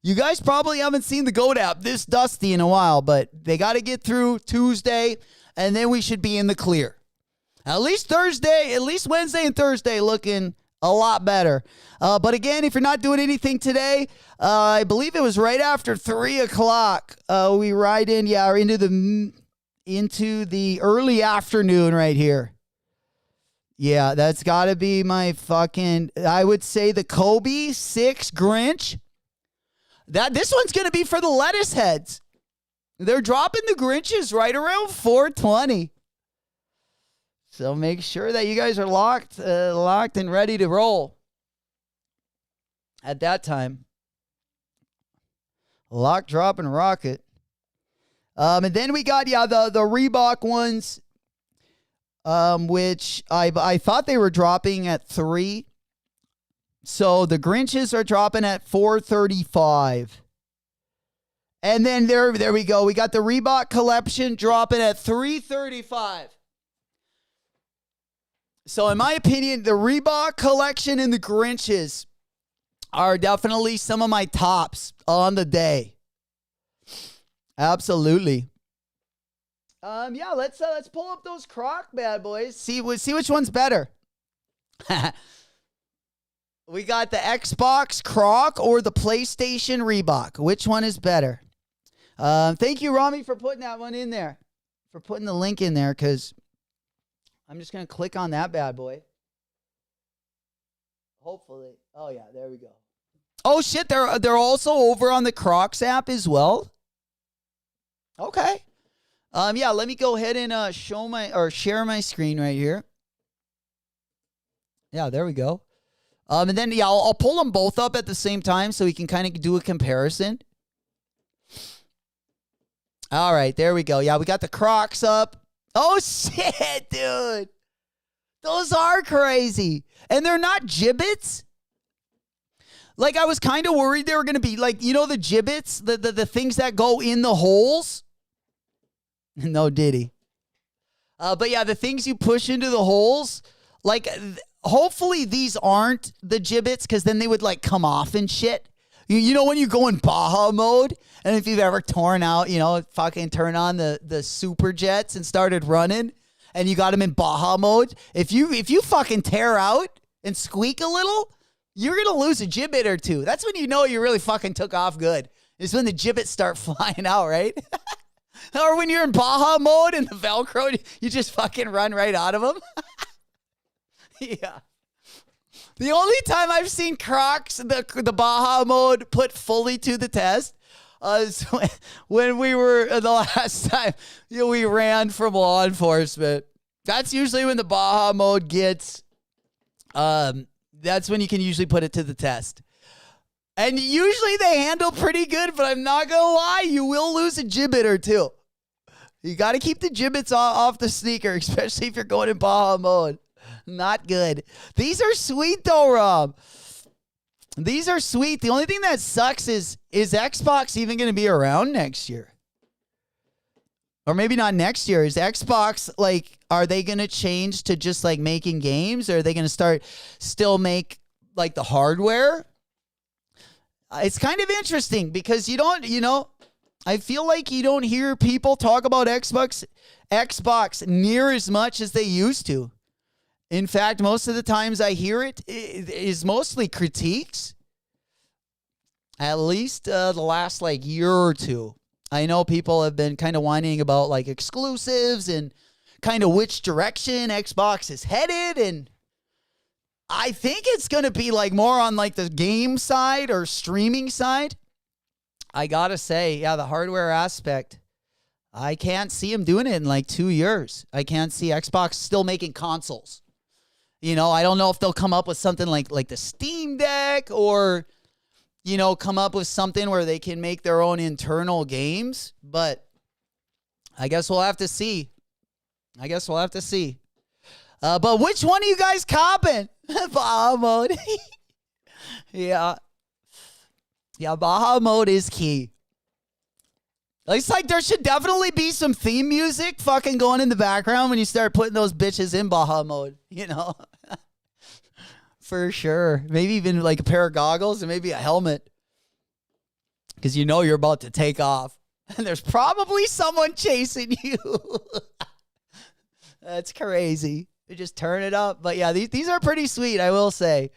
You guys probably haven't seen the GOAT app this dusty in a while, but they got to get through Tuesday, and then we should be in the clear. At least Wednesday and Thursday looking a lot better. But again, if you're not doing anything today, I believe it was right after 3 o'clock. We ride in, into the early afternoon right here. Yeah, that's got to be my fucking, I would say the Kobe 6 Grinch. This one's going to be for the lettuce heads. They're dropping the Grinches right around 420. So make sure that you guys are locked and ready to roll at that time. Lock, drop, and rocket. And then we got, the Reebok ones, which I thought they were dropping at 3. So the Grinches are dropping at 435. And then there we go. We got the Reebok collection dropping at 335. So in my opinion, the Reebok collection and the Grinches are definitely some of my tops on the day. Absolutely. Let's pull up those Croc bad boys. See which one's better. We got the Xbox Croc or the PlayStation Reebok. Which one is better? Thank you, Rami, for putting that one in there. For putting the link in there, because I'm just going to click on that bad boy. Hopefully. Oh, yeah, there we go. Oh, shit, they're also over on the Crocs app as well? Okay. Let me go ahead and share my screen right here. Yeah, there we go. And then, I'll pull them both up at the same time so we can kind of do a comparison. All right, there we go. Yeah, we got the Crocs up. Oh, shit, dude. Those are crazy. And they're not gibbets. Like, I was kind of worried they were going to be like, you know, the gibbets, the things that go in the holes. No diddy. But yeah, the things you push into the holes, like, hopefully these aren't the gibbets, because then they would like come off and shit. You know, when you go in Baja mode, and if you've ever torn out, you know, fucking turn on the super jets and started running, and you got them in Baja mode, if you fucking tear out and squeak a little, you're going to lose a gibbet or two. That's when you know you really fucking took off good. Is when the gibbets start flying out, right? Or when you're in Baja mode and the Velcro, you just fucking run right out of them. Yeah. The only time I've seen Crocs, the Baja mode, put fully to the test is when we were, the last time we ran from law enforcement. That's usually when the Baja mode gets, that's when you can usually put it to the test. And usually they handle pretty good, but I'm not going to lie, you will lose a gibbet or two. You got to keep the gibbets off the sneaker, especially if you're going in Baja mode. Not good. These are sweet though, Rob. These are sweet. The only thing that sucks is Xbox even going to be around next year? Or maybe not next year. Is Xbox, like, are they going to change to just like making games? Or are they going to still make like the hardware? It's kind of interesting because you don't, you know, I feel like you don't hear people talk about Xbox near as much as they used to. In fact, most of the times I hear it is mostly critiques. At least the last like year or two. I know people have been kind of whining about like exclusives and kind of which direction Xbox is headed. And I think it's going to be like more on like the game side or streaming side. I got to say, yeah, the hardware aspect, I can't see them doing it in like 2 years. I can't see Xbox still making consoles. You know, I don't know if they'll come up with something like the Steam Deck or, you know, come up with something where they can make their own internal games. But I guess we'll have to see. But which one are you guys copping? Baja mode. Yeah. Yeah, Baja mode is key. It's like there should definitely be some theme music fucking going in the background when you start putting those bitches in Baja mode, you know? For sure. Maybe even like a pair of goggles and maybe a helmet. Because you know you're about to take off. And there's probably someone chasing you. That's crazy. You just turn it up. But yeah, these are pretty sweet, I will say.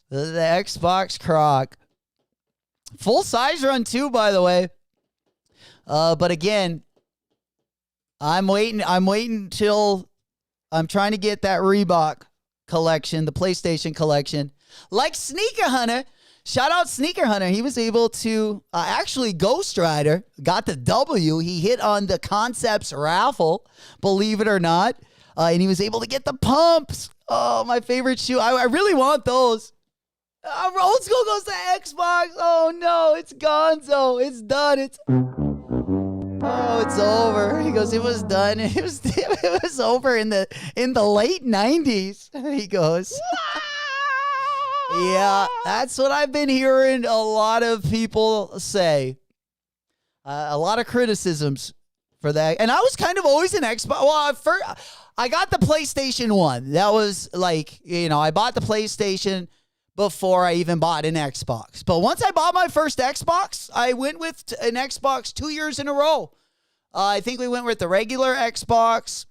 The Xbox Croc. Full size run too, by the way. But again, I'm waiting till I'm trying to get that Reebok collection, the PlayStation collection. Like Sneaker Hunter. Shout out Sneaker Hunter. He was able to actually Ghost Rider got the W. He hit on the Concepts raffle, believe it or not. And he was able to get the pumps. Oh, my favorite shoe. I really want those. Old school goes to Xbox. Oh no, it's gonzo. It's done. It's over. He goes, it was done. It was over in the late 90s. He goes. Yeah, that's what I've been hearing a lot of people say. A lot of criticisms for that. And I was kind of always an Xbox. Well, I got the PlayStation 1. That was like, you know, I bought the PlayStation before I even bought an Xbox. But once I bought my first Xbox, I went with an Xbox 2 years in a row. I think we went with the regular Xbox.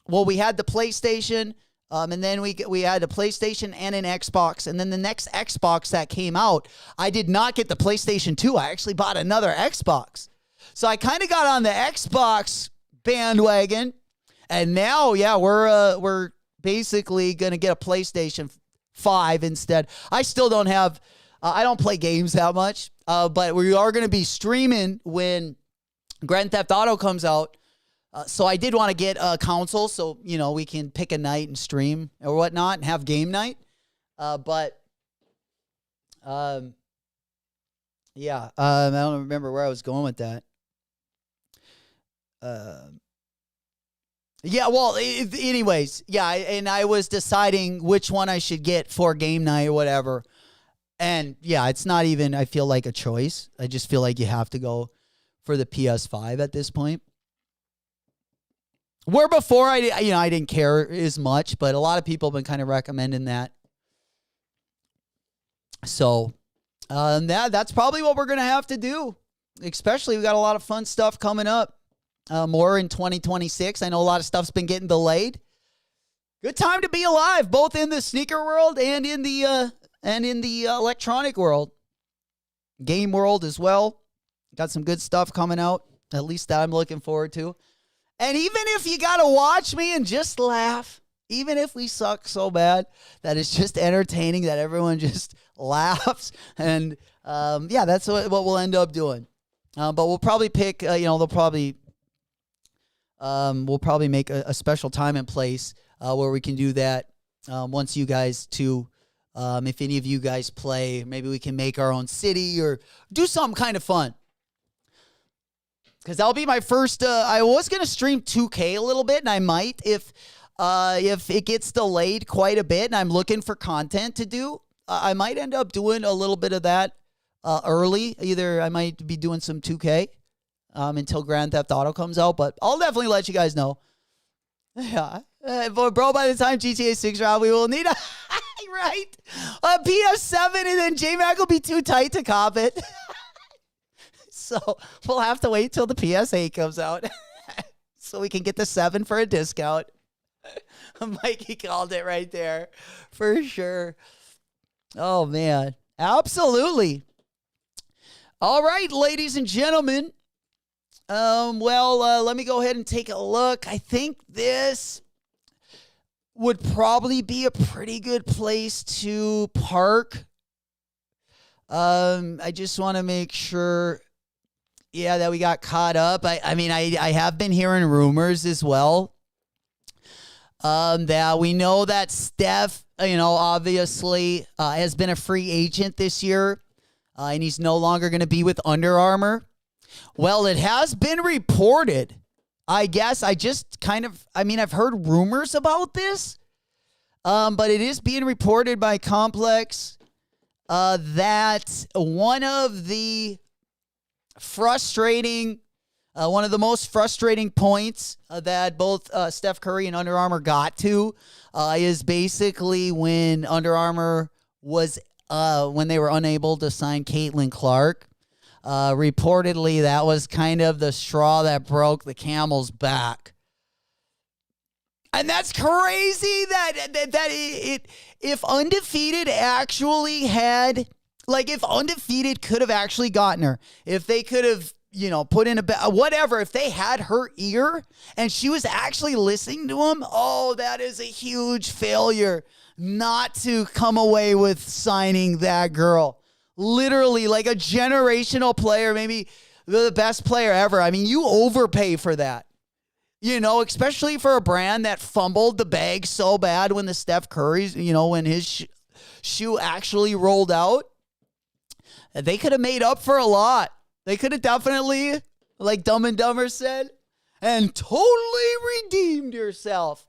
Well, we had the PlayStation, and then we had a PlayStation and an Xbox. And then the next Xbox that came out, I did not get the PlayStation 2. I actually bought another Xbox. So I kind of got on the Xbox bandwagon. And now, yeah, we're basically going to get a PlayStation 5 instead. I still don't have, I don't play games that much, but we are going to be streaming when Grand Theft Auto comes out. So I did want to get a console so, you know, we can pick a night and stream or whatnot and have game night. Yeah, I don't remember where I was going with that. Yeah, well, anyways, yeah, and I was deciding which one I should get for game night or whatever. And yeah, it's not even, I feel like, a choice. I just feel like you have to go for the PS5 at this point. Where before I didn't care as much, but a lot of people have been kind of recommending that. So that's probably what we're going to have to do. Especially, we got a lot of fun stuff coming up. More in 2026. I know a lot of stuff's been getting delayed. Good time to be alive, both in the sneaker world and in the electronic world, game world as well. Got some good stuff coming out. At least that I'm looking forward to. And even if you got to watch me and just laugh, even if we suck so bad that it's just entertaining, that everyone just laughs. And that's what we'll end up doing. But we'll probably pick, we'll probably make a special time and place where we can do that once you guys too. If any of you guys play, maybe we can make our own city or do something kind of fun. Because that'll be my first. I was gonna stream 2K a little bit, and I might if it gets delayed quite a bit, and I'm looking for content to do. I might end up doing a little bit of that early. Either I might be doing some 2K until Grand Theft Auto comes out, but I'll definitely let you guys know. Yeah, bro. By the time GTA 6 out, we will need a PS7, and then JMac will be too tight to cop it. So we'll have to wait till the PS8 comes out so we can get the 7 for a discount. Mikey called it right there for sure. Oh, man. Absolutely. All right, ladies and gentlemen. Let me go ahead and take a look. I think this would probably be a pretty good place to park. I just want to make sure, that we got caught up. I have been hearing rumors as well. That we know that Steph, obviously has been a free agent this year. And he's no longer going to be with Under Armour. Well, it has been reported. I guess I've heard rumors about this. But it is being reported by Complex that one of the most frustrating points that both Steph Curry and Under Armour got to is basically when Under Armour was when they were unable to sign Caitlin Clark. Reportedly, that was kind of the straw that broke the camel's back. And that's crazy that if Undefeated actually had, if Undefeated could have actually gotten her, if they could have, put in whatever, if they had her ear and she was actually listening to him, that is a huge failure not to come away with signing that girl. Literally, like a generational player, maybe the best player ever. I mean, you overpay for that. Especially for a brand that fumbled the bag so bad when the Steph Curry's, when his shoe actually rolled out. They could have made up for a lot. They could have definitely, like Dumb and Dumber said, and totally redeemed yourself.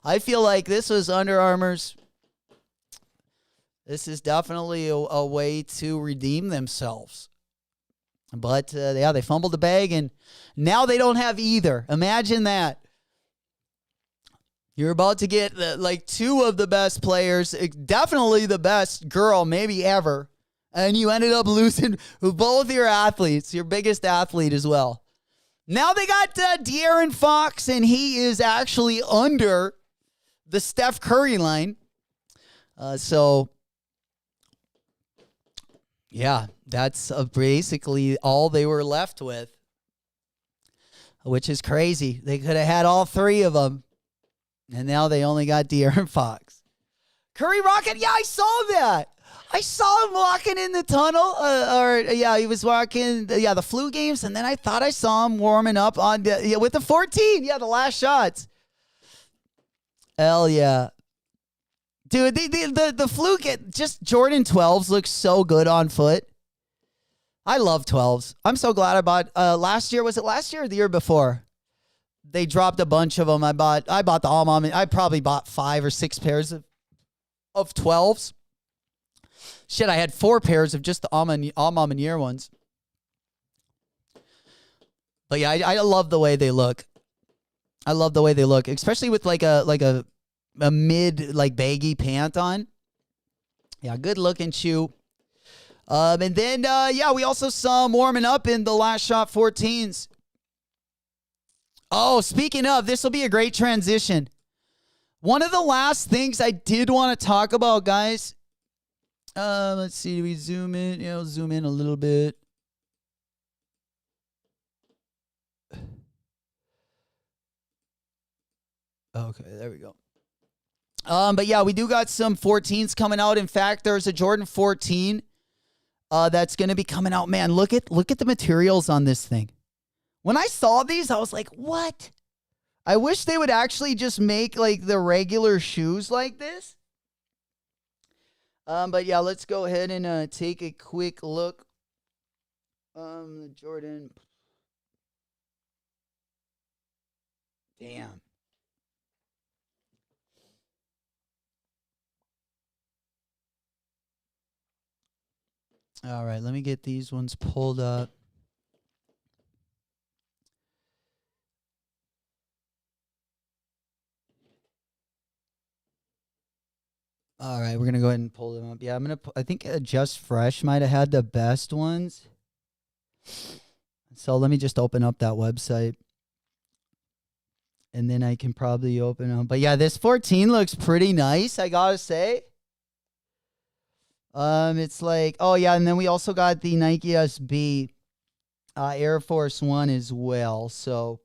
I feel like this was Under Armour's. This is definitely a way to redeem themselves. But, they fumbled the bag, and now they don't have either. Imagine that. You're about to get, two of the best players, definitely the best girl maybe ever, and you ended up losing both your athletes, your biggest athlete as well. Now they got De'Aaron Fox, and he is actually under the Steph Curry line. Yeah, that's basically all they were left with, which is crazy. They could have had all three of them, and now they only got De'Aaron Fox. Curry Rocket, yeah, I saw that. I saw him walking in the tunnel, he was walking, the flu games, and then I thought I saw him warming up with the 14, the last shots. Hell yeah. Dude, the fluke, just Jordan 12s look so good on foot. I love 12s. I'm so glad I bought, last year, was it last year or the year before? They dropped a bunch of them. I bought the Alma. I probably bought 5 or 6 pairs of 12s. Shit, I had 4 pairs of just the Alma Manier ones. But yeah, I love the way they look. I love the way they look, especially with like a mid like baggy pant on. Yeah, good looking shoe. And then we also saw them warming up in the Last Shot 14s. Oh, speaking of, this will be a great transition. One of the last things I did want to talk about, guys. Let's see, do we zoom in? Yeah, I'll zoom in a little bit. Okay, there we go. But yeah, we do got some 14s coming out. In fact, there's a Jordan 14 that's going to be coming out. Man, look at the materials on this thing. When I saw these, I was like, what? I wish they would actually just make like the regular shoes like this. But yeah, let's go ahead and take a quick look. The Jordan. Damn. All right, let me get these ones pulled up. All right, we're going to go ahead and pull them up. Yeah, I think Just Fresh might have had the best ones. So let me just open up that website. And then I can probably open up. But yeah, this 14 looks pretty nice, I got to say. It's like, oh yeah, and then we also got the Nike SB Air Force One as well. So,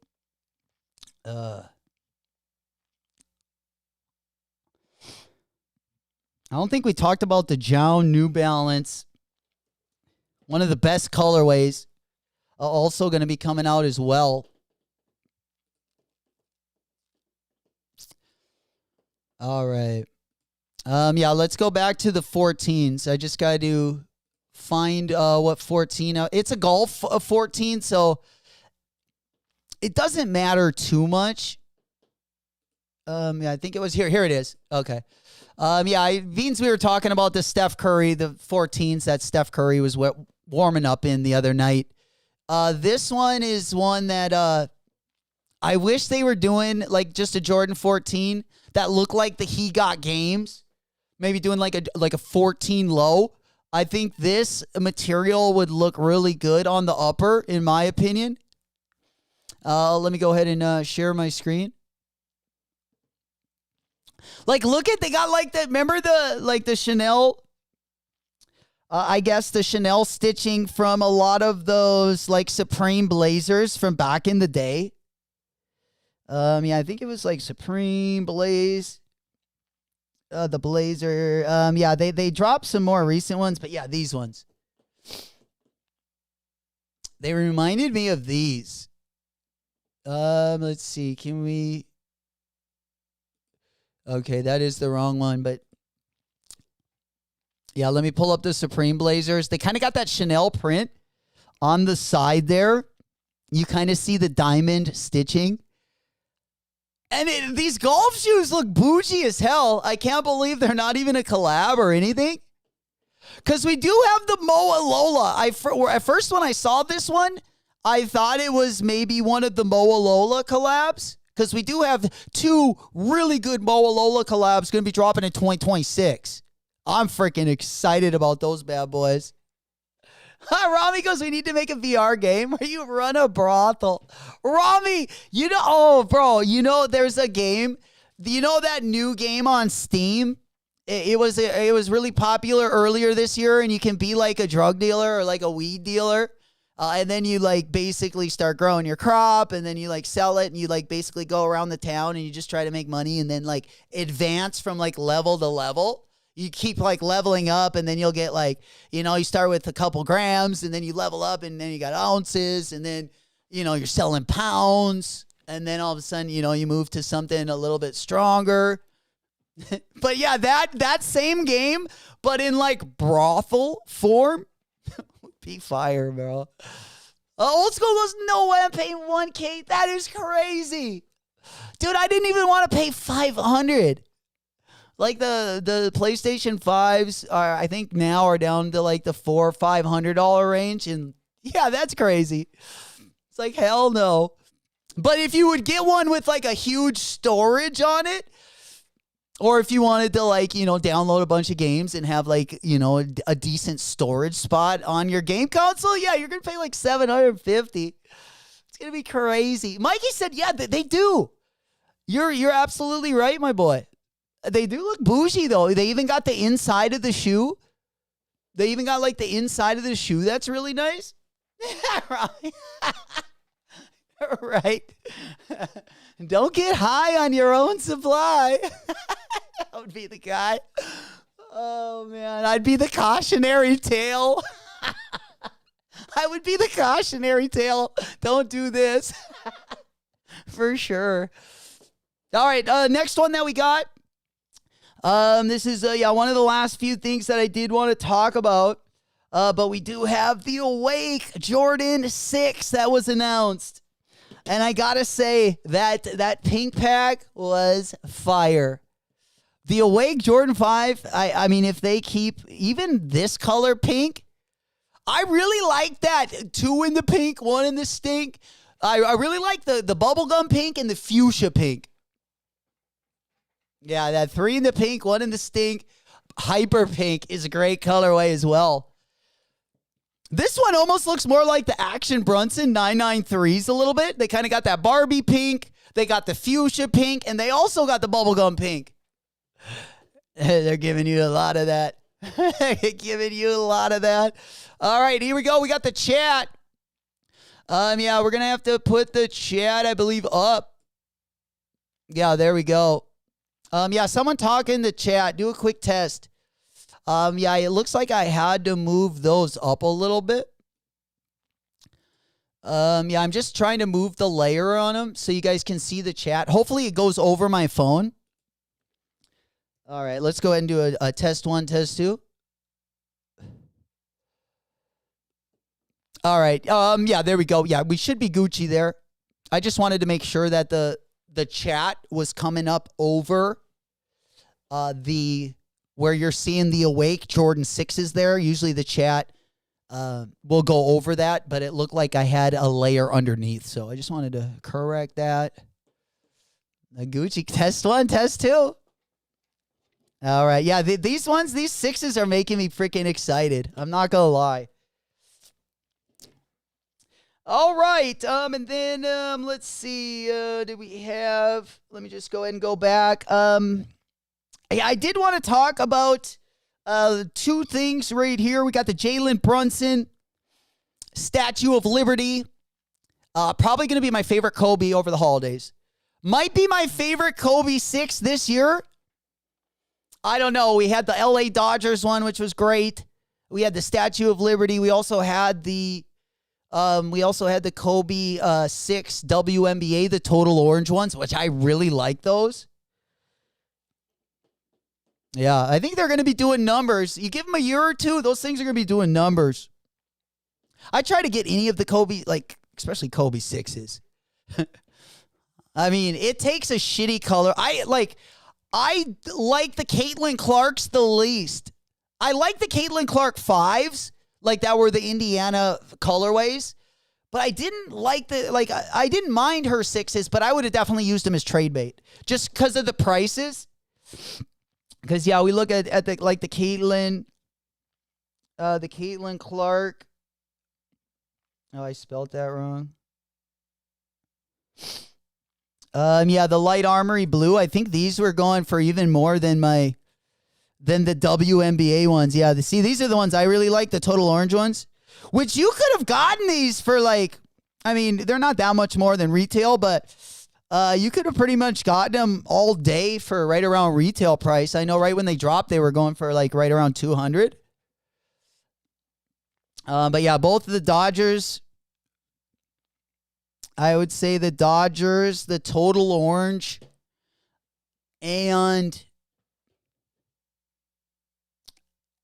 I don't think we talked about the Jown New Balance. One of the best colorways. Also going to be coming out as well. All right. Yeah, let's go back to the 14s. I just got to find what 14. It's a Golf 14, so it doesn't matter too much. Yeah, I think it was here. Here it is. Okay. Beans, we were talking about the Steph Curry, the 14s that Steph Curry was warming up in the other night. This one is one that I wish they were doing like just a Jordan 14 that looked like the He Got Games. Maybe doing like a 14 low. I think this material would look really good on the upper, in my opinion. Let me go ahead and share my screen. Like, they got like that. Remember the Chanel? I guess the Chanel stitching from a lot of those like Supreme blazers from back in the day. I think it was like Supreme Blaze. The Blazer. They dropped some more recent ones, but yeah, these ones. They reminded me of these. Let's see. Can we? Okay, that is the wrong one, but yeah, let me pull up the Supreme Blazers. They kind of got that Chanel print on the side there. You kind of see the diamond stitching. And these golf shoes look bougie as hell. I can't believe they're not even a collab or anything. Because we do have the Moa Lola. At first, when I saw this one, I thought it was maybe one of the Moa Lola collabs. Because we do have 2 really good Moa Lola collabs going to be dropping in 2026. I'm freaking excited about those bad boys. Rami goes, we need to make a VR game where you run a brothel. Rami, there's a game. You know that new game on Steam? It was really popular earlier this year, and you can be like a drug dealer or like a weed dealer. And then you like basically start growing your crop, and then you like sell it, and you like basically go around the town and you just try to make money and then like advance from like level to level. You keep like leveling up, and then you'll get like, you start with a couple grams, and then you level up, and then you got ounces, and then, you're selling pounds, and then all of a sudden, you move to something a little bit stronger. But yeah, that same game, but in like brothel form, would be fire, bro. Old school goes, no way I'm paying 1K. That is crazy. Dude, I didn't even want to pay 500. Like the PlayStation 5s are, I think now are down to like the $400 or $500 range. And yeah, that's crazy. It's like, hell no. But if you would get one with like a huge storage on it, or if you wanted to like, download a bunch of games and have like, a decent storage spot on your game console, yeah, you're going to pay like $750. It's going to be crazy. Mikey said, yeah, they do. You're absolutely right, my boy. They do look bougie though. They even got the inside of the shoe. They even got like the inside of the shoe. That's really nice. Right. Right. Don't get high on your own supply. That would be the guy. Oh, man. I'd be the cautionary tale. I would be the cautionary tale. Don't do this. For sure. All right. Next one that we got. This is one of the last few things that I did want to talk about. But we do have the Awake Jordan 6 that was announced. And I gotta say that pink pack was fire. The Awake Jordan 5, I mean, if they keep even this color pink, I really like that. 2 in the pink, 1 in the stink. I really like the bubblegum pink and the fuchsia pink. Yeah, that 3 in the pink, 1 in the stink. Hyper pink is a great colorway as well. This one almost looks more like the Action Bronson 993s a little bit. They kind of got that Barbie pink. They got the fuchsia pink. And they also got the bubblegum pink. They're giving you a lot of that. Giving you a lot of that. All right, here we go. We got the chat. Yeah, we're going to have to put the chat, I believe, up. Yeah, there we go. Yeah, someone talk in the chat. Do a quick test. Yeah, it looks like I had to move those up a little bit. Yeah, I'm just trying to move the layer on them so you guys can see the chat. Hopefully it goes over my phone. All right, let's go ahead and do a test 1, test 2. All right. Yeah, there we go. Yeah, we should be Gucci there. I just wanted to make sure that the chat was coming up over where you're seeing the Awake Jordan 6s there. Usually the chat will go over that, but it looked like I had a layer underneath. So I just wanted to correct that. The Gucci test 1, test 2. All right. Yeah, these 6s are making me freaking excited. I'm not going to lie. All right. And then let's see. Did we have? Let me just go ahead and go back. I did want to talk about 2 things right here. We got the Jalen Brunson Statue of Liberty. Probably going to be my favorite Kobe over the holidays. Might be my favorite Kobe 6 this year. I don't know. We had the LA Dodgers one, which was great. We had the Statue of Liberty. We also had the Kobe 6 WNBA, the total orange ones, which I really like those. Yeah, I think they're going to be doing numbers. You give them a year or 2, those things are going to be doing numbers. I try to get any of the Kobe, especially Kobe 6s. I mean, it takes a shitty color. I like the Caitlin Clarks the least. I like the Caitlin Clark 5s, that were the Indiana colorways. But I didn't like I didn't mind her 6s, but I would have definitely used them as trade bait. Just because of the prices. Because, yeah, we look at the Caitlin Clark. Oh, I spelled that wrong. Yeah, the Light Armory Blue. I think these were going for even more than the WNBA ones. Yeah, these are the ones I really like, the total orange ones. Which you could have gotten these for they're not that much more than retail, but you could have pretty much gotten them all day for right around retail price. I know right when they dropped, they were going for right around $200. But yeah, both of the Dodgers. I would say the Dodgers, the total orange, and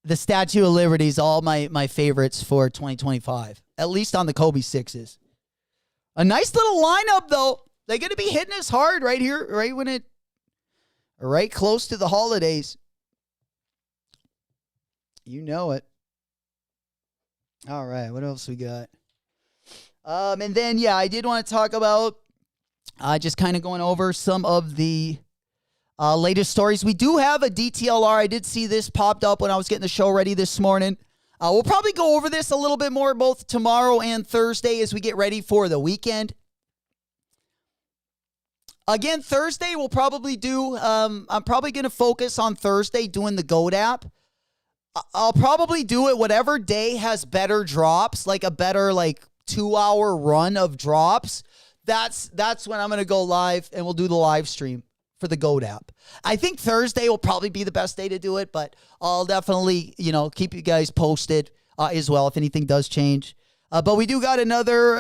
the Statue of Liberty is all my favorites for 2025. at least on the Kobe 6s. A nice little lineup, though. They're going to be hitting us hard right here, right close to the holidays. You know it. All right, what else we got? And then, yeah, I did want to talk about just kind of going over some of the latest stories. We do have a DTLR. I did see this popped up when I was getting the show ready this morning. We'll probably go over this a little bit more both tomorrow and Thursday as we get ready for the weekend. Again, Thursday we'll probably do, I'm probably going to focus on Thursday doing the GOAT app. I'll probably do it whatever day has better drops, like a better 2-hour run of drops. That's when I'm going to go live and we'll do the live stream for the GOAT app. I think Thursday will probably be the best day to do it, but I'll definitely, keep you guys posted as well if anything does change. But we do got another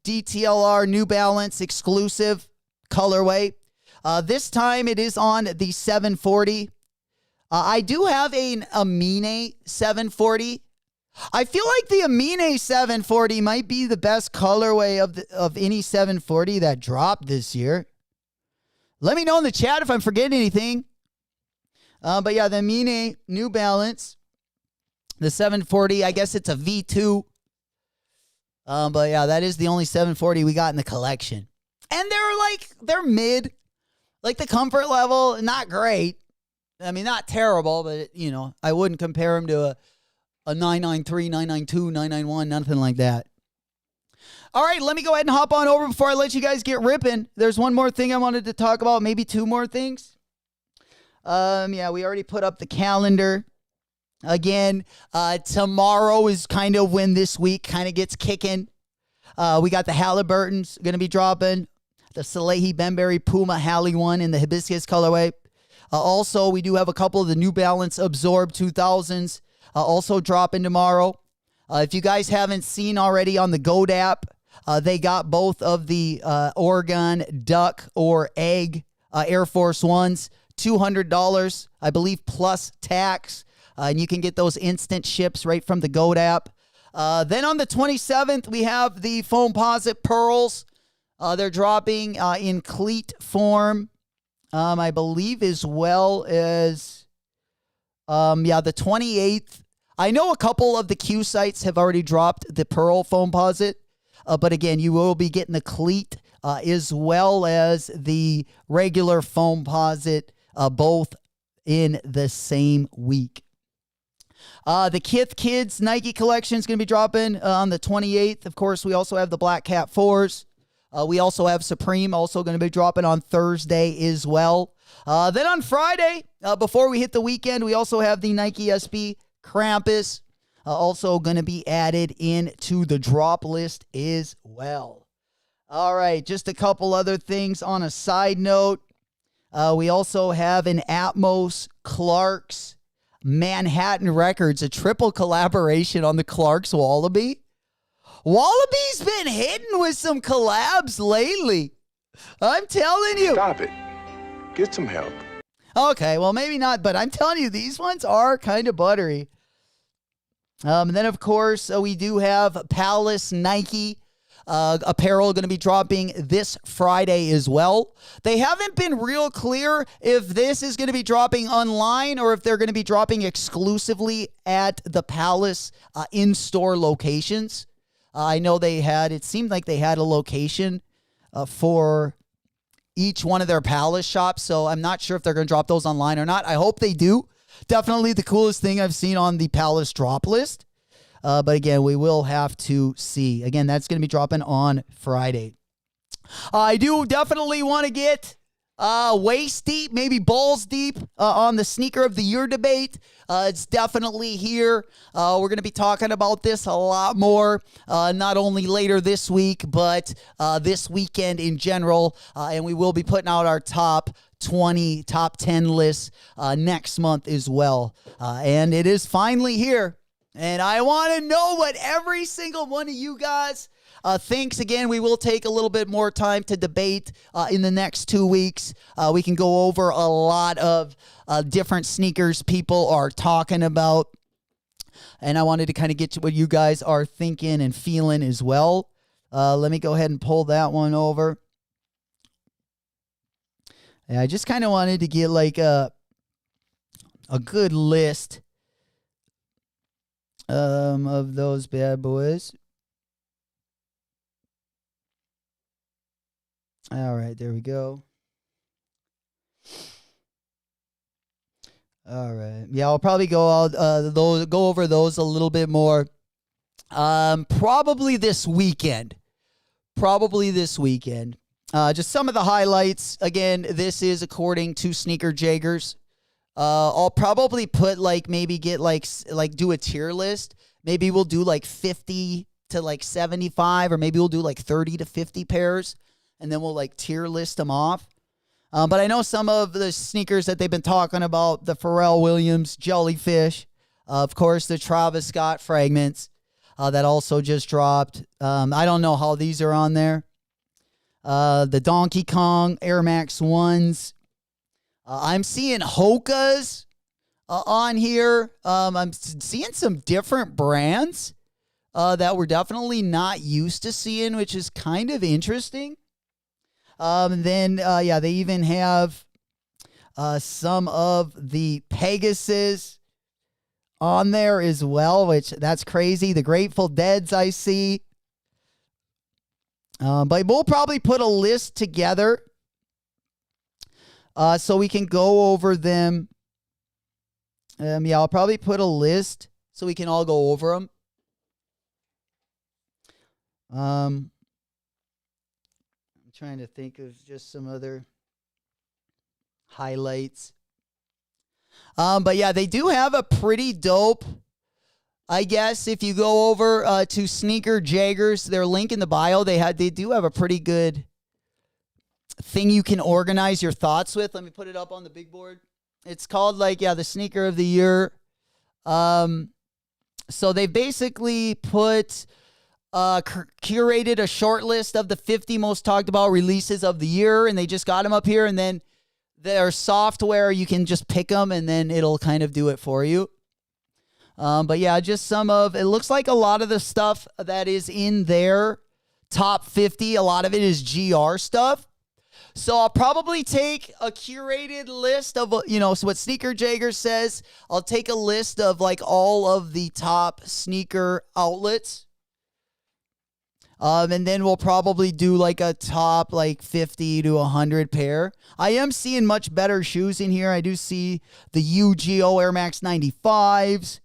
DTLR New Balance exclusive colorway. This time it is on the 740. I do have an Amine 740. I feel like the Amine 740 might be the best colorway of any 740 that dropped this year. Let me know in the chat if I'm forgetting anything. But yeah, the Amine New Balance, the 740, I guess it's a V2. But yeah, that is the only 740 we got in the collection. And they're mid. The comfort level, not great. I mean, not terrible, but, I wouldn't compare them to a 993, 992, 991, nothing like that. All right, let me go ahead and hop on over before I let you guys get ripping. There's one more thing I wanted to talk about, maybe two more things. Yeah, we already put up the calendar. Again, tomorrow is kind of when this week kind of gets kicking. We got the Halliburtons going to be dropping. The Salehi Benberry Puma Halle 1 in the hibiscus colorway. Also, we do have a couple of the New Balance Absorb 2000s also dropping tomorrow. If you guys haven't seen already on the GOAT app, they got both of the Oregon Duck or Egg Air Force Ones, $200, I believe, plus tax. And you can get those instant ships right from the GOAT app. Then on the 27th, we have the Foamposite Pearls. They're dropping in cleat form. I believe as well as, the 28th. I know a couple of the Q sites have already dropped the Pearl Foamposite, but again, you will be getting the cleat as well as the regular Foamposite, both in the same week. The Kith Kids Nike collection is going to be dropping on the 28th. Of course, we also have the Black Cat 4s. We also have Supreme also going to be dropping on Thursday as well. Then on Friday, before we hit the weekend, we also have the Nike SB Krampus also going to be added into the drop list as well. All right, just a couple other things on a side note. We also have an Atmos Clarks Manhattan Records, a triple collaboration on the Clarks Wallaby. Wallaby's been hitting with some collabs lately. I'm telling you. Stop it. Get some help. Okay, well, maybe not, but I'm telling you, these ones are kind of buttery. And then, of course, we do have Palace Nike apparel going to be dropping this Friday as well. They haven't been real clear if this is going to be dropping online or if they're going to be dropping exclusively at the Palace in-store locations. I know it seemed like they had a location for each one of their Palace shops, so I'm not sure if they're going to drop those online or not. I hope they do. Definitely the coolest thing I've seen on the Palace drop list. But again, we will have to see. Again, that's going to be dropping on Friday. I do definitely want to get waist deep, maybe balls deep on the sneaker of the year debate. It's definitely here. We're going to be talking about this a lot more, not only later this week, but this weekend in general. And we will be putting out our top 20, top 10 lists next month as well. And it is finally here. And I want to know what every single one of you guys thinks. Again, we will take a little bit more time to debate in the next 2 weeks. We can go over a lot of different sneakers people are talking about. and I wanted to kind of get to what you guys are thinking and feeling as well. Let me go ahead and pull that one over. And I just kind of wanted to get like a good list of those bad boys. All right, there we go. All right. Yeah, I'll probably go over those a little bit more. Probably this weekend. Just some of the highlights. Again, this is according to Sneaker Jaggers. I'll probably put maybe get do a tier list. Maybe we'll do 50 to 75, or maybe we'll do 30 to 50 pairs, and then we'll tier list them off. But I know some of the sneakers that they've been talking about, the Pharrell Williams Jellyfish, of course, the Travis Scott Fragments that also just dropped. I don't know how these are on there. The Donkey Kong Air Max 1s. I'm seeing Hoka's on here. I'm seeing some different brands that we're definitely not used to seeing, which is kind of interesting. Then they even have some of the Pegasus on there as well, which that's crazy. The Grateful Deads I see. But we'll probably put a list together so we can go over them. I'll probably put a list so we can all go over them. I'm trying to think of just some other highlights. But yeah, they do have a pretty dope, I guess, if you go over to Sneaker Jaggers, their link in the bio, they do have a pretty good thing you can organize your thoughts with. Let me put it up on the big board. It's called the Sneaker of the Year. So they basically put curated a short list of the 50 most talked about releases of the year, and they just got them up here, and then their software, you can just pick them, and then it'll kind of do it for you. But yeah, just it looks like a lot of the stuff that is in their top 50, a lot of it is GR stuff. So I'll probably take a curated list of, so what Sneaker Jagger says, I'll take a list of all of the top sneaker outlets. And then we'll probably do a top 50 to 100 pair. I am seeing much better shoes in here. I do see the UGO Air Max 95s.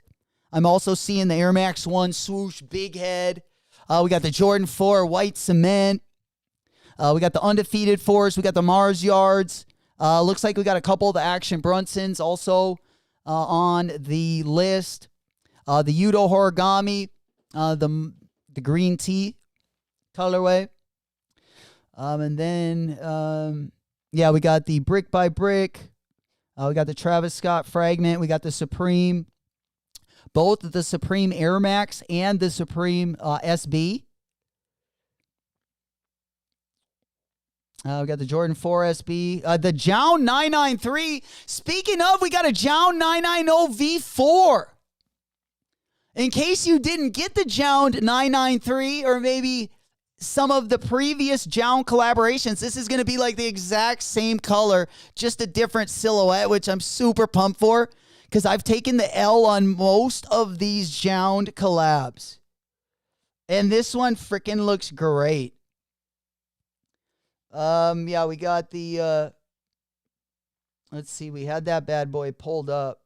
I'm also seeing the Air Max 1 swoosh big head. We got the Jordan 4 white cement. We got the undefeated 4s. We got the Mars Yards. Looks like we got a couple of the Action Brunsons also on the list. The Yudo Horigami, the green tee colorway. And then, we got the Brick by Brick. We got the Travis Scott Fragment. We got the Supreme. Both the Supreme Air Max and the Supreme SB. We got the Jordan 4 SB. The Jown 993. Speaking of, we got a Jown 990 V4. In case you didn't get the Jown 993 or maybe some of the previous Jown collaborations, this is going to be the exact same color, just a different silhouette, which I'm super pumped for because I've taken the L on most of these Jown collabs. And this one freaking looks great. We got the, let's see, we had that bad boy pulled up.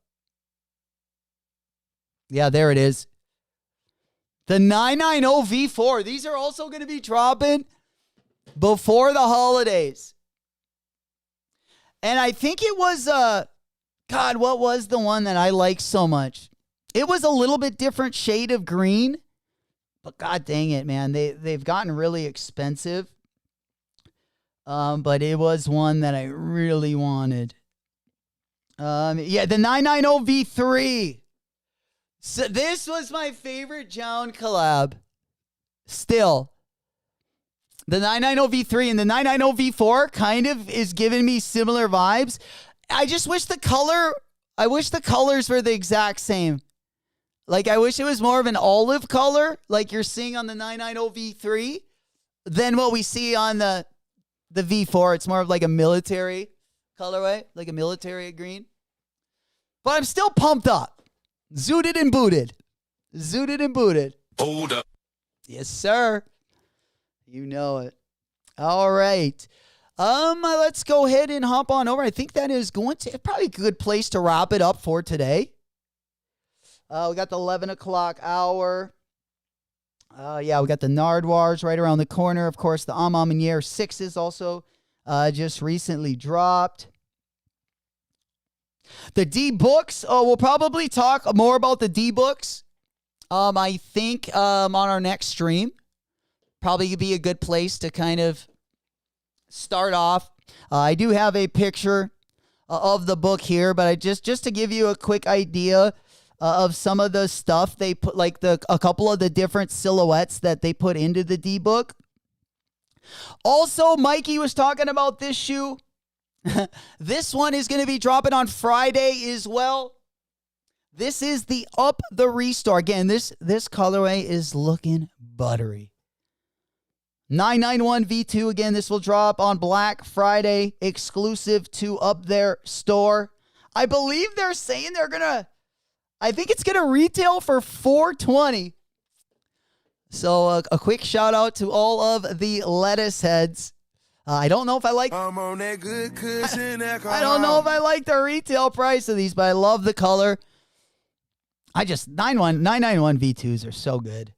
Yeah, there it is. The 990 V4. These are also going to be dropping before the holidays. And I think it was, what was the one that I like so much? It was a little bit different shade of green, but god dang it, man. They've gotten really expensive. But it was one that I really wanted. The 990 V3. So this was my favorite Jown collab. Still. The 990 V3 and the 990 V4 kind of is giving me similar vibes. I just wish the colors were the exact same. Like, I wish it was more of an olive color, like you're seeing on the 990 V3, than what we see on the V4. It's more of like a military colorway, like a military green. But I'm still pumped up. Zooted and booted. Zooted and booted. Hold up. Yes, sir. You know it. All right. Let's go ahead and hop on over. I think that is going to probably a good place to wrap it up for today. We got the 11 o'clock hour. Yeah, we got the Nardwars right around the corner. Of course, the Amaminiere 6s also just recently dropped. The D-Books, we'll probably talk more about the D-Books, I think, on our next stream. Probably be a good place to kind of start off. I do have a picture of the book here, but I just to give you a quick idea of some of the stuff they put, like a couple of the different silhouettes that they put into the D-Book. Also, Mikey was talking about this shoe. This one is going to be dropping on Friday as well. This is the Up the Restore. Again, this colorway is looking buttery. 991 V2. Again, this will drop on Black Friday, exclusive to Up Their store. I believe they're saying I think it's going to retail for $420. So a quick shout out to all of the lettuce heads. I don't know if I like. I'm on that good cushion. I don't know if I like the retail price of these, but I love the color. 991 V2s are so good.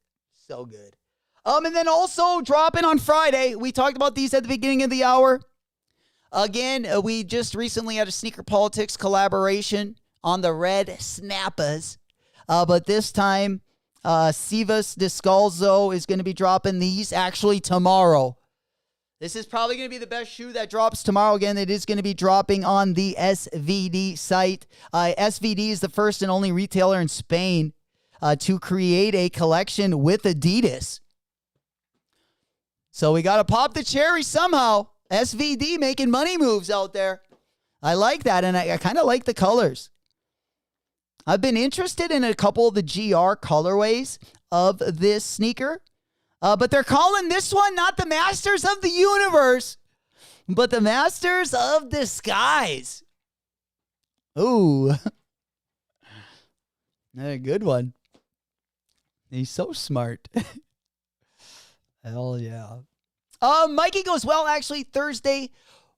So good. And then also dropping on Friday. We talked about these at the beginning of the hour. Again, we just recently had a Sneaker Politics collaboration on the red Snappas. But this time, Sivas Descalzo is going to be dropping these actually tomorrow. This is probably going to be the best shoe that drops tomorrow. Again, it is going to be dropping on the SVD site. SVD is the first and only retailer in Spain to create a collection with Adidas. So we got to pop the cherry somehow. SVD making money moves out there. I like that, and I kind of like the colors. I've been interested in a couple of the GR colorways of this sneaker. But they're calling this one not the Masters of the Universe, but the Masters of Disguise. Ooh. A good one. He's so smart. Hell yeah. Mikey goes, well, actually, Thursday.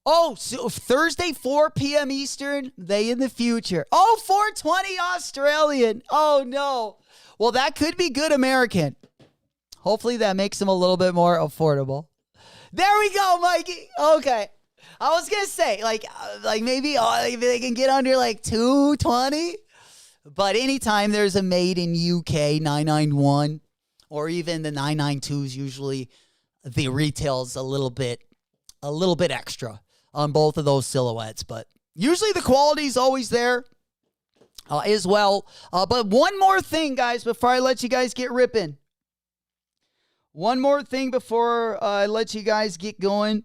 Oh, so Thursday, 4 p.m. Eastern, they in the future. Oh, 4:20 Australian. Oh, no. Well, that could be good American. Hopefully that makes them a little bit more affordable. There we go, Mikey. Okay. I was going to say, like maybe they can get under like 220. But anytime there's a made in UK 991 or even the 992s, usually the retail's a little bit extra on both of those silhouettes. But usually the quality is always there as well. But one more thing, guys, before I let you guys get ripping. One more thing before I let you guys get going.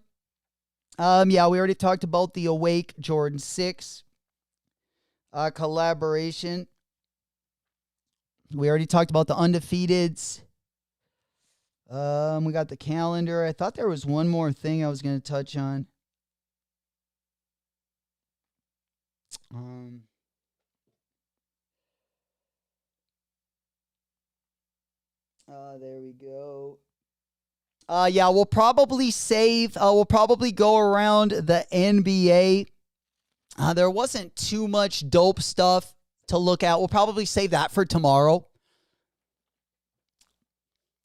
Yeah, we already talked about the Awake Jordan 6 collaboration. We already talked about the Undefeateds. We got the calendar. I thought there was one more thing I was going to touch on. There we go. Yeah, we'll probably save. We'll probably go around the NBA. There wasn't too much dope stuff to look at. We'll probably save that for tomorrow.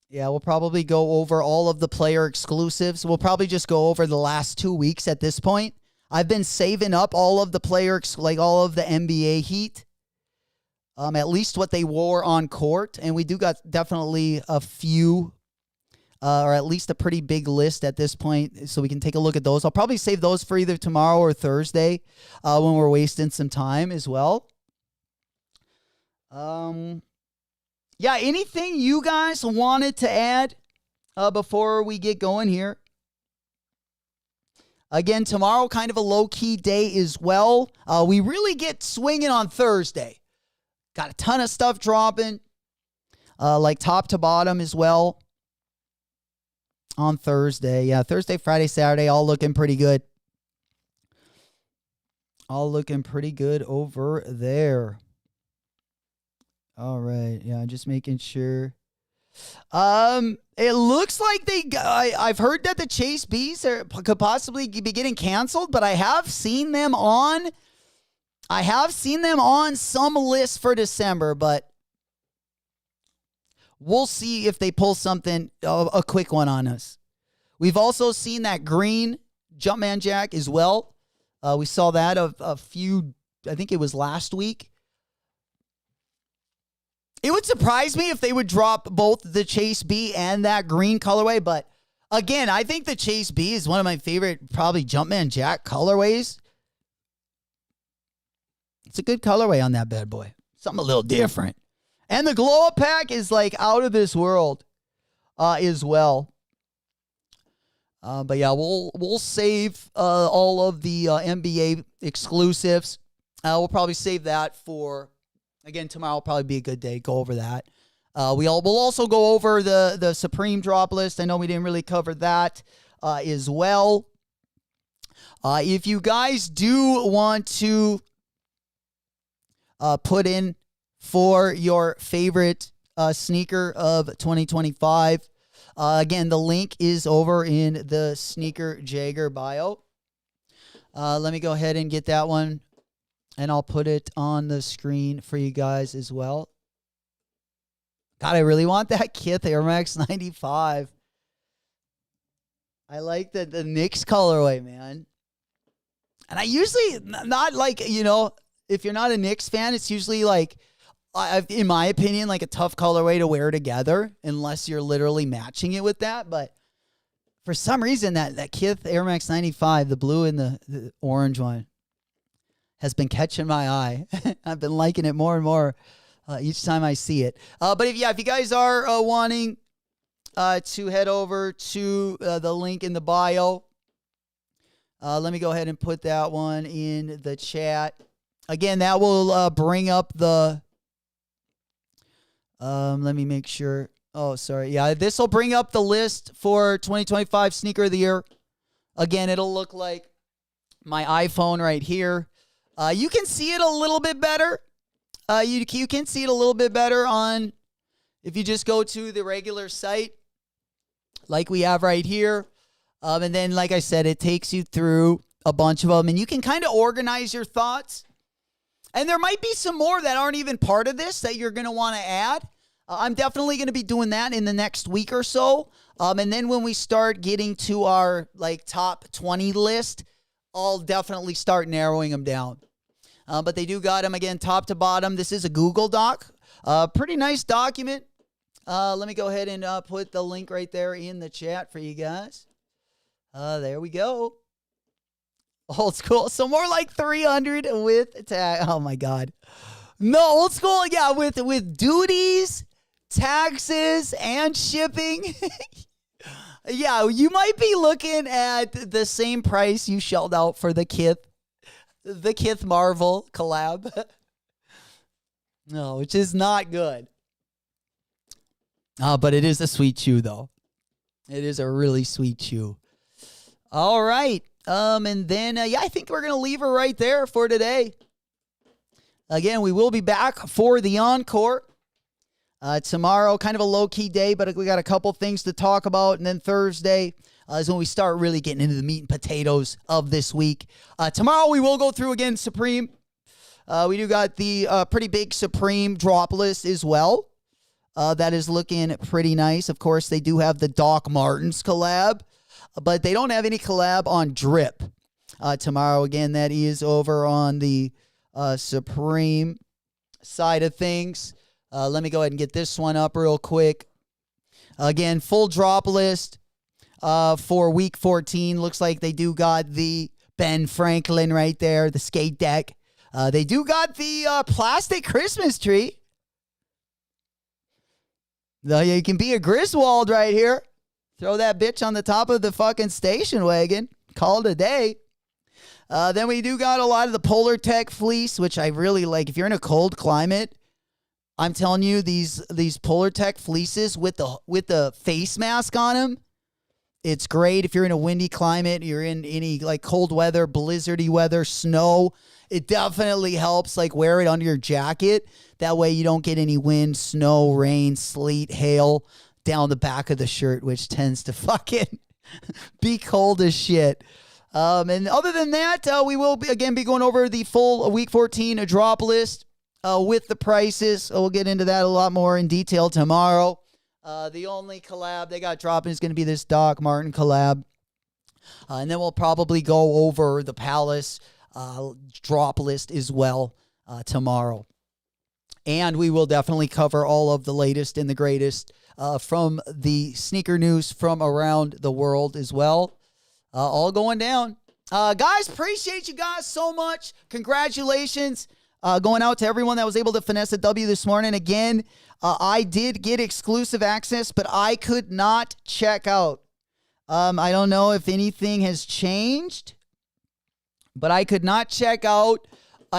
Yeah, we'll probably go over all of the player exclusives. We'll probably just go over the last 2 weeks at this point. I've been saving up all of the all of the NBA heat. At least what they wore on court. And we do got definitely a few, or at least a pretty big list at this point. So we can take a look at those. I'll probably save those for either tomorrow or Thursday when we're wasting some time as well. Yeah, anything you guys wanted to add before we get going here? Again, tomorrow kind of a low-key day as well. We really get swinging on Thursday. Got a ton of stuff dropping. like top to bottom as well on Thursday. Yeah, Thursday, Friday, Saturday, all looking pretty good. All looking pretty good over there. All right. Yeah, just making sure. It looks like I've heard that the Chase Bs could possibly be getting canceled, but I have seen them on some lists for December, but we'll see if they pull something, a quick one on us. We've also seen that green Jumpman Jack as well. We saw that a few, I think it was last week. It would surprise me if they would drop both the Chase B and that green colorway, but again, I think the Chase B is one of my favorite, probably Jumpman Jack colorways. It's a good colorway on that bad boy. Something a little different. And the glow up pack is like out of this world as well. But yeah, we'll save all of the NBA exclusives. We'll probably save that for, again, tomorrow will probably be a good day. Go over that. We'll also go over the Supreme drop list. I know we didn't really cover that as well. If you guys do want to put in for your favorite sneaker of 2025, again, the link is over in the Sneaker Jagger bio. Let me go ahead and get that one, and I'll put it on the screen for you guys as well. God, I really want that Kith Air Max 95. I like the Knicks colorway, man. And I usually, not like, you know, if you're not a Knicks fan, it's usually like, in my opinion, like a tough colorway to wear together unless you're literally matching it with that. But for some reason, that Kith Air Max 95, the blue and the orange one, has been catching my eye. I've been liking it more and more each time I see it. But if you guys are wanting to head over to the link in the bio, let me go ahead and put that one in the chat. Again, that will bring up the... let me make sure. Oh, sorry. Yeah, this will bring up the list for 2025 Sneaker of the Year. Again, it'll look like my iPhone right here. You can see it a little bit better. You can see it a little bit better on, if you just go to the regular site like we have right here. And then, like I said, it takes you through a bunch of them, and you can kind of organize your thoughts. And there might be some more that aren't even part of this that you're going to want to add. I'm definitely going to be doing that in the next week or so. And then when we start getting to our like top 20 list, I'll definitely start narrowing them down. But they do got them, again, top to bottom. This is a Google Doc. Pretty nice document. Let me go ahead and put the link right there in the chat for you guys. There we go. Old school. So more like 300 with tag. Oh, my God. No, old school, yeah, with duties, taxes, and shipping. Yeah, you might be looking at the same price you shelled out for the Kith Marvel collab. No, which is not good. But it is a sweet shoe, though. It is a really sweet shoe. All right. And then, I think we're going to leave her right there for today. Again, we will be back for the encore. Tomorrow, kind of a low-key day, but we got a couple things to talk about. And then Thursday is when we start really getting into the meat and potatoes of this week. Tomorrow, we will go through, again, Supreme. We do got the pretty big Supreme drop list as well. That is looking pretty nice. Of course, they do have the Doc Martens collab, but they don't have any collab on Drip. Tomorrow, again, that is over on the Supreme side of things. Let me go ahead and get this one up real quick. Again, full drop list for week 14. Looks like they do got the Ben Franklin right there, the skate deck. They do got the plastic Christmas tree. You can be a Griswold right here. Throw that bitch on the top of the fucking station wagon. Call it a day. Then we do got a lot of the Polar Tech fleece, which I really like. If you're in a cold climate, I'm telling you, these Polartec fleeces with the face mask on them, it's great if you're in a windy climate, you're in any like cold weather, blizzardy weather, snow. It definitely helps, like wear it under your jacket. That way you don't get any wind, snow, rain, sleet, hail down the back of the shirt, which tends to fucking be cold as shit. And other than that, we will be going over the full Week 14 drop list with the prices. We'll get into that a lot more in detail tomorrow. The only collab they got dropping is going to be this Doc Martin collab. And then we'll probably go over the Palace drop list as well tomorrow. And we will definitely cover all of the latest and the greatest from the sneaker news from around the world as well. All going down. Guys, appreciate you guys so much. Congratulations going out to everyone that was able to finesse a W this morning. Again, I did get exclusive access, but I could not check out. I don't know if anything has changed, but I could not check out.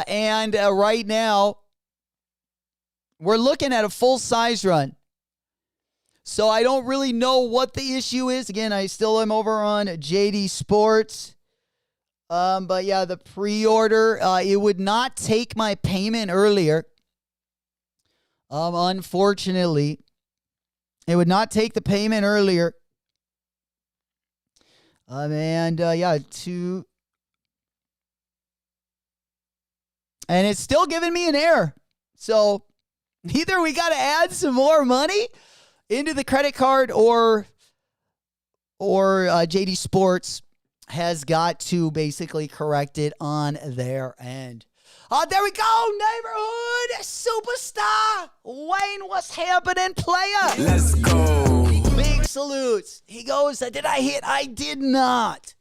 And right now, we're looking at a full size run. So I don't really know what the issue is. Again, I still am over on JD Sports. But yeah, the pre-order, it would not take my payment earlier. Unfortunately, it would not take the payment earlier. And it's still giving me an error. So either we got to add some more money into the credit card or JD Sports has got to basically correct it on their end. There we go, neighborhood superstar. Wayne, what's happening, player? Let's go. Big salutes. He goes, did I hit? I did not.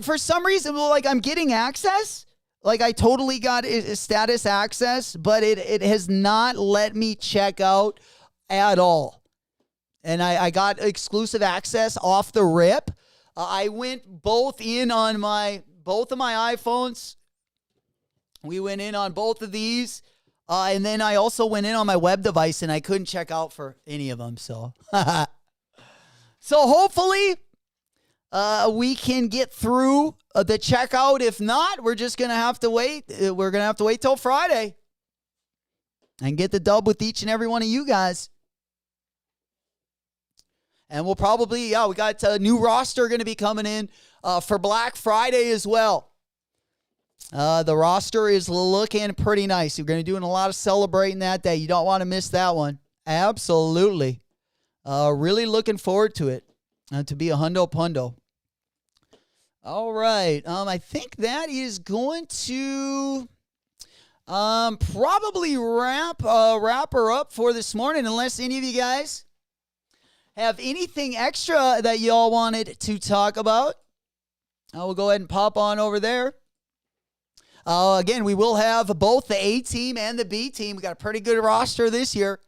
For some reason, I'm getting access. Like, I totally got status access, but it has not let me check out at all. And I got exclusive access off the rip. I went both of my iPhones. We went in on both of these. And then I also went in on my web device, and I couldn't check out for any of them. So, so hopefully we can get through the checkout. If not, we're just going to have to wait. We're going to have to wait till Friday and get the dub with each and every one of you guys. And we'll probably, we got a new roster going to be coming in for Black Friday as well. The roster is looking pretty nice. We're going to be doing a lot of celebrating that day. You don't want to miss that one. Absolutely. Really looking forward to it. To be a hundo pundo. All right. I think that is going to probably wrap her up for this morning, unless any of you guys have anything extra that y'all wanted to talk about. I will go ahead and pop on over there. Again, we will have both the A team and the B team. We got a pretty good roster this year.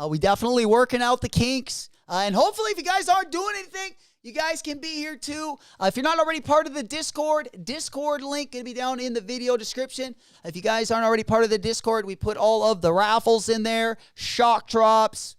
We definitely working out the kinks. And hopefully, if you guys aren't doing anything, you guys can be here too. If you're not already part of the Discord link going to be down in the video description. If you guys aren't already part of the Discord, we put all of the raffles in there, shock drops,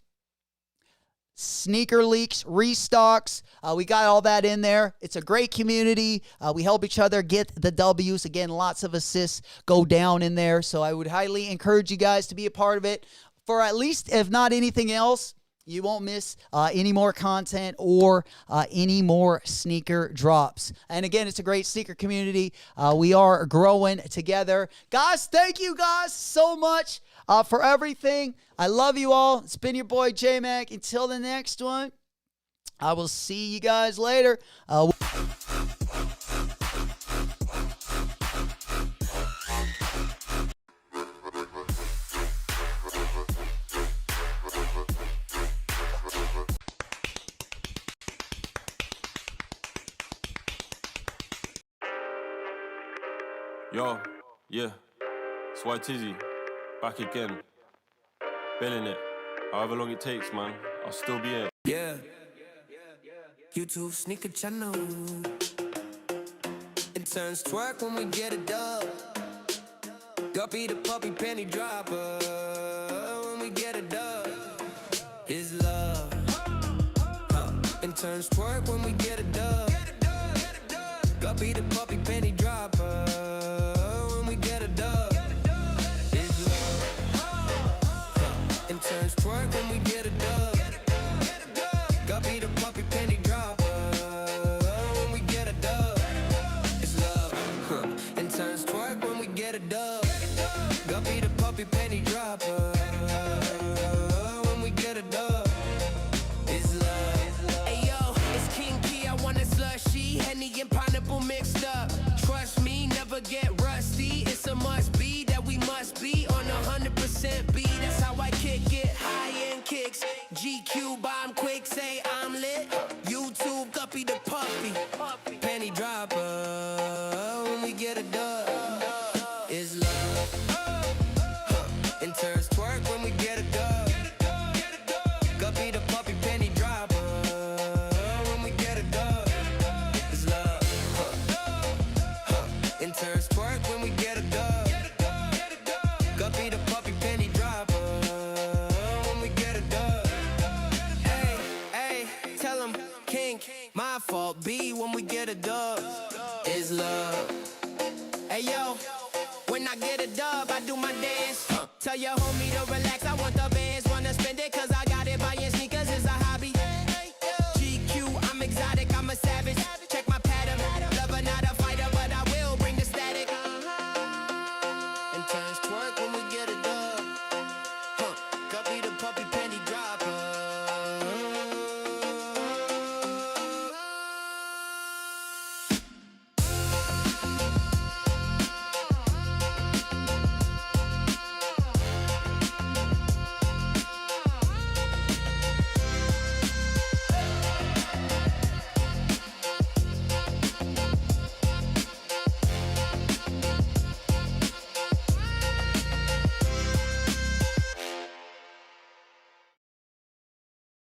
sneaker leaks, restocks. We got all that in there. It's a great community. We help each other get the W's. Again, lots of assists go down in there. So I would highly encourage you guys to be a part of it. For at least, if not anything else, you won't miss any more content or any more sneaker drops. And again, it's a great sneaker community. We are growing together. Guys, thank you guys so much for everything. I love you all. It's been your boy J-Mac. Until the next one, I will see you guys later. Yo, yeah, it's White Tizzy, back again, billing it, however long it takes, man, I'll still be here. Yeah. YouTube sneaker channel. It turns twerk when we get a dub. Guppy the puppy penny dropper. we get a dub. Is love. And turns twerk when we get a dub. Guppy the puppy penny dropper when we get a dub. Is love. And turns twerk when we get a dub. Guppy the puppy penny dropper when we get a dub. It's love. And turns twerk when we get a dub. Guppy the puppy penny dropper when we get a dub. It's love. Hey yo, it's King Key, I want a slushy, Henny and pineapple mixed up. Trust me, never get rusty. It's a must be that we must be on 100% beat. That's how I kick it. High end kicks, GQ bomb quick, say I'm lit. YouTube Guppy the puppy, penny dropper when we get a dub. Is love. And turns twerk when we get a dub. Guppy the puppy penny dropper when we get a dub. It's love. And turns twerk when we get a dub. Guppy the puppy penny dropper when we get a dub. Hey, hey, tell him King, my fault B when we get a dub. Is love. Hey yo, when I get a dub, I do my dance. Tell your homie to relax, I want the bands, wanna spend it cause